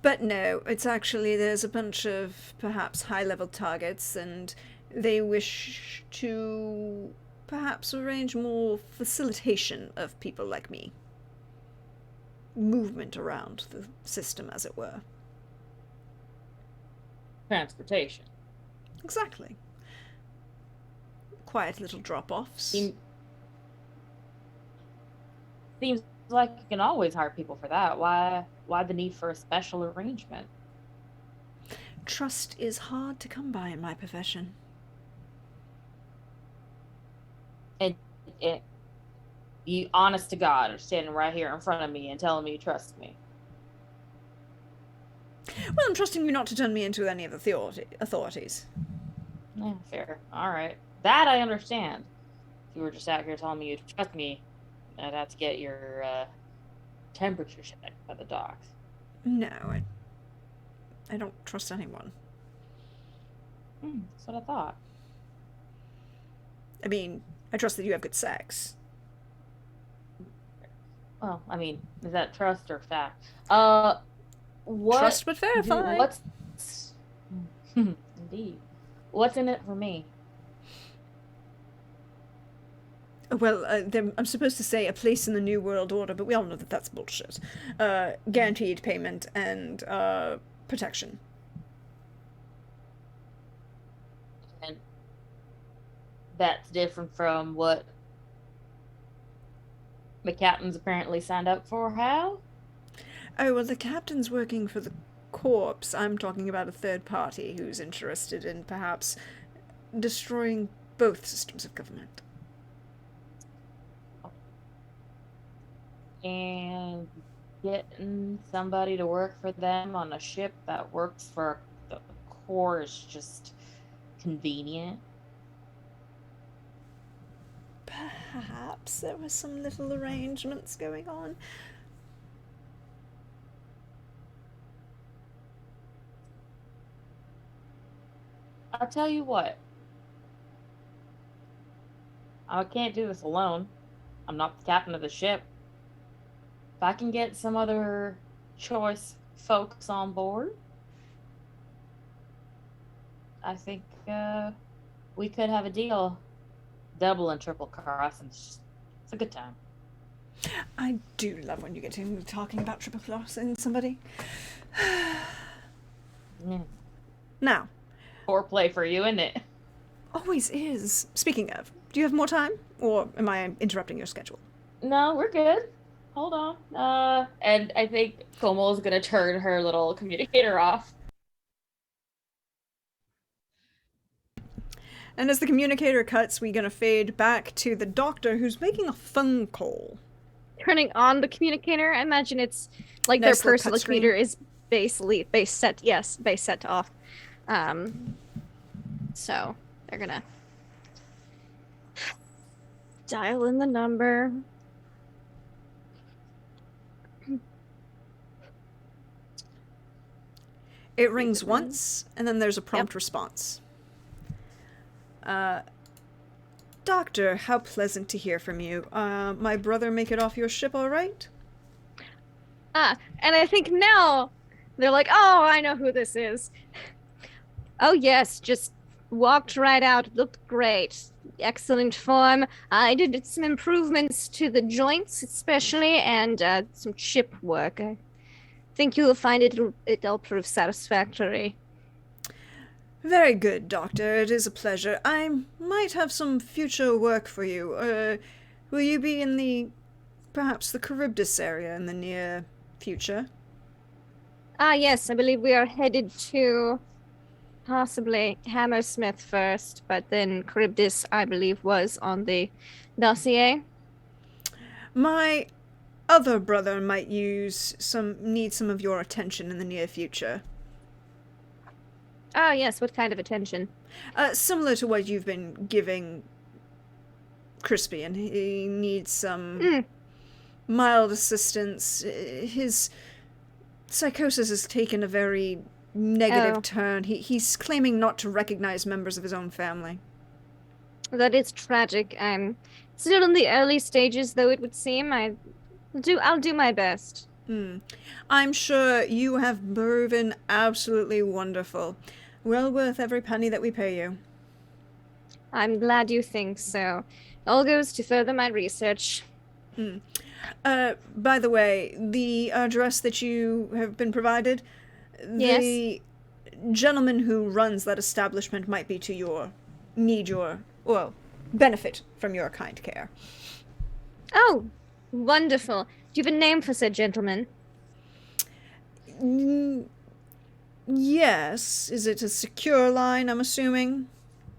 But no, it's actually, there's a bunch of perhaps high-level targets, and they wish to perhaps arrange more facilitation of people like me. Movement around the system, as it were. Transportation. Exactly. Quiet little drop-offs. Seems like you can always hire people for that. Why the need for a special arrangement? Trust is hard to come by in my profession. And you, honest to God, are standing right here in front of me and telling me you trust me. Well, I'm trusting you not to turn me into any of the authorities. Yeah, fair. All right. That I understand. If you were just out here telling me you trust me, I'd have to get your temperature checked by the docs. No, I don't trust anyone. That's what I thought. I mean, I trust that you have good sex. Well, I mean, is that trust or fact? What? Trust but verify. What's indeed? What's in it for me? Well, I'm supposed to say a place in the New World Order, but we all know that that's bullshit. Guaranteed payment and protection. And that's different from what the captain's apparently signed up for. How? Oh, well, the captain's working for the Corps. I'm talking about a third party who's interested in perhaps destroying both systems of government. And getting somebody to work for them on a ship that works for the Corps is just convenient. Perhaps there were some little arrangements going on. I'll tell you what. I can't do this alone. I'm not the captain of the ship. If I can get some other choice folks on board, I think we could have a deal. Double and triple cross, and it's a good time. I do love when you get into talking about triple crossing somebody. Yeah. Now. Foreplay for you, isn't it? Always is. Speaking of, do you have more time? Or am I interrupting your schedule? No, we're good. Hold on. And I think Komal is going to turn her little communicator off. And as the communicator cuts, we're going to fade back to the doctor who's making a phone call. Turning on the communicator, I imagine it's like Nice their little personal cut computer is base set to off. So they're gonna dial in the number. It rings once, and then there's a prompt response. Doctor, how pleasant to hear from you. My brother make it off your ship all right? And I think now they're like, oh, I know who this is. Oh, yes, just walked right out. Looked great. Excellent form. I did some improvements to the joints, especially, and some chip work. I think you'll find it'll prove satisfactory. Very good, Doctor. It is a pleasure. I might have some future work for you. Will you be in perhaps the Charybdis area in the near future? Yes, I believe we are headed to possibly Hammersmith first, but then Charybdis, I believe, was on the dossier. My other brother might need some of your attention in the near future. Ah, yes, what kind of attention? Similar to what you've been giving Crispy, and he needs some mild assistance. His psychosis has taken a very negative turn. He's claiming not to recognize members of his own family. That is tragic. I'm still in the early stages, though it would seem. I'll do my best. I'm sure you have proven absolutely wonderful. Well worth every penny that we pay you. I'm glad you think so. All goes to further my research. By the way, the address that you have been provided, the gentleman who runs that establishment might be to benefit from your kind care. Oh, wonderful. Do you have a name for said gentleman? Yes. Is it a secure line, I'm assuming?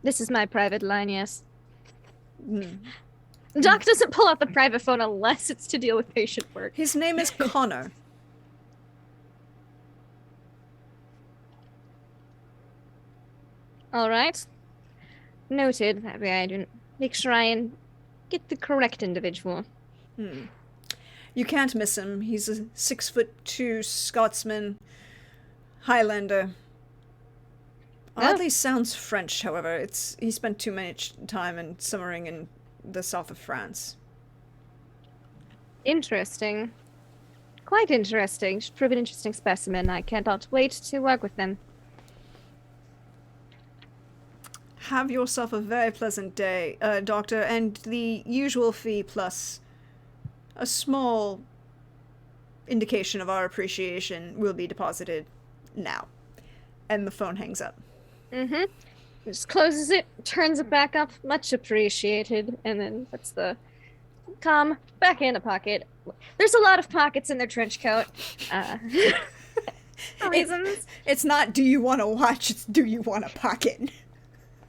This is my private line, yes. Doc doesn't pull out the private phone unless it's to deal with patient work. His name is Connor. All right. Noted. That way I didn't make sure I get the correct individual. You can't miss him. He's a 6'2" Scotsman, Highlander. Oddly sounds French, however. He spent too much time summering in the south of France. Interesting. Quite interesting. Should prove an interesting specimen. I cannot wait to work with them. Have yourself a very pleasant day, Doctor, and the usual fee plus a small indication of our appreciation will be deposited now. And the phone hangs up. Just closes it, turns it back up, much appreciated, and then puts the comm back in the pocket. There's a lot of pockets in their trench coat. For reasons. It's not do you want to watch, it's do you want a pocket.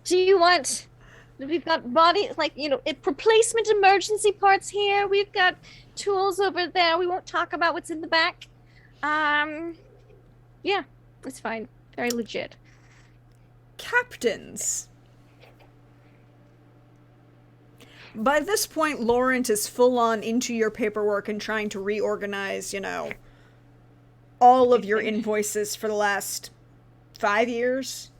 Do you want... We've got replacement emergency parts here. We've got tools over there. We won't talk about what's in the back. Yeah, it's fine. Very legit. Captains. By this point, Laurent is full on into your paperwork and trying to reorganize, all of your invoices for the last 5 years.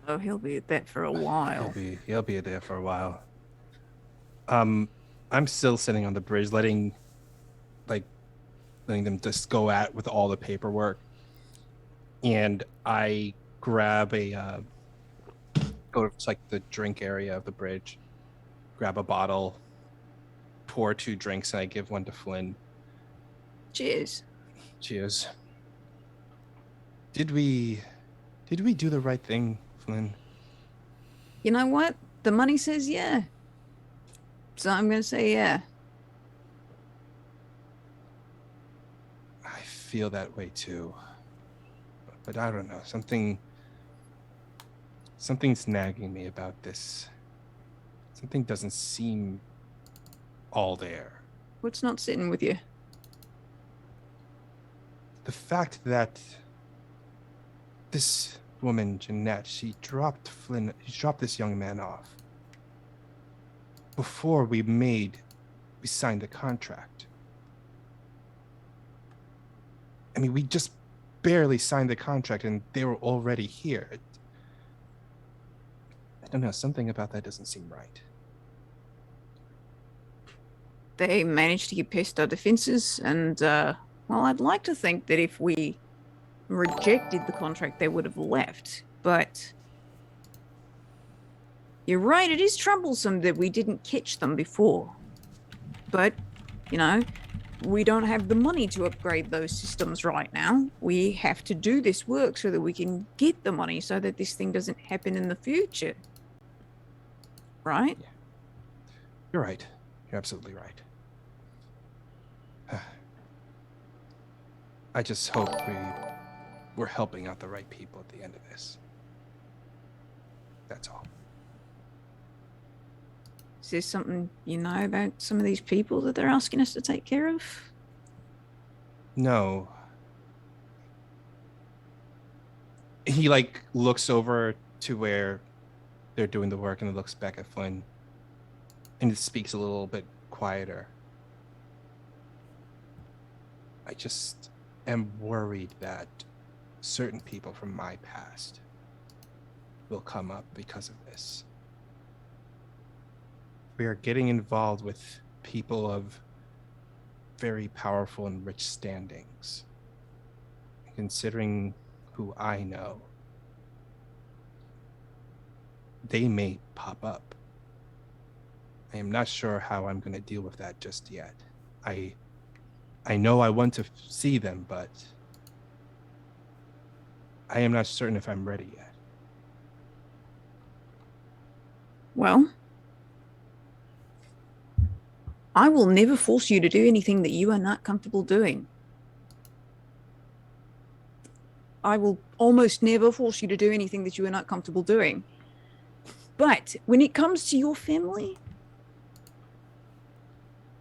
Oh, he'll be at that for a while. He'll be there for a while. I'm still sitting on the bridge, letting them just go at with all the paperwork. And I grab go to the drink area of the bridge, grab a bottle, pour 2 drinks, and I give one to Flynn. Cheers. Cheers. Did we do the right thing, Flynn? You know what? The money says yeah. So I'm going to say yeah. I feel that way too. But I don't know. Something's nagging me about this. Something doesn't seem all there. What's not sitting with you? The fact that this woman, Jeanette, she dropped this young man off before we signed the contract. I mean, we just barely signed the contract and they were already here. I don't know, something about that doesn't seem right. They managed to get past our defenses, and, well, I'd like to think that if we rejected the contract, they would have left. But you're right, it is troublesome that we didn't catch them before. But, you know, we don't have the money to upgrade those systems right now. We have to do this work so that we can get the money so that this thing doesn't happen in the future. Right? Yeah. You're right. You're absolutely right. I just hope we're helping out the right people at the end of this. That's all. Is there something you know about some of these people that they're asking us to take care of? No. He looks over to where they're doing the work and looks back at Flynn and speaks a little bit quieter. I just am worried that certain people from my past will come up because of this. We are getting involved with people of very powerful and rich standings. Considering who I know, they may pop up. I am not sure how I'm going to deal with that just yet. I know I want to see them, but I am not certain if I'm ready yet. Well, I will never force you to do anything that you are not comfortable doing. I will almost never force you to do anything that you are not comfortable doing. But when it comes to your family,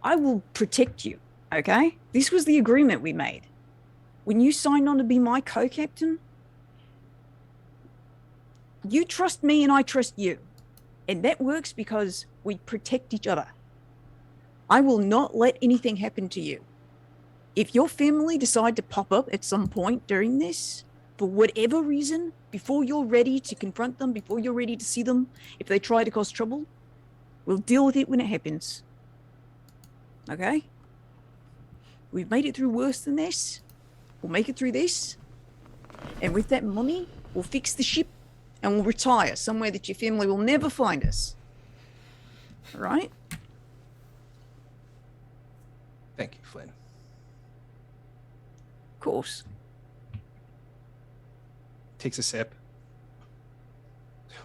I will protect you, okay? This was the agreement we made. When you signed on to be my co-captain, you trust me and I trust you. And that works because we protect each other. I will not let anything happen to you. If your family decide to pop up at some point during this, for whatever reason, before you're ready to confront them, before you're ready to see them, if they try to cause trouble, we'll deal with it when it happens. Okay? We've made it through worse than this. We'll make it through this. And with that money, we'll fix the ship and we'll retire somewhere that your family will never find us. All right? Thank you, Flynn. Of course. Takes a sip.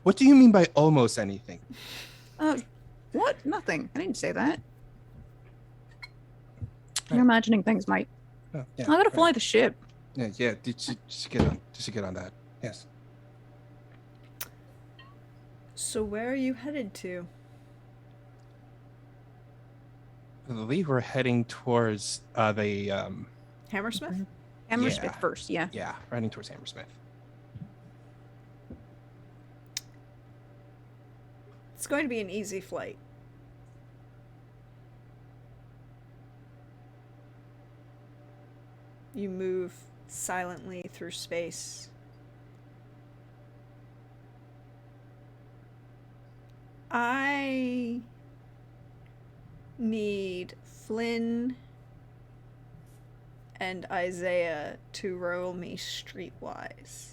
What do you mean by almost anything? What? Nothing. I didn't say that. You're imagining things, mate. Oh, yeah, I gotta fly the ship. Yeah. Just get on that. Yes. So where are you headed to? I believe we're heading towards the Hammersmith? Hammersmith first, yeah. Yeah, we're heading towards Hammersmith. It's going to be an easy flight. You move silently through space. I need Flynn and Isaiah to roll me streetwise.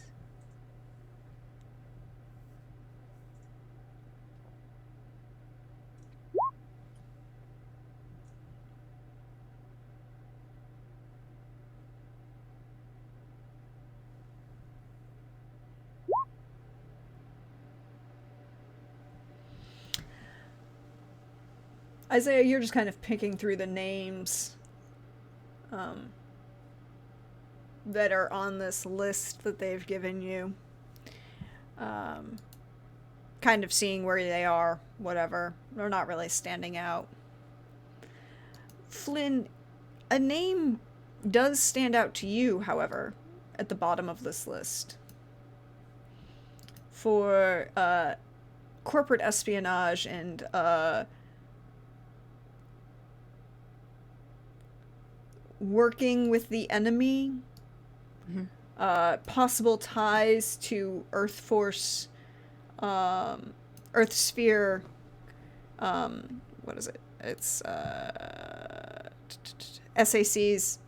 Isaiah, you're just kind of picking through the names that are on this list that they've given you. Kind of seeing where they are, whatever. They're not really standing out. Flynn, a name does stand out to you, however, at the bottom of this list. For corporate espionage and working with the enemy, possible ties to Earth Earth sphere. What is it? It's SAC's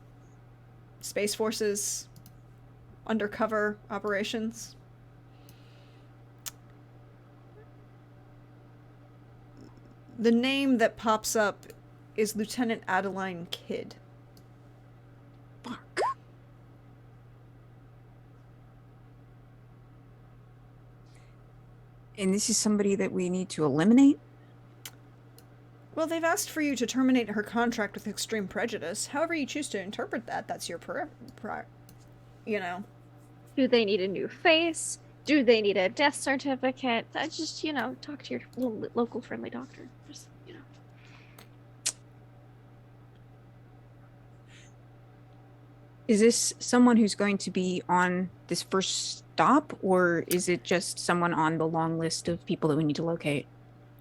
Space Forces undercover operations. The name that pops up is Lieutenant Adeline Kidd. Fuck. And this is somebody that we need to eliminate? Well, they've asked for you to terminate her contract with Extreme Prejudice. However you choose to interpret that, that's your you know. Do they need a new face? Do they need a death certificate? Just, talk to your local friendly doctor. Just, Is this someone who's going to be on this first stop, or is it just someone on the long list of people that we need to locate?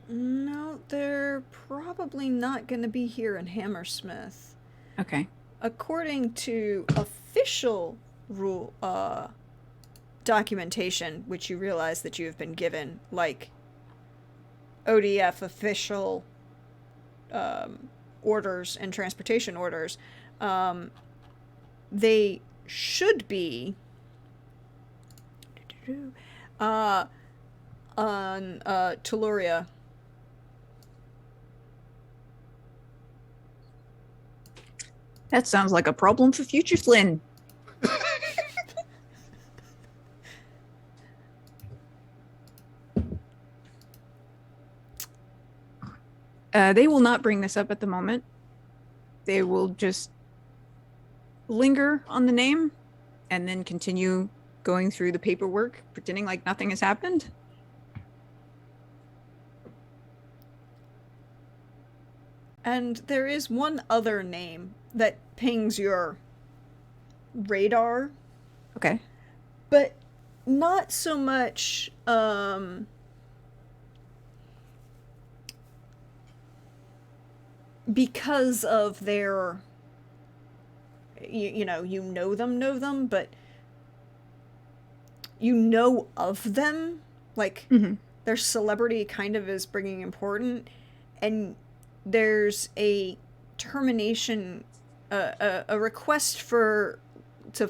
No, they're probably not going to be here in Hammersmith. Okay. According to official rule documentation, which you realize that you have been given, like ODF official orders and transportation orders, they should be on Tellurria. That sounds like a problem for future Flynn. They will not bring this up at the moment. They will just linger on the name and then continue going through the paperwork, pretending like nothing has happened. And there is one other name that pings your radar. Okay. But not so much because of their you know them, but you know of them, like their celebrity kind of is bringing important, and there's a termination, a request to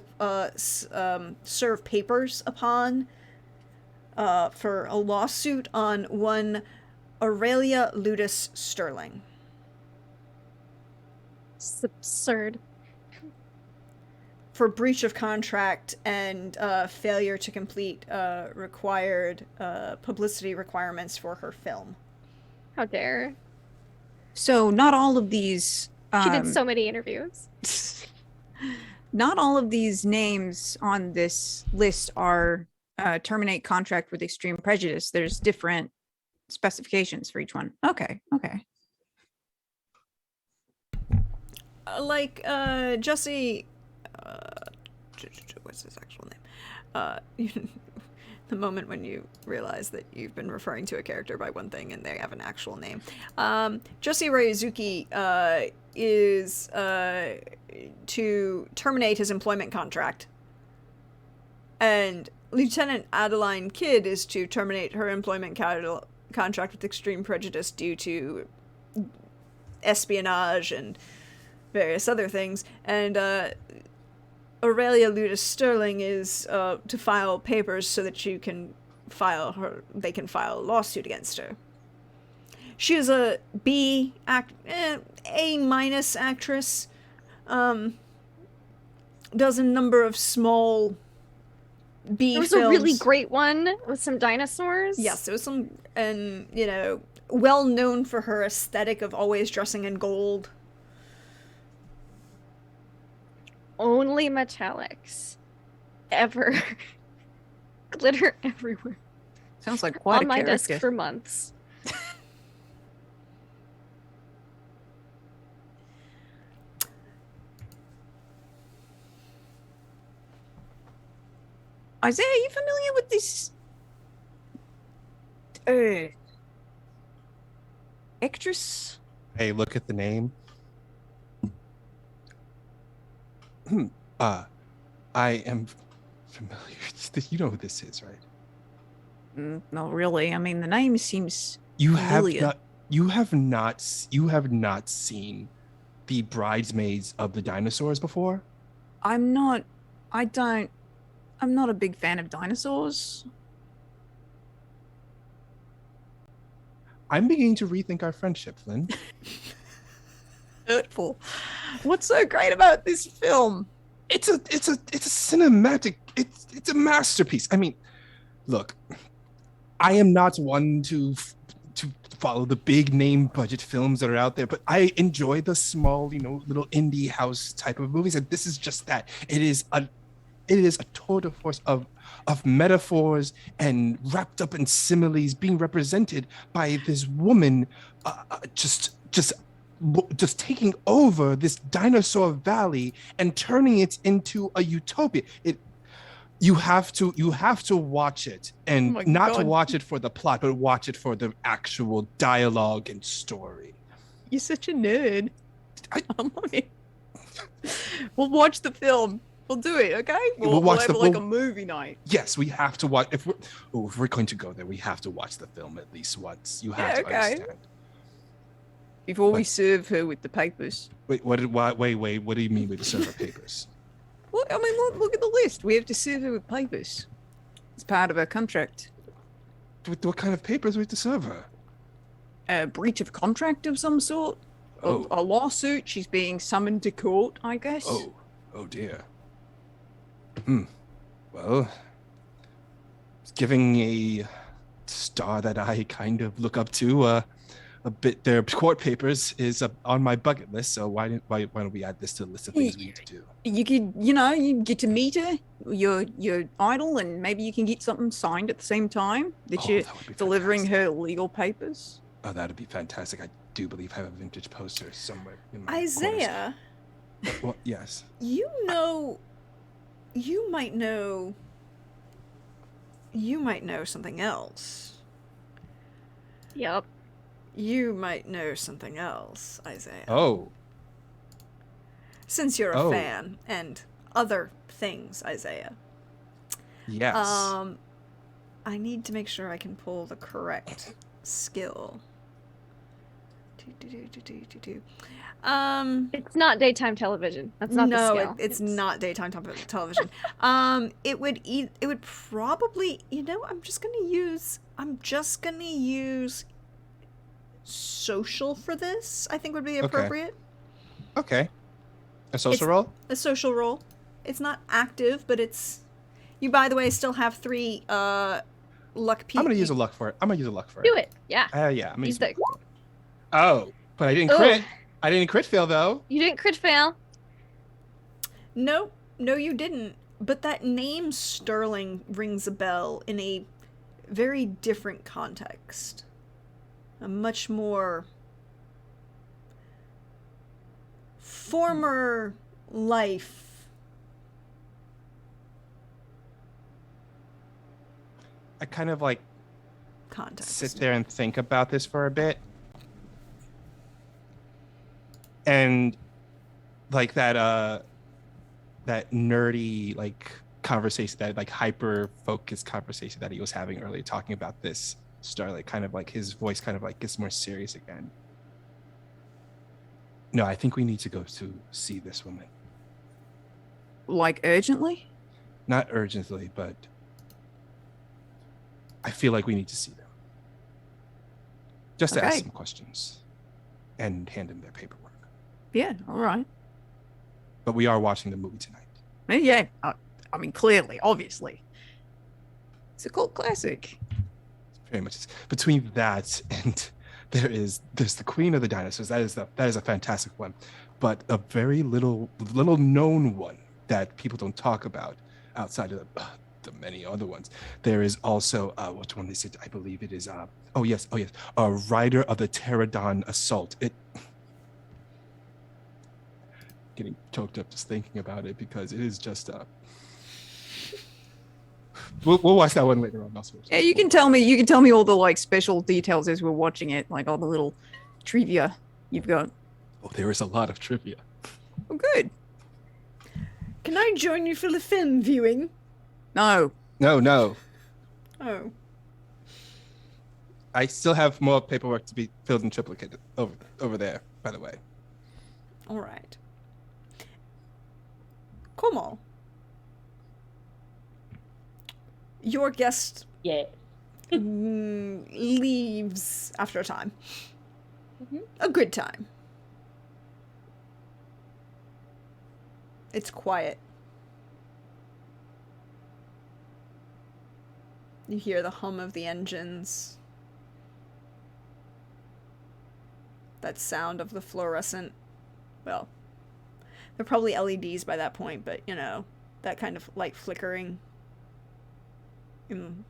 serve papers upon for a lawsuit on one Aurelia Ludus Sterling. it's absurd. For breach of contract and failure to complete required publicity requirements for her film. How dare. So not all of these... She did so many interviews. Not all of these names on this list are terminate contract with Extreme Prejudice. There's different specifications for each one. Okay. Like Jesse... what's his actual name? The moment when you realize that you've been referring to a character by one thing and they have an actual name. Jesse Ryozuki is to terminate his employment contract. And Lieutenant Adeline Kidd is to terminate her employment contract with Extreme Prejudice due to espionage and various other things. And Aurelia Ludus Sterling is to file papers so that they can file a lawsuit against her. She is a A- actress. Does a number of small B There was films. a really great one with some dinosaurs. Yes, there was some, and well known for her aesthetic of always dressing in gold. Only metallics. Ever. Glitter everywhere. Sounds like quite on a my character. desk for months. Isaiah, are you familiar with this actress? Hey, look at the name. I am familiar. You know who this is, right? Not really. I mean, the name seems You familiar. have not seen the Bridesmaids of the Dinosaurs before? I'm not a big fan of dinosaurs. I'm beginning to rethink our friendship, Flynn. Hurtful. What's so great about this film? It's a cinematic, it's a masterpiece. I mean, look, I am not one to follow the big name budget films that are out there, but I enjoy the small, little indie house type of movies, and this is just that. It is a tour de force of metaphors and wrapped up in similes being represented by this woman, just taking over this dinosaur valley and turning it into a utopia. You have to watch it, and Oh my not to God. watch it for the plot, but watch it for the actual dialogue and story. You're such a nerd. I'm on it. We'll watch the film. We'll do it, okay? We'll watch have the- like we'll- a movie night. Yes, we have to watch. If we're going to go there, we have to watch the film at least once. You have Yeah, to okay. understand. Before we But- serve her with the papers. Wait, what do you mean with the server papers? Well, I mean, look at the list. We have to serve her with papers. It's part of her contract. What kind of papers with the server? A breach of contract of some sort. Oh. A lawsuit. She's being summoned to court, I guess. Oh dear. Well, giving a star that I kind of look up to a bit, their court papers is on my bucket list. So why don't we add this to the list of things we need to do? You could, you get to meet her, your idol, and maybe you can get something signed at the same time that you're That would be delivering fantastic. her legal papers. Oh, that'd be fantastic. I do believe I have a vintage poster somewhere in my Isaiah, corners. Well, yes. you might know something else. Yep. You might know something else, Isaiah. Oh, Since you're a Oh. fan and other things, Isaiah. yes. I need to make sure I can pull the correct skill. It's not daytime television. That's not the no, skill. it's not daytime television. It would probably, I'm just gonna use social for this. I think would be appropriate. Okay. A social role? A social role. It's not active, but it's. You, by the way, still have 3 luck pieces. I'm gonna use a luck for it. Do it. Yeah. Yeah. I'm gonna Use use the. Oh, but I didn't Ugh. crit. I didn't crit fail though. You didn't crit fail. No, you didn't. But that name Sterling rings a bell in a very different context. A much more former life. I kind of like Context. sit there and think about this for a bit. And like that nerdy like conversation, that like hyper focused conversation that he was having earlier talking about this Starlight, kind of like his voice kind of like gets more serious again. No, I think we need to go to see this woman. Like urgently? Not urgently, but I feel like we need to see them. Just to ask Okay. some questions and hand them their paperwork. Yeah, all right. But we are watching the movie tonight. Yeah, I mean, clearly, obviously. It's a cult classic. Very much. Between that and there's the Queen of the Dinosaurs. That is a fantastic one, but a very little known one that people don't talk about outside of the many other ones. There is also which one is it? I believe it is oh yes, a Rider of the Pterodon Assault. It getting choked up just thinking about it because it is just we'll watch that one later on also. Yeah, you can tell me all the like special details as we're watching it, like all the little trivia you've got. Oh, there is a lot of trivia. Oh, good. Can I join you for the film viewing? No. No. Oh. I still have more paperwork to be filled and triplicated over there, by the way. All right. Como. Your guest Yeah. leaves after a time. Mhm. A good time. It's quiet. You hear the hum of the engines. That sound of the fluorescent. Well, they're probably LEDs by that point, but you know, that kind of light flickering and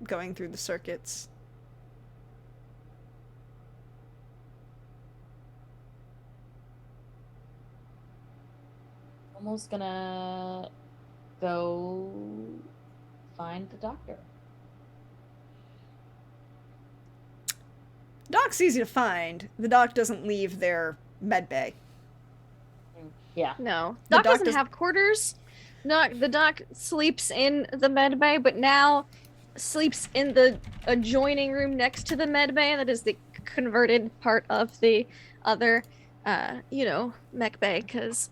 going through the circuits. Almost gonna go find the doctor. Doc's easy to find. The doc doesn't leave their med bay. Yeah. No, The Doc doc doesn't does- have quarters. The Doc sleeps in the med bay, but now sleeps in the adjoining room next to the med bay. That is the converted part of the other, mech bay, because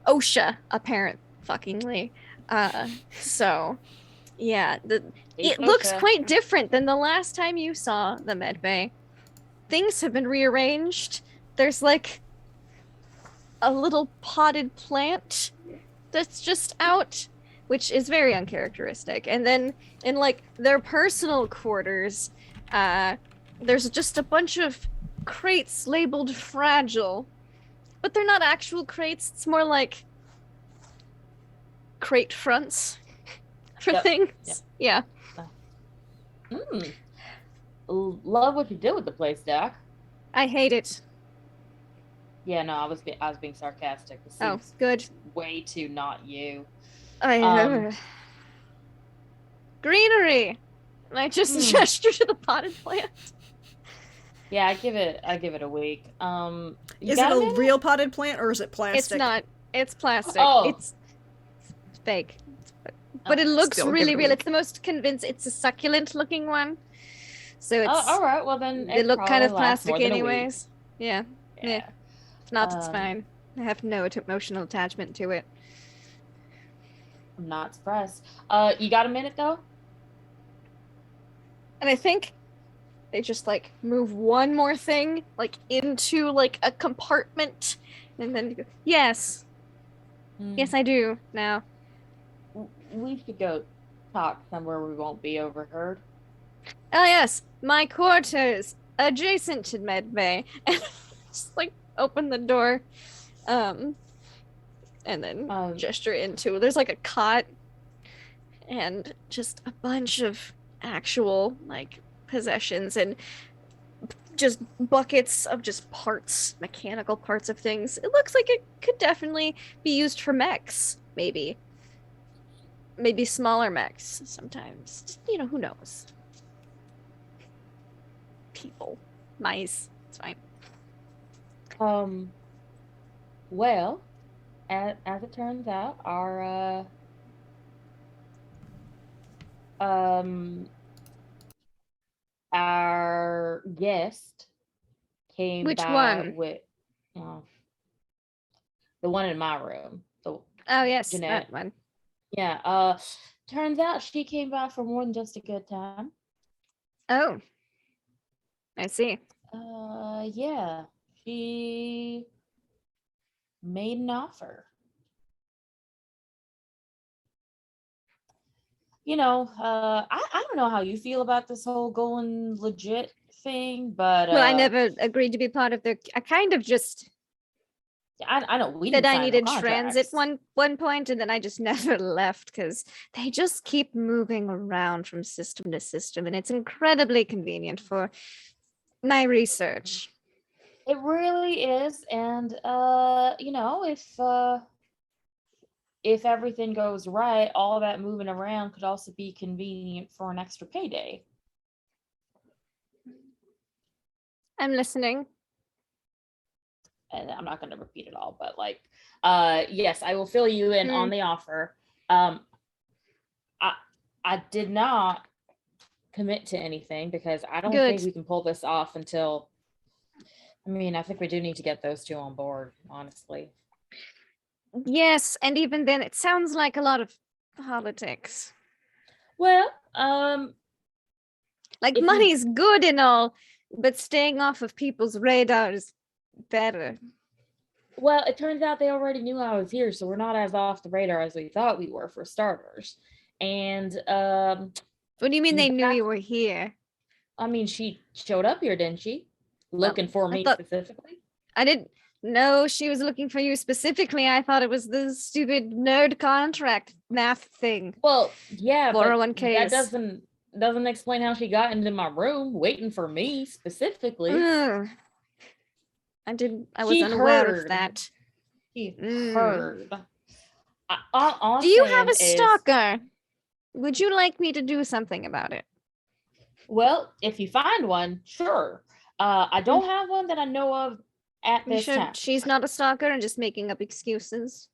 OSHA apparent fuckingly. So yeah, it looks OSHA. quite different than the last time you saw the med bay. Things have been rearranged. There's like a little potted plant that's just out, which is very uncharacteristic. And then in like their personal quarters, there's just a bunch of crates labeled fragile, but they're not actual crates. It's more like crate fronts for Yep, things. yep. Yeah. Love what you did with the place, Doc. I hate it. Yeah, no, I was being sarcastic. This Oh, seems good. way too not you. I greenery. And I just gesture to the potted plant. Yeah, I give it a week. You Is it got a minute? real potted plant or is it plastic? It's not. It's plastic. Oh. It's fake. But it looks Still give really it a real. week. It's the most convinced. It's a succulent looking one. So it's. Oh, all right. Well, then They it look kind of probably lasts plastic more than a week. anyways. Yeah. Yeah. If not, it's Um, fine. I have no emotional attachment to it. I'm not surprised. You got a minute though? And I think they just like move one more thing like into like a compartment, and then you go, yes, yes, I do now. We should go talk somewhere we won't be overheard. Oh yes, my quarters adjacent to medbay, and just like open the door, and then gesture into. There's like a cot, and just a bunch of actual like possessions and just buckets of just parts, mechanical parts of things. It looks like it could definitely be used for mechs, maybe smaller mechs sometimes. You know, who knows? People, mice, it's fine. Well, as it turns out, our guest came Which by one? with the one in my room. Oh yes, Jeanette. that one. Yeah. Turns out she came by for more than just a good time. Oh, I see. Yeah. She made an offer. You know, I don't know how you feel about this whole going legit thing, but Well, I never agreed to be part of their. I kind of just I know we said didn't I sign no needed transit contracts. one point, and then I just never left because they just keep moving around from system to system, and it's incredibly convenient for my research. It really is, and you know, if everything goes right, all that moving around could also be convenient for an extra payday. I'm listening. And I'm not going to repeat it all, but like, yes, I will fill you in on the offer. I did not commit to anything because I don't Good. think we can pull this off until. I mean, I think we do need to get those two on board, honestly. Yes, and even then, it sounds like a lot of politics. Well, Like If you- money's good and all, but staying off of people's radar is better. well, it turns out they already knew I was here, so we're not as off the radar as we thought we were, for starters. And What do you mean they knew Yeah. you were here? I mean, she showed up here, didn't she? Looking for I me thought- specifically. I didn't know she was looking for you specifically. I thought it was the stupid nerd contract math thing. Well, yeah, but 401ks. that doesn't explain how she got into my room waiting for me specifically. Ugh. I was She unaware of heard. that. She Mm. heard. All Do you I'm have a saying is- stalker? Would you like me to do something about it? Well, if you find one, sure. I don't have one that I know of at You this sure time. she's not a stalker and just making up excuses?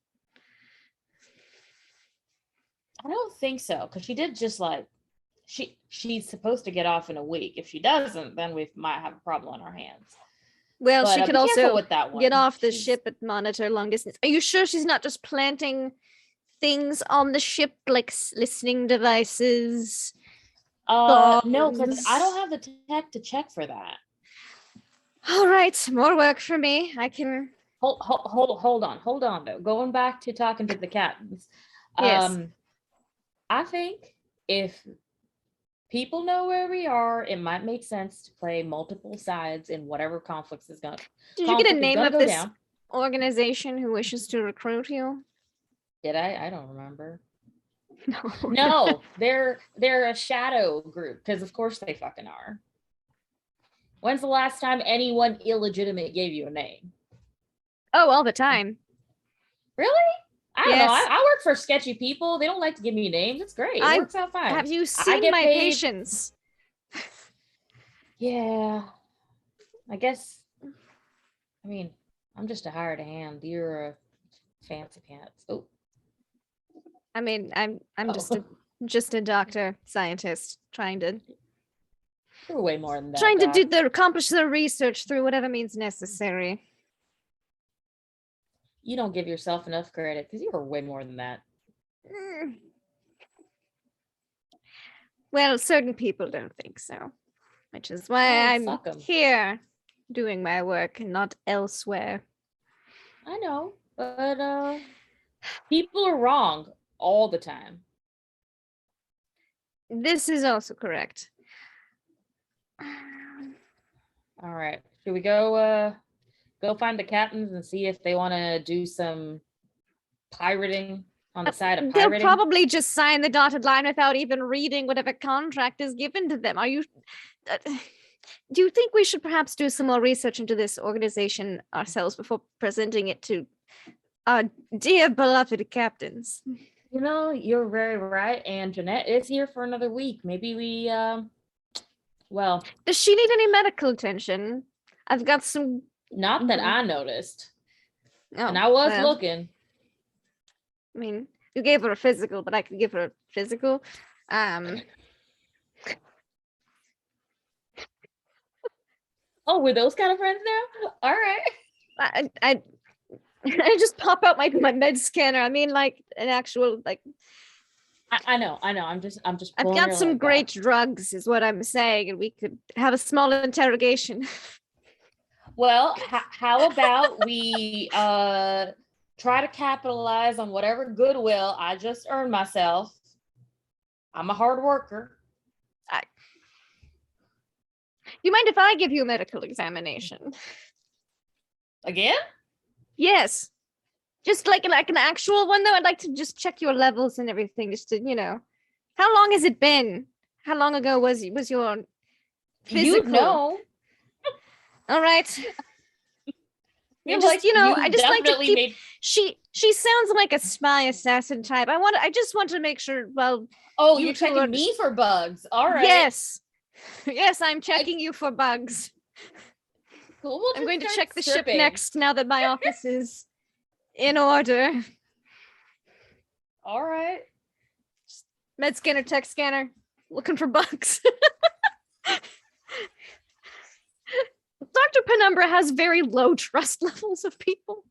I don't think so, because she did just like she's supposed to get off in a week. If she doesn't, then we might have a problem on our hands. Well, But, she could be careful also with that one. get off the She's- ship and monitor long distance. Are you sure she's not just planting things on the ship, like listening devices? No, because I don't bombs. have the tech to check for that. All right, more work for me. I can. Hold on though. Going back to talking to the captains. Yes. I think if people know where we are, it might make sense to play multiple sides in whatever conflicts is going. Did you get a conflict is name gonna of go this down. organization who wishes to recruit you? Did I? I don't remember. No. No, they're a shadow group because of course they fucking are. When's the last time anyone illegitimate gave you a name? Oh, all the time. Really? I don't know. Yes. I work for sketchy people. They don't like to give me names. It's great. It I- works out fine. Have you seen get my paid- patience? Yeah. I guess. I mean, I'm just a hired hand. You're a fancy pants. Oh, I mean, I'm Oh. just a doctor scientist trying to you're way more than that. accomplish the research through whatever means necessary. You don't give yourself enough credit because you are way more than that. Mm. Well, certain people don't think so, which is why Well, I'm suck 'em. here doing my work and not elsewhere. I know, but people are wrong all the time. This is also correct. All right. Should we go find the captains and see if they want to do some pirating on the side of They'll pirating? probably just sign the dotted line without even reading whatever contract is given to them. Are you? Do you think we should perhaps do some more research into this organization ourselves before presenting it to our dear beloved captains? You know, you're very right. And Jeanette is here for another week. Maybe we well, Does she need any medical attention? I've got some. not that I noticed. Oh, And I was well, looking. I mean, you gave her a physical, but I could give her a physical. Oh, we're those kind of friends now? All right. I I just pop out my med scanner. I mean, like an actual like. I know. I'm just I've pulling got her some leg great back. drugs, is what I'm saying, and we could have a small interrogation. Well, how about we try to capitalize on whatever goodwill I just earned myself. I'm a hard worker. You mind if I give you a medical examination? Again? Yes. Just like an actual one, though. I'd like to just check your levels and everything, just to, How long has it been? How long ago was your physical? You know. All right. You're just, like, I just like to definitely keep. made- She sounds like a spy assassin type. I just want to make sure. Well, Oh, you you're two checking are- me for bugs. All right. yes, yes, I'm checking you for bugs. Cool. We'll I'm just going to start check the ship stripping. next. Now that my office is in order. All right. Med scanner, tech scanner. looking for bugs. Dr. Penumbra has very low trust levels of people.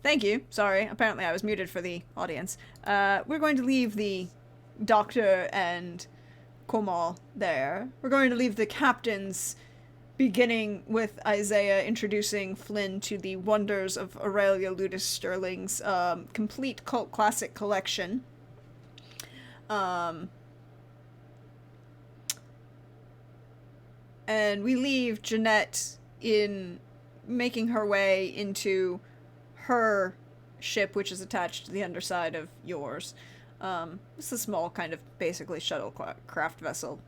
Thank you. Sorry, apparently I was muted for the audience. We're going to leave the doctor and Komal there. We're going to leave the captains, beginning with Isaiah introducing Flynn to the wonders of Aurelia Ludus Sterling's complete cult classic collection. And we leave Jeanette in making her way into her ship, which is attached to the underside of yours. It's a small kind of basically shuttlecraft vessel.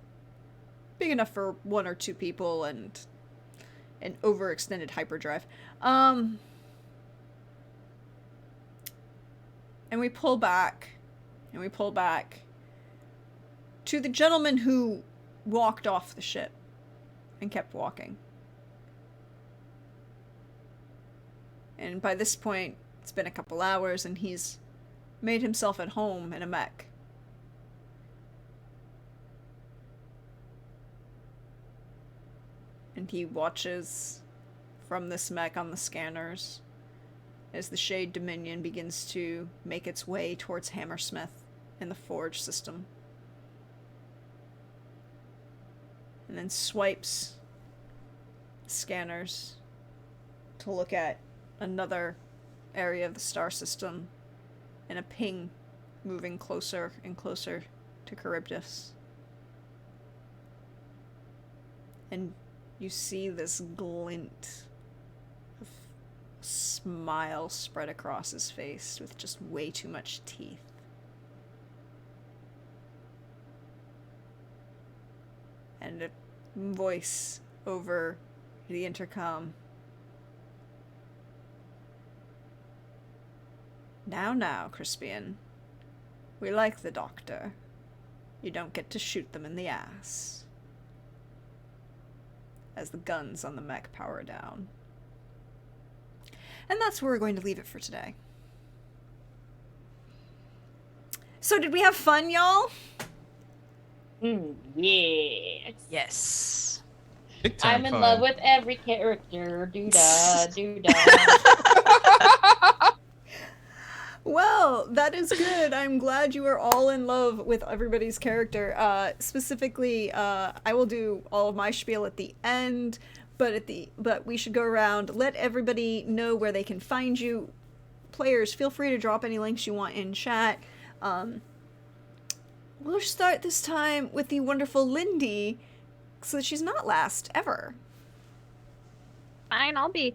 Big enough for 1 or 2 people and an overextended hyperdrive. And we pull back to the gentleman who walked off the ship and kept walking. And by this point, it's been a couple hours and he's made himself at home in a mech. And he watches from this mech on the scanners as the Shade Dominion begins to make its way towards Hammersmith in the Forge system. And then swipes scanners to look at another area of the star system and a ping moving closer and closer to Charybdis. And you see this glint of a smile spread across his face with just way too much teeth. And a voice over the intercom. Now, Crispian. We like the doctor. You don't get to shoot them in the ass. As the guns on the mech power down. And that's where we're going to leave it for today. So did we have fun, y'all? Yes. Yes. Big time I'm in fun. love with every character. Doo-dah, doo-dah. Well, that is good. I'm glad you are all in love with everybody's character. Specifically, I will do all of my spiel at the end, but we should go around, let everybody know where they can find you. Players, feel free to drop any links you want in chat. We'll start this time with the wonderful Lindy, so that she's not last ever. Fine, I'll be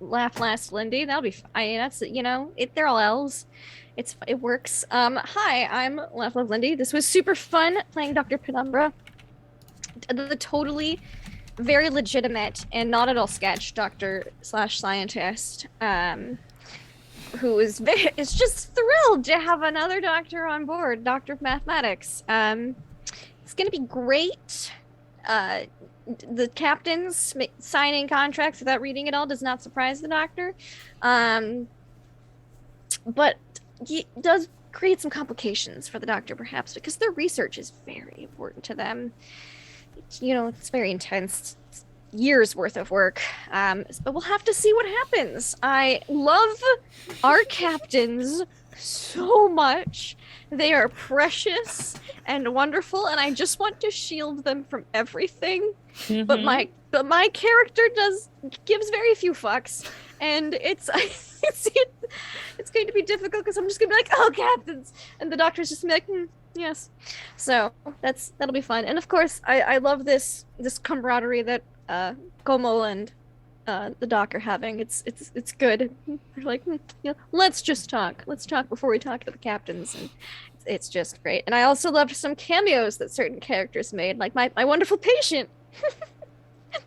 laugh last, Lindy. That'll be fine. That's, they're all elves. It works. Hi, I'm Laugh Love Lindy. This was super fun playing Dr. Penumbra, the totally very legitimate and not at all sketch doctor/scientist, who is just thrilled to have another doctor on board, Doctor of Mathematics. It's gonna be great. The captain's signing contracts without reading it all does not surprise the doctor, but it does create some complications for the doctor, perhaps, because their research is very important to them. It's very intense. It's years worth of work, but we'll have to see what happens. I love our captains so much. They are precious and wonderful, and I just want to shield them from everything. Mm-hmm. But my character gives very few fucks, and it's going to be difficult because I'm just gonna be like, oh, captains, and the doctor's just gonna be like, yes. So that'll be fun, and of course I love this camaraderie that Como and the doc are having. It's good. They're like, let's just talk. Let's talk before we talk to the captains, and it's just great. And I also loved some cameos that certain characters made, like my wonderful patient.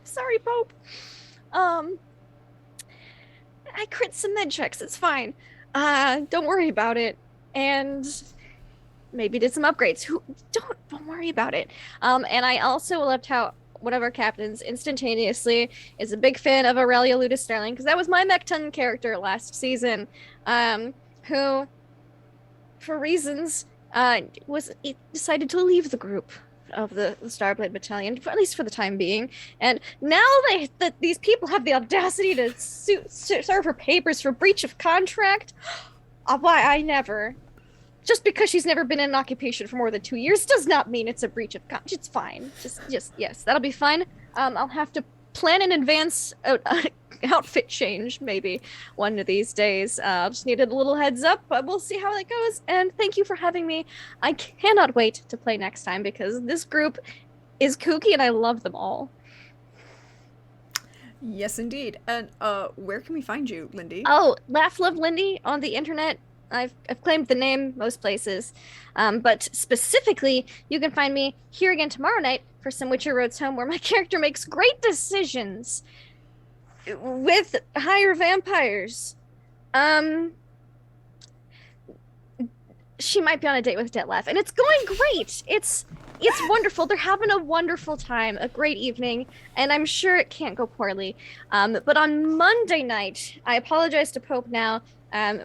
Sorry, Pope. I crit some med checks. It's fine. Don't worry about it. And maybe did some upgrades. Don't worry about it. And I also loved how one of our captains instantaneously is a big fan of Aurelia Ludus Sterling, because that was my Mekton character last season, who, for reasons, decided to leave the group of the Starblade Battalion, at least for the time being. And now these people have the audacity to serve her papers for breach of contract. Why, I never. Just because she's never been in an occupation for more than 2 years does not mean it's a breach of contract. It's fine. Just yes, that'll be fine. I'll have to plan in advance outfit change maybe one of these days. I'll just needed a little heads up, but we'll see how that goes. And thank you for having me. I cannot wait to play next time because this group is kooky and I love them all. Yes, indeed. And where can we find you, Lindy? Oh, Laugh Love Lindy on the internet. I've claimed the name most places, but specifically, you can find me here again tomorrow night for some Witcher Roads Home, where my character makes great decisions with higher vampires. She might be on a date with Detlef, and it's going great. It's wonderful. They're having a wonderful time, a great evening, and I'm sure it can't go poorly. But on Monday night, I apologize to Pope now.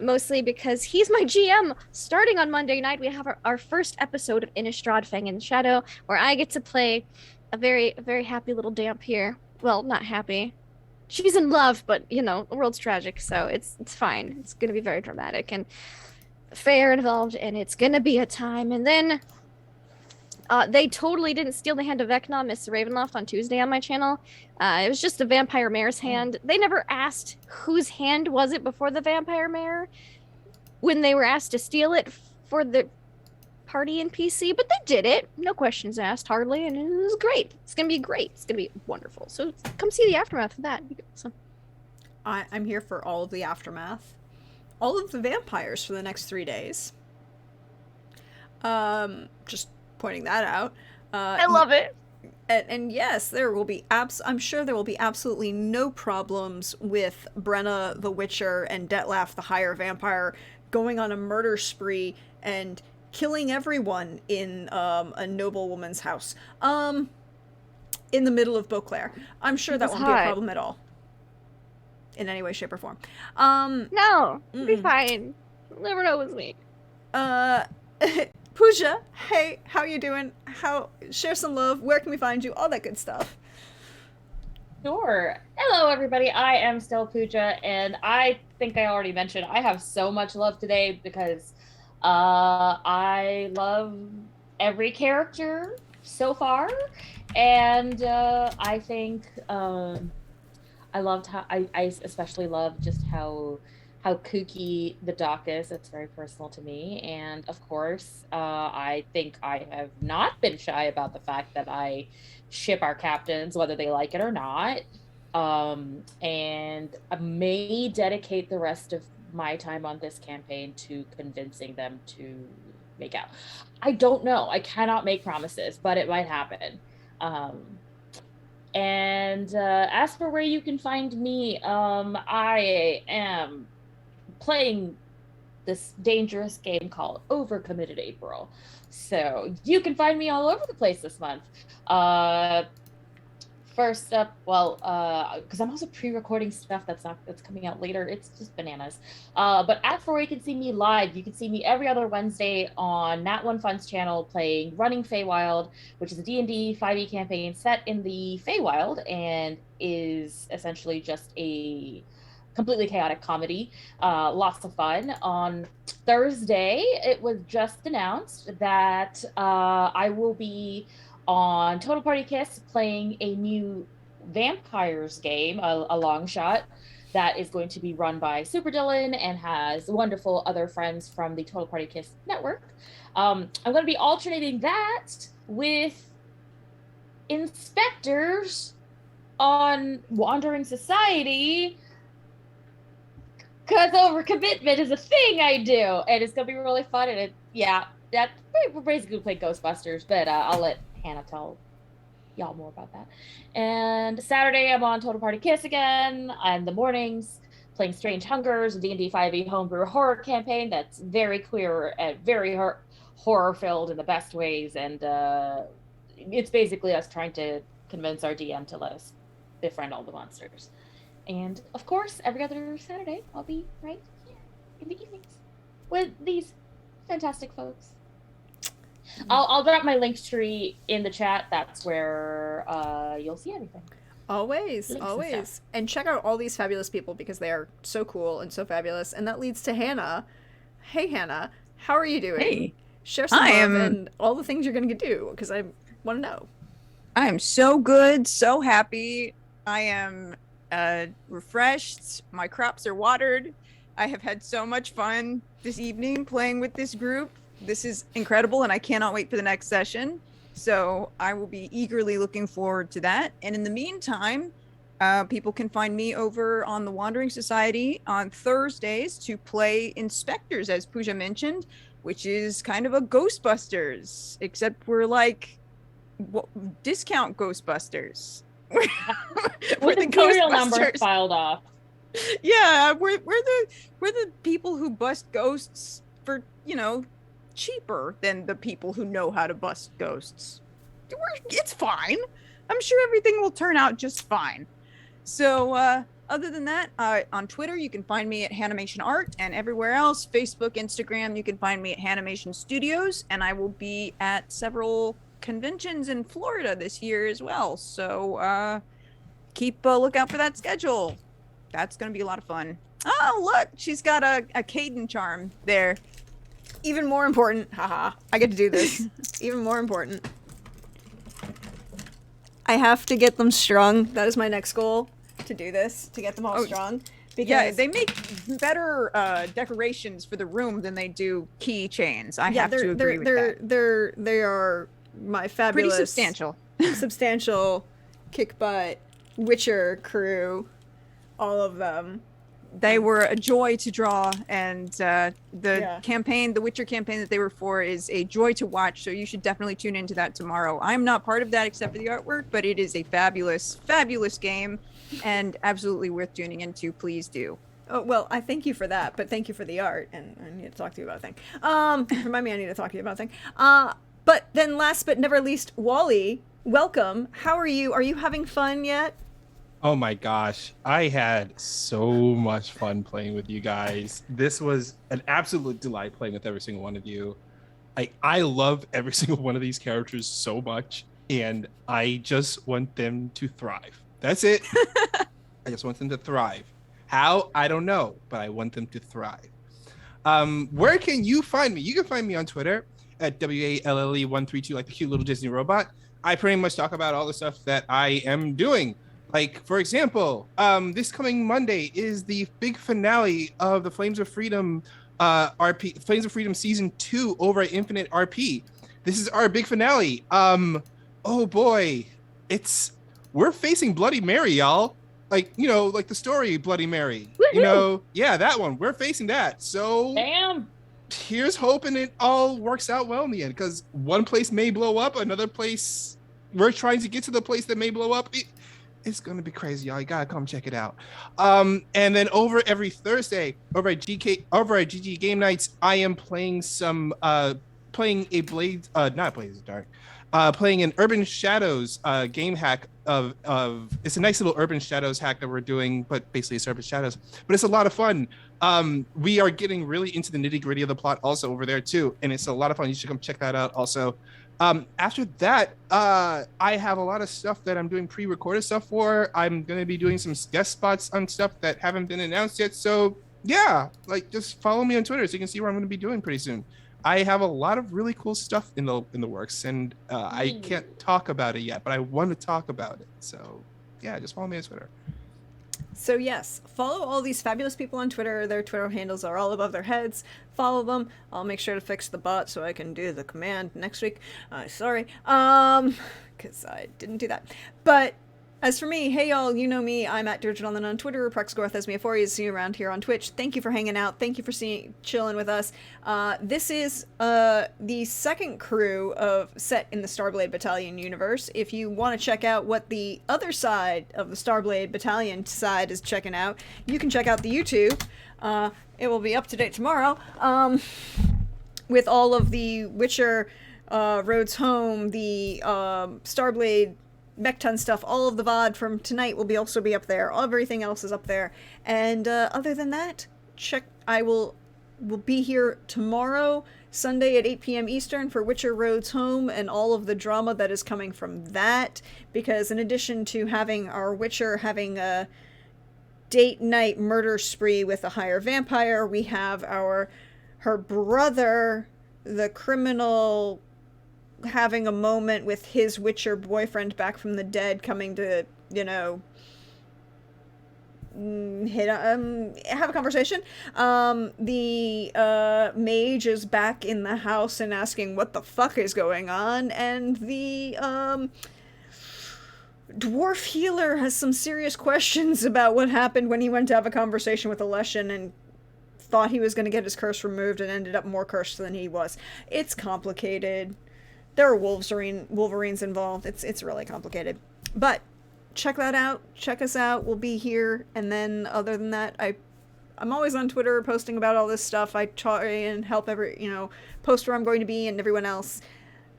Mostly because he's my GM. Starting on Monday night, we have our first episode of Innistrad Fang in Shadow, where I get to play a very happy little damp here. Well, not happy. She's in love, but, you know, the world's tragic, so it's fine. It's going to be very dramatic and fair involved, and it's going to be a time. And then they totally didn't steal the hand of Vecna, Miss Ravenloft, on Tuesday on my channel. It was just a vampire mare's hand. They never asked whose hand was it before the vampire mare when they were asked to steal it for the party NPC, but they did it. No questions asked, hardly, and it was great. It's going to be great. It's going to be wonderful. So come see the aftermath of that. So. I'm here for all of the aftermath. All of the vampires for the next 3 days. Just pointing that out. I love it. And yes, there will be I'm sure there will be absolutely no problems with Brenna the Witcher and Detlef the Higher Vampire going on a murder spree and killing everyone in a noble woman's house. In the middle of Beauclair. I'm sure that won't be a problem at all. In any way, shape, or form. No, it'll be fine. You'll never know it was me. Pooja, hey, how you doing? Share some love. Where can we find you? All that good stuff. Sure. Hello, everybody. I am still Pooja, and I think I already mentioned I have so much love today because I love every character so far, and I think I loved how I especially love just how kooky the doc is. It's very personal to me, and of course I think I have not been shy about the fact that I ship our captains whether they like it or not, and I may dedicate the rest of my time on this campaign to convincing them to make out. I don't know, I cannot make promises, but it might happen. And as for where you can find me, I am playing this dangerous game called Overcommitted April. So you can find me all over the place this month. First up, because I'm also pre-recording stuff that's coming out later. It's just bananas. But as for where you can see me live, you can see me every other Wednesday on Nat One Fun's channel playing Running Feywild, which is a D&D 5e campaign set in the Feywild and is essentially just a completely chaotic comedy. Lots of fun. On Thursday, it was just announced that I will be on Total Party Kiss playing a new vampires game, a long shot that is going to be run by Super Dylan and has wonderful other friends from the Total Party Kiss network. I'm going to be alternating that with inspectors on Wandering Society, because overcommitment is a thing I do, and it's going to be really fun. And we're basically playing Ghostbusters, but I'll let Hannah tell y'all more about that. And Saturday, I'm on Total Party Kiss again. I'm the mornings playing Strange Hungers, a D&D 5e homebrew horror campaign that's very queer and very horror-filled in the best ways. And it's basically us trying to convince our DM to let us befriend all the monsters. And of course, every other Saturday, I'll be right here in the evenings with these fantastic folks. I'll drop my link tree in the chat. That's where you'll see everything. Always, Links always. And check out all these fabulous people because they are so cool and so fabulous. And that leads to Hannah. Hey, Hannah, how are you doing? Hey. Share some love and all the things you're going to do because I want to know. I am so good, so happy. I am refreshed. My crops are watered. I have had so much fun this evening playing with this group. This is incredible, and I cannot wait for the next session. So I will be eagerly looking forward to that. And in the meantime, people can find me over on the Wandering Society on Thursdays to play Inspectors, as Pooja mentioned, which is kind of a Ghostbusters, except we're like discount Ghostbusters. With the serial number filed off. Yeah, we're the people who bust ghosts for, cheaper than the people who know how to bust ghosts. It's fine. I'm sure everything will turn out just fine. So other than that, on Twitter you can find me at Hanimation Art, and everywhere else, Facebook, Instagram, you can find me at Hanimation Studios, and I will be at several conventions in Florida this year as well. So keep a lookout for that schedule. That's going to be a lot of fun. Oh, look, she's got a Caden charm there. Even more important, haha, I get to do this. Even more important. I have to get them strung. That is my next goal, to do this, to get them all strung. Because yeah, they make better decorations for the room than they do keychains. I have to agree with that. They are my fabulous, pretty substantial kick butt Witcher crew, all of them. They were a joy to draw, and the campaign, the Witcher campaign that they were for, is a joy to watch, so you should definitely tune into that tomorrow. I'm not part of that except for the artwork, but it is a fabulous, fabulous game, and absolutely worth tuning into. Please do. Oh, well, I thank you for that, but thank you for the art, and I need to talk to you about a thing. Remind me I need to talk to you about a thing. But then last but never least, Wally, welcome. How are you? Are you having fun yet? Oh my gosh, I had so much fun playing with you guys. This was an absolute delight playing with every single one of you. I love every single one of these characters so much, and I just want them to thrive. That's it. I just want them to thrive. How? I don't know, but I want them to thrive. Where can you find me? You can find me on Twitter at WALLE132, like the cute little Disney robot. I pretty much talk about all the stuff that I am doing. Like, for example, this coming Monday is the big finale of the Flames of Freedom RP, Flames of Freedom Season 2 over at Infinite RP. This is our big finale. Oh boy, we're facing Bloody Mary, y'all. Like, like the story Bloody Mary. Woo-hoo! Yeah, that one. We're facing that. So damn. Here's hoping it all works out well in the end, because one place may blow up, another place, we're trying to get to the place that may blow up. It's gonna be crazy, y'all. You gotta come check it out. And then over every Thursday, over at GG Game Nights, I am playing playing an Urban Shadows game hack of it's a nice little Urban Shadows hack that we're doing, but basically it's Urban Shadows. But it's a lot of fun. We are getting really into the nitty-gritty of the plot also over there too, and it's a lot of fun. You should come check that out also. After that, I have a lot of stuff that I'm doing pre-recorded stuff for. I'm going to be doing some guest spots on stuff that haven't been announced yet. So yeah, just follow me on Twitter so you can see what I'm going to be doing pretty soon. I have a lot of really cool stuff in the works, and I can't talk about it yet, but I want to talk about it. So yeah, just follow me on Twitter. So yes, follow all these fabulous people on Twitter. Their Twitter handles are all above their heads. Follow them. I'll make sure to fix the bot so I can do the command next week. Sorry, because I didn't do that. But As for me, hey y'all, you know me. I'm at Dirgeon on Twitter. Prexgorthesmia4 see you around here on Twitch. Thank you for hanging out. Thank you for chilling with us. This is the second crew of set in the Starblade Battalion universe. If you want to check out what the other side of the Starblade Battalion side is checking out, you can check out the YouTube. It will be up to date tomorrow. With all of the Witcher Roads Home, the Starblade Mekton stuff, all of the VOD from tonight will also be up there. Everything else is up there. And other than that, I will be here tomorrow, Sunday at 8 p.m. Eastern for Witcher Roads Home and all of the drama that is coming from that. Because in addition to having our Witcher having a date night murder spree with a higher vampire, we have her brother, the criminal, having a moment with his Witcher boyfriend back from the dead, coming to, have a conversation. The mage is back in the house and asking what the fuck is going on, and the dwarf healer has some serious questions about what happened when he went to have a conversation with Aleshin and thought he was going to get his curse removed and ended up more cursed than he was. It's complicated. There are Wolverines involved. It's really complicated. But check that out. Check us out. We'll be here. And then other than that, I'm always on Twitter posting about all this stuff. I try and help post where I'm going to be and everyone else.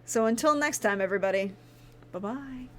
So until next time, everybody. Bye-bye.